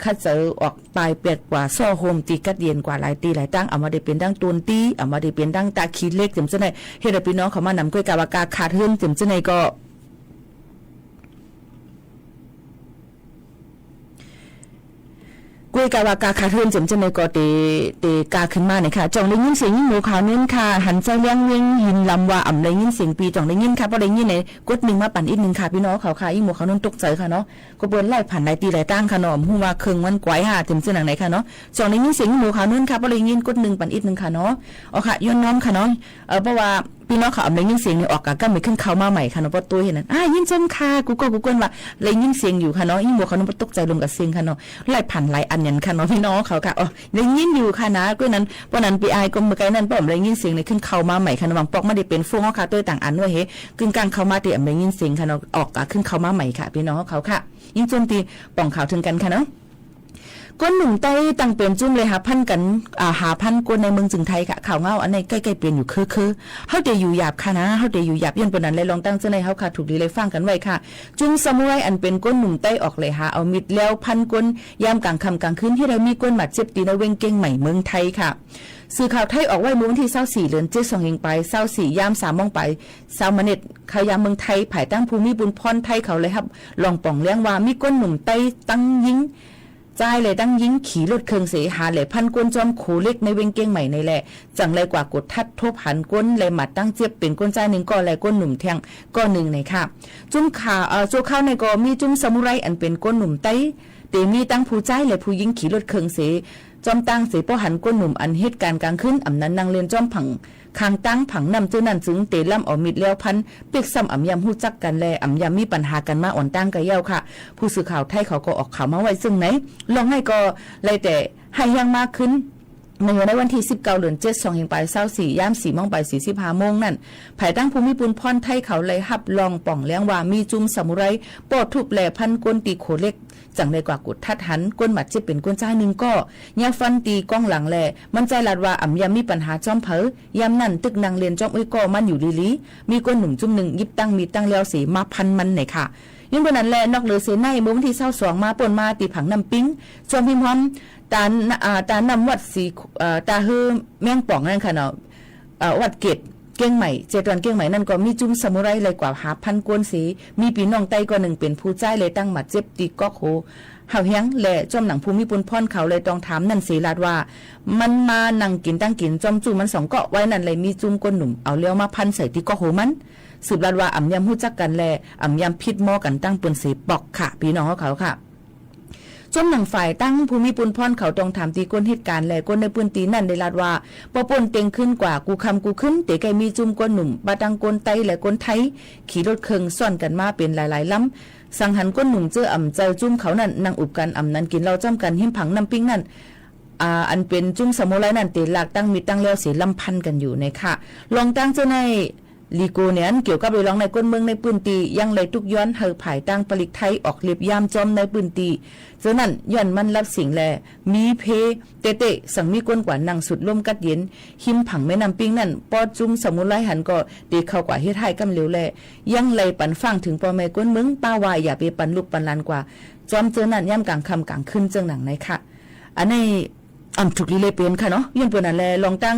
คัดเจอออกปลายเปียดกว่าซ่อโฮมตีกัดเย็นกว่าหลายตีหลายตั้งเอามาได้เป็นดังตูนตีเอามาได้เป็นดังตาขีดเล็กจำจังได๋เฮ็ดให้พี่น้องเขามานำก้อยกาวากาขาดเฮือนจำจังได๋ก็กุ้ยกาวากาคาเทินจำเจในก็เตกาขึ้นมาเนี่ยค่ะจ่องได้ยินเสียงหมูขาวเน้นค่ะหันใจเลี้ยงเวงหินลำว่าอ่ำได้ยินเสียงปีจ่องได้ยินค่ะพอได้ยินเนี่ยกด1มาปั่นอีก1ค่ะพี่น้องเขาค่ะอีหมูขาวนั้นตกใจค่ะเนาะก็เปิ้นไล่ผ่านหลายตีหลายตั้งค่ะเนาะฮู้ว่าเครื่องมันกวายค่ะจำเจหนังไหนค่ะเนาะจ่องได้ยินเสียงหมูขาวเน้นค่ะพอได้ยินกด1ปั่นอีก1ค่ะเนาะค่ะย้อนน้อมค่ะเนาะเพราะว่า พี่น้องเขาได้ยินเสียงนี่ออกก็ไม่ขึ้นเข้ามาใหม่ค่ะเนาะบ่ตัวเห็นนั่นยินจำค่ะกูก็ว่าเลยยินเสียงอยู่ค่ะเนาะอีหมู่เขานำตกใจลงกับเสียงค่ะเนาะหลายพันหลายอันยันค่ะเนาะพี่น้องเขาค่ะได้ยินอยู่ค่ะนะก็นั้นเพราะนั้นพี่อายก็เมื่อไกลนั้นป้อมได้ยินเสียงนี่ขึ้นเข้ามาใหม่ค่ะบางปอกไม่ได้เป็นฟงค่ะตัวต่างอันว่าเฮ้กึ่งกลางเข้ามาที่ได้ยินเสียงค่ะเนาะออกก็ขึ้นเข้ามาใหม่ค่ะพี่น้องเขาค่ะยิ่งโจมตีป่องข่าวถึงกันค่ะเนาะก้นหนุ่มใต้ตั้งเปลี่ยนจุ่มเลยหาพันกันหาพันก้นในเมืองจึงไทยค่ะข่าวเงาอันในใกล้ๆเปลี่ยนอยู่คือเฮาเดอยู่หยาบค่ะนะเฮาเดอยู่หยาบยันปนนั้นเลยลองตั้งเจ้าในเฮาค่ะถูกดีเลยฟังกันไว้ค่ะจุ่มซามูไรอันเป็นก้นหนุ่มใต้ออกเลยหาเอามิดแล้วพันก้นยามกลางค่ำกลางคืนที่เรามีก้นหมัดเจ็บตีในเวงเก่งใหม่เมืองไทยค่ะสื่อข่าวไทยออกไว้เมื่อวันที่24เดือน7 2 ไป24ยาม3 โมงไป20 ม.ข่าวยามเมืองไทยภายตั้งภูมิบุญพรไทยเขาเลยครับลองป่องเลี้ยงว่ามีก้นหนุ่มใต้ตั้งยิงจ่ายเลยตั้งยิงขี่รถเครื่องเสหาเลยพันก้นจอมโขเล็กในเวงเก้งใหม่ในแหละจังไรกว่ากดทัดทบหันก้นเลยหมัดตั้งเจี๊ยบเป็นก้นจ่ายหนึ่งก็เลยก้นหนุ่มแทงก็หนึ่งในค่ะจุ้มข่าวโจข้าวในก็มีจุ้มซามูไรอันเป็นก้นหนุ่มไต้เตมีตั้งผู้จ่ายเลยผู้ยิงขี่รถเครื่องเสจอมตั้งเสป้อหันก้นหนุ่มอันเหตุการณ์กลางคืนอำนั้นนางเรียนจอมผังคางตั้งผังนำเจ้านั่นจึงเตล่ำเอามิดแล้วพันเปียกซ้ำอำยำหู้จักกันแลอำยำมีปัญหากันมาอ่อนตั้งกะเย้าค่ะผู้สื่อข่าวไทยเขาก็ออกข่าวมาไว้ซึ่งไหนลองให้ก็เลยแต่ให้ยังมากขึ้นในวันที่19 เดือน7 2 ไป24ยาม4 โมงไป45 โมงนั่นภายตั้งภูมิปุณพรไทยเขาเลยหับลองป่องเลี้ยงว่ามีจุ่มซามูไรปอดทุบแหล่พันก้นตีโขเล็กจังได้กว่ากดทัดหันก้นหมัดจะเป็นก้นใจหนึ่งก็ยาฟันตีก้องหลังแหล่มันใจลัดว่าอ่ำยามมีปัญหาจอมเผยามนั่นตึกนางเรียนจอมอุ้ยก็มันอยู่ลีมีก้นหนุ่มจุ่มหนึ่งยิบตั้งมีตั้งแล้วสีมาพันมันไหนค่ะยิ่งกว่านั้นแหละนอกเหลือเสในเมื่อวันที่22มาป่นมาตีผังน้ำปิ้งจอมพิมพ์พร้อมตานำวัดสีตาฮือแมงป่องนั่นค่ะเนาะวัดเกตเก้งใหม่เจตวันเก้งใหม่นั่นก็มีจุ้มซามูไรเลยกว่าหาพันกวนสีมีปีน้องไต้ก็หนึ่งเป็นผู้ใจเลยตั้งหมัดเจ็บตีก็โหเฮาเฮียงและจอมหนังภูมิปุณพรเขาเลยต้องถามนั่นสีลาดว่ามันมานั่งกินตั้งกินจอมจุ้มมัน2 เกาะไว้นั่นเลยมีจุ้มก้นหนุ่มเอาเลี้ยวมาพันใส่ตีก็โหมันสืบลาดว่าอ่ำยำหู้จักกันแลอ่ำยำพิษหม้อกันตั้งปืนสีปอกค่ะพี่น้องเขาค่ะจอมหนังฝ่ายตั้งภูมิปุณพรเขาต้องถามตีก้นเหตุการณ์แลก้นในปืนตีนั่นได้ลาดว่าปอปนเต็งขึ้นกว่ากูคำกูขึ้นเตะไกมีจุ่มก้นหนุ่มบาตังก้นไตและก้นไทยขี่รถเครื่องซ่อนกันมาเป็นหลายๆล้ำสังหันก้นหนุ่มเจออ่ำเจอจุ่มเขานั่นนางอุบกันอ่ำนั้นกินเราจ้ำกันหิมผังน้ำปิ้งนั่นอันเป็นจุ่มสมุไรนั่นเตะหลักตั้งมีตั้งแล้วเสียลำพันกันอยู่ในค่ะลองตั้งเจ้าในลีโกเนี่ยเกี่ยวกับเรื่องในก้นเมืองในปืนตียังเลยทุกย้อนเฮอผายตั้งปลิกไทยออกเรียบยามจอมในปืนตีเจ้านั่นย้อนมันรับสิ่งแลมีเพเตะสั่งมีก้นกว่านั่งสุดล่มกัดเย็นหิมผังแม่น้ำปิ้งนั่นปอจุ่มสมุไรหันก็ตีเข้ากว่าเฮ็ดให้กำเหลวแลยังเลยปันฟังถึงปอแม่ก้นเมืองป้าวายอย่าไปปันลูกปันลานกว่าจอมเจ้านั่นย่ำกลางคำกลางขึ้นเจ้าหนังในค่ะอันในถูกลีเลยเป็นค่ะเนาะยื่นเปิ้นนั่นแลลองตั้ง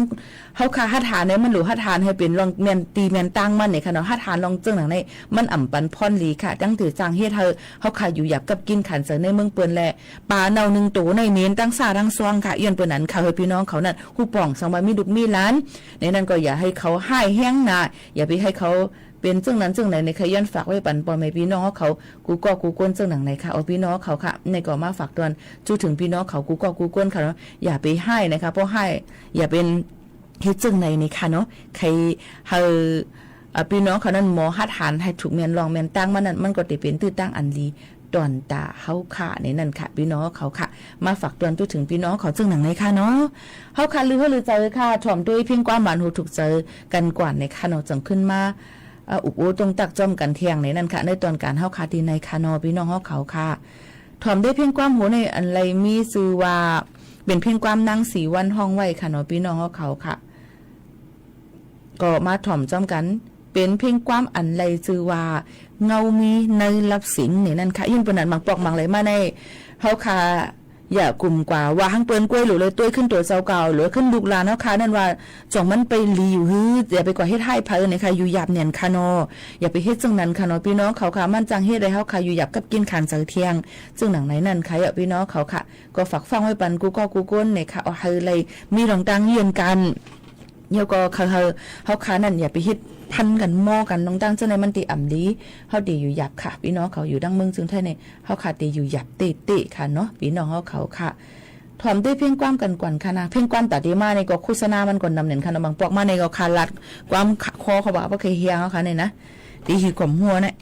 เฮาค่าหัดหาในมันหรูหัดหานให้เป็นลองแม่นตีแม่นตั้งมันเนี่ยค่ะเนาะหัดหานลองเจิ้งหนังในมันปันพรลีค่ะตั้งถือจางเฮ็ดเฮาค่าอยู่หยับกับกินขันเสในเมืองเปิ้นแลปลาเนา1 ตัวในเน้นตั้งซ่าทั้งซวงค่ะยื่นเปิ้นนั้นค่ะให้พี่น้องเขานั่นฮู้ป่องสังว่ามีดุกมีล้านในนั้นก็อย่าให้เขาให้แห้งหน้าอย่าไปให้เขาเป็นเจ้านั้นเจ้าไหนในขยันฝากไว้ปันปอแม่พี่น้องเขากูก็กูก้นเจ้าหนังไหนค่ะเอาพี่น้องเขาค่ะในก็มาฝากตอนจูถึงพี่น้องเขากูก็กูก้นค่ะเนาะอย่าไปให้นะคะเพราะให้อย่าเป็นเฮ็ดเจ้าไหนในค่ะเนาะใครเฮาพี่น้องเขานั้นหมอหัดหานให้ถูกแม่นลองแม่นตั้งมันนั่นมันก็ได้เป็นตื้อตั้งอันดีตอนตาเฮาค่ะในนั่นค่ะพี่น้องเขาค่ะมาฝากตอนจูถึงพี่น้องเขาเจ้าหนังไหนค่ะเนาะเฮาค่ะลือเจอค่ะถ่อมด้วยเพียงความหวานหูถูกเจอกันกว่าในค่ะเนาะจังขึ้นมาอุบโอตรงตักจอมกันเที่ยงในนั้นค่ะในตอนการเฮาคาดีในคานอพี่น้องเฮาเขาค่ะถ่อมได้เพียงความโหในอันไรมีชื่อว่าเป็นเพียงความนางสีวันห้องไว้ค่ะเนาะพี่น้องเฮาเขาค่ะก็มาถ่อมจอมกันเป็นเพียงความอันไรชื่อว่าเงามีในรับสิงในนั้นค่ะยิ่งปานนั้นบางปอกบางไหลมาในเฮาค่ะอย่ากลุ่มกว่าว่าหังเปิ้นกล้วยหรือเลยตัวขึ้นตัวเจ้าเก่าหรือขึ้นลูกหลานเฮาค่ะนั่นว่าจ่องมันไปลีอยู่ฮื้ออย่าไปกว่าเฮ็ดให้ไผเนี่ยค่ะอยู่หยับเนี่ยค่ะเนาะอย่าไปเฮ็ดจังนั้นค่ะเนาะพี่น้องเขาค่ะมันจังเฮ็ดได้เฮาค่ะอยู่หยับกับกินขันเจอเที่ยงซึ่งหนังไหนนั่นค่ะพี่น้องเขาค่ะก็ฝากฟังไว้ปันกูก็กูก้นเนี่ยค่ะเอาให้เลยมีรองตังเยียนกันเดี๋ยวก็เฮาค่ะนั่นอย่าไปเฮ็ดพันกันหม้อกันน้องตั้งเจ้าในมันติอ่ำดีเฮาตีอยู่หยับค่ะพี่น้องเขาอยู่ดังเมืองจึงไทยเนี่ยเฮาค่ะตีอยู่หยับเตะค่ะเนาะพี่น้องเฮาเขาค่ะ ถ่อมได้เพ่งความกันก่อนค่ะนะเพ่งความตัดดีมาในก็โฆษณามันก่อนนำเนินค่ะบางปอกมาในก็คาลัดความคอเขาบอกว่าเคยเฮียงค่ะเนี่ยนะดีหีข่มหัวเนี่ย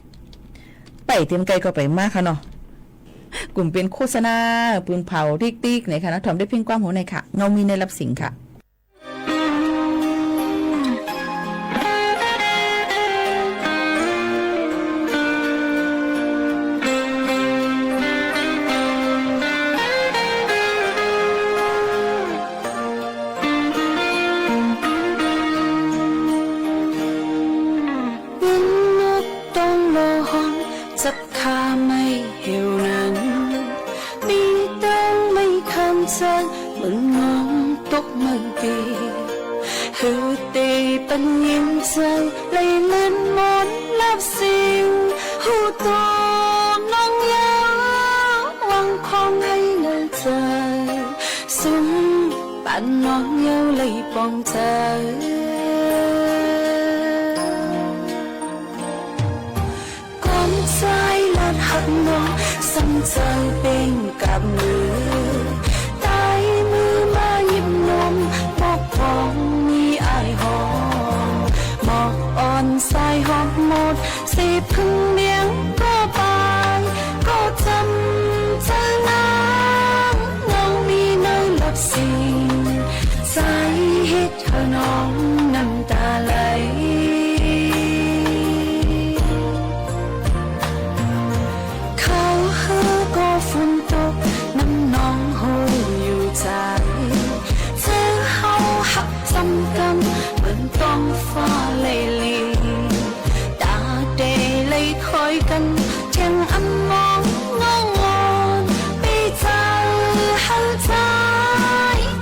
ไปเตรียมไกลก็ไปมากค่ะเนาะกลุ่มเป็นโฆษณาปืนเผาติ๊กๆเนี่ยค่ะนะถ่อมได้เพ่งความหัวในค่ะเงามีในรับสิงค่ะจับคาไม่เหี่ยวนั้นมีดังไม่คำจังเหมือนมองตกไม่ปีหือตีปัญญิงจังเลยเล่นมนลับสิ่งหูตัวน้องยาววังคองให้เงินใจสุ่มปันน้องยาวเลยปองใจใจลัดหักน้องซ้ำเจอเป็นกับมือใต้มือมาหยิบนมบอกพองมีอายหอมหมอกอ่อนสายหอมหมดสีพึ่งเลี้ยงก็บานก็จำเจอนางเงามีในหลับสิ่งใจเฮ็ดเธอน้องน้ำตาไหลฝนตกน้ำน้องหูอยู่ใจเธอเฮาหักจำกันเหมือนต้องฟ้าเลยลีตาเดเลยคอยกันเทียงอันมองงองงอนไปเจอหันใจ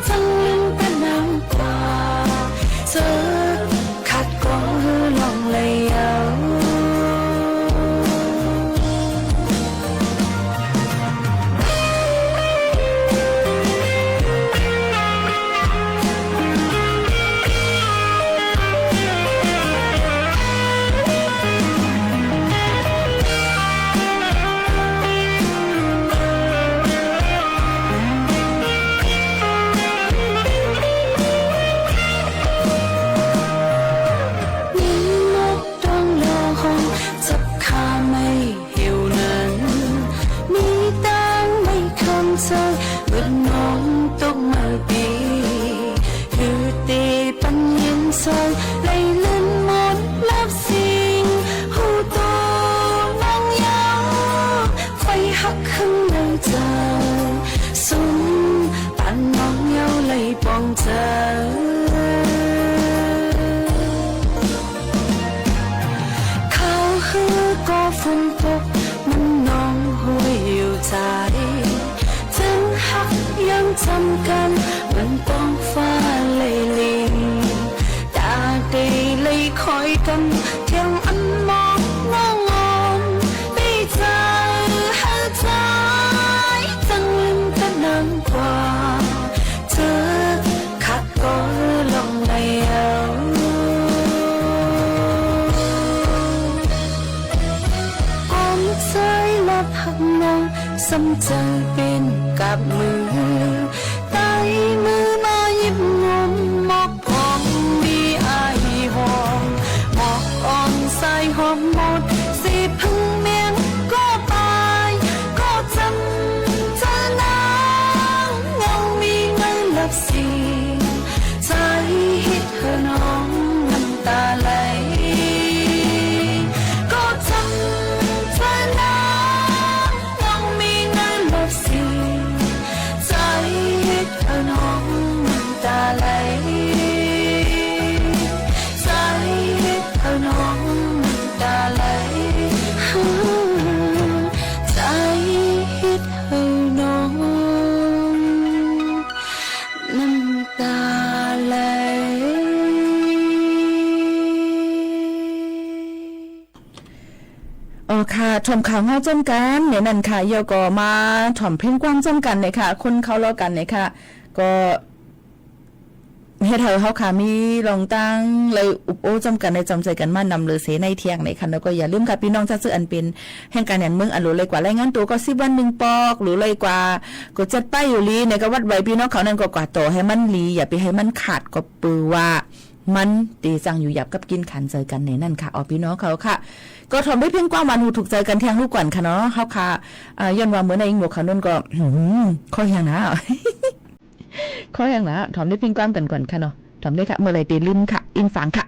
จังลืมแต่น้ำกว่าเธอขาดก็ลองเลยเอาเหมือนน้องตกมาปีคือตีปัญญิงซอยเลยเล่นมนลับสิ่งหูตัวน้องยาวไฟหักข้างในใจสุ่มปันน้องยาวเลยปองใจเขาฮือก็ฝนตกมันน้องห้วยอยู่ใจยังจำกันเหมือนต้องฟ้าเลยลิงตาเดเลยคอยกันเที่ยงอันมองงองอนไปเจอหาใจจังลืมแต่น้ำกว่าเธอขาดก็ลงเลยเอาความใจลับหักน้องซ้ำใจเป็นกับมือใต้มือมาหยิบงมหมอกพองมีอายหอมหมอกอ่อนสายหอมหมดสีพึ่งเมียงก็ไปก็จำเธอนางเงามีเงินหลับสิ่งใจฮิตเธอน้องน้ำตาไหลก็จำเธอนางเงามีเงินหลับสิ่งใจฮิตเธอน้องน้ำตาไหลใจฮิตเธอน้องน้ำตาไหลใจฮิตเธอน้องน้ำตาไหลค่ะถ่อมข่าวเงาจมกันเนี่ยนั่นค่ะเยาก็มาถ่อมเพ่งความจมกันเนี่ยค่ะคนเขาล้อกันเนี่ยค่ะก็ เฮ็ดเฮาค่ะมีลองตั้งเลยอุปโอจำกันในจำใจกันมานำเลยเสในเที่ยงในคันแล้วก็อย่าลืมค่ะพี่น้องถ้าซื้ออันเป็นแห่งการแห่งเมืองอันหรือเลยกว่ารายงานตัวก็10วัน1ปอกหรือเลยกว่าก็จัดป้ายอยู่ลีในก็วัดไว้พี่น้องเขานั่นก็กว่าโตให้มันลีอย่าไปให้มันขาดก็ปือว่ามันตีจังอยู่หยับกับกินขันใจกันในนั่นค่ะพี่น้องเขาค่ะก็ทำได้เพียงกว่ามันหูถูกใจกันเที่ยงลูกก่อนค่ะเนาะเฮาค่ะย้อนว่าเหมือนในอิงหมวกเขานั่นก็ข้ออย่างนะข้ออย่างนะทำได้เพียงกว้างกันก่อนค่ะเนาะทำได้ค่ะเมื่อไรตีลืมค่ะอินฟังค่ะ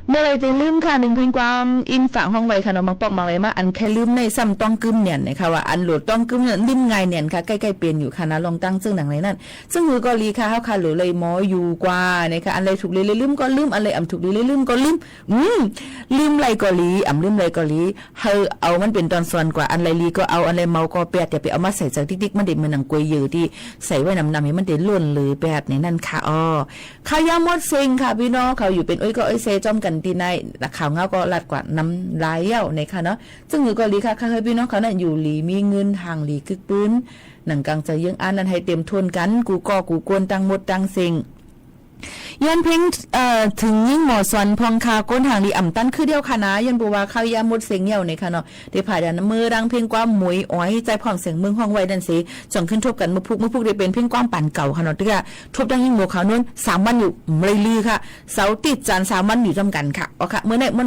เมื่อไรจะลืมค่ะหนึ่งเพลงความอินฝากห้องไว้ค่ะน้องมังปอกมาเลยมาอันแค่ลืมในซ้ำต้องกึมเนี่ยนะคะว่าอันโหลดต้องกึมเนี่ยลืมไงเนี่ยค่ะใกล้ๆเปลี่ยนอยู่ค่ะนะลองตั้งซึ่งหนังไรนั่นซึ่งมือก็รีค่ะเฮาค่ะหรือเลยหมออยู่กว่านะคะอันไรถูกเลยลืมก็ลืมอันไรอ่ำถูกเลยลืมก็ลืมลืมไรก็ลีอ่ำลืมไรก็ลีเฮาเอามันเป็นตอนส่วนกว่าอันไรลีก็เอาอันไรเมาก็แปดอย่าไปเอามาใส่จากติ๊กๆมันเด็ดเหมือนหนังกวยยืดที่ใส่ไว้นำๆให้มันเด็ดล้วนเลยแปดในนั่นค่ะอ้อข้าวยามดเซ็งค่ะพี่น้องเขาอยู่เป็นอ้อยก็อ้อยเซจอมกันที่ในข่าวเงาก็ลัดกว่าน้ำลายเย้าในค่ะเนาะซึ่งอยู่ก็ลีค่ะค่ะพี่น้องเขานั่นอยู่หลีมีเงินทางหลีกึกปืนหนังกลางใจยังอันนั้นให้เต็มทวนกันกูก็กูกวนตังหมดตังเซ็งยันเพ่งถึงยิ่งหมอสวนพองคาก้นหางดีอ่ำตั้นคือเดียวค่ะนะยันบัวข้าวยาหมดเสียงเหี่ยวในค่ะเนาะเดี๋ยวผ่าดันมือรังเพ่งความหมวยอ้อยใจพร้อมเสียงเมืองห้องไว้ดันสิจ่องขึ้นทบกันมือพุกได้เป็นเพ่งความปั่นเก่าค่ะเนาะที่ทบดังยิ่งหมอขาวนู้น3 วันอยู่เลยลือค่ะเสาติดจาน3 วันอยู่จำกันค่ะอ๋อค่ะเมื่อไหร่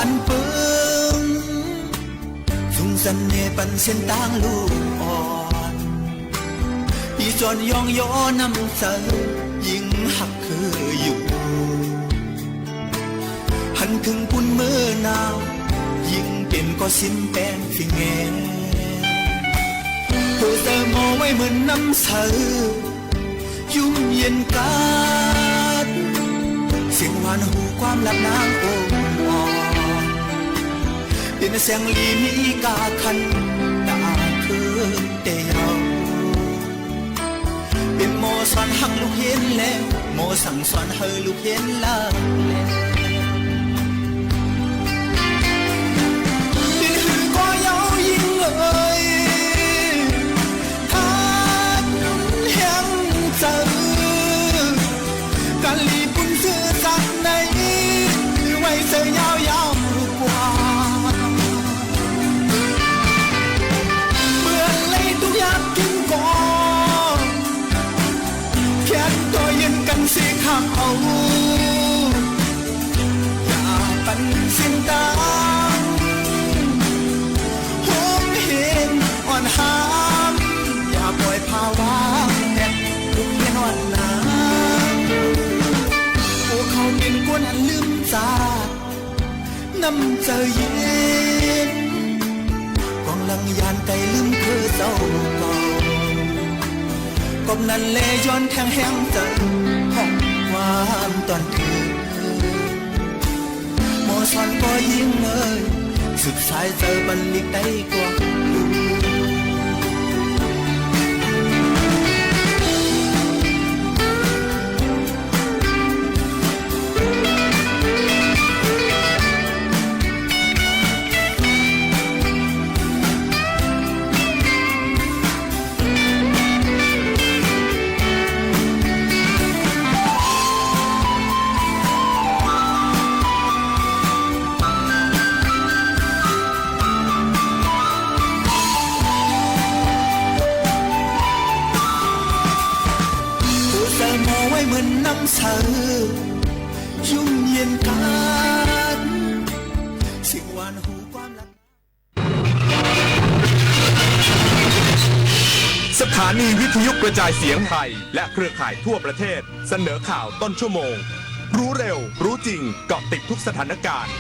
านเปิงสุงสันเนปันเส้นต่างลูกอ่อนพี่จอนยองย้อนำเสอยิ่งหักคืออยู่หันถึงปุ่นมือหนาวยิ่งเป็นก็สิ้นแป้งฟิงแงเธอเติมเอาไว้เหมือนน้ำเสอยุ่งเย็นกันเสียงหวานหูความลับนางโอ้อ่อนเป็นเสียงลีมีกาคันตาคือเดียวเป็นโมสอนหักลูกเห็นแล้วโมสั่งสอนให้ลูกเห็นลาแล้วเป็นหือก็เย้ายิ่งเลยท่านแห่งเจอกันลีปุ่นซื้อสักในไว้เธอยาวๆกว่าเมื่อไรทุกอย่างกินก่อนแค่ตัวยืนกันสิข้างเอาอย่าปันสิ้นตาหงเห็นอ่อนหามอย่าปล่อยภาวะแห่งลูกเห็นอ่อนน้ำเขาเป็นกวนอันลืมจาดน้ำเจอเย็นกองลังยานไกลลืมคือเจ้าเก่ากบนั้นเลย้อนแทงแห้งเจอห้องความตอนคืนหมอสอนก็ยิ่งเลยสุดสายเจอบันลิกได้กว่าเหมือนน้ำเสอยุ่งเย็นกันสิวานหูความรัก สถานีวิทยุกระจายเสียงไทยและเครือข่ายทั่วประเทศเสนอข่าวต้นชั่วโมงรู้เร็วรู้จริงเกาะติดทุกสถานการณ์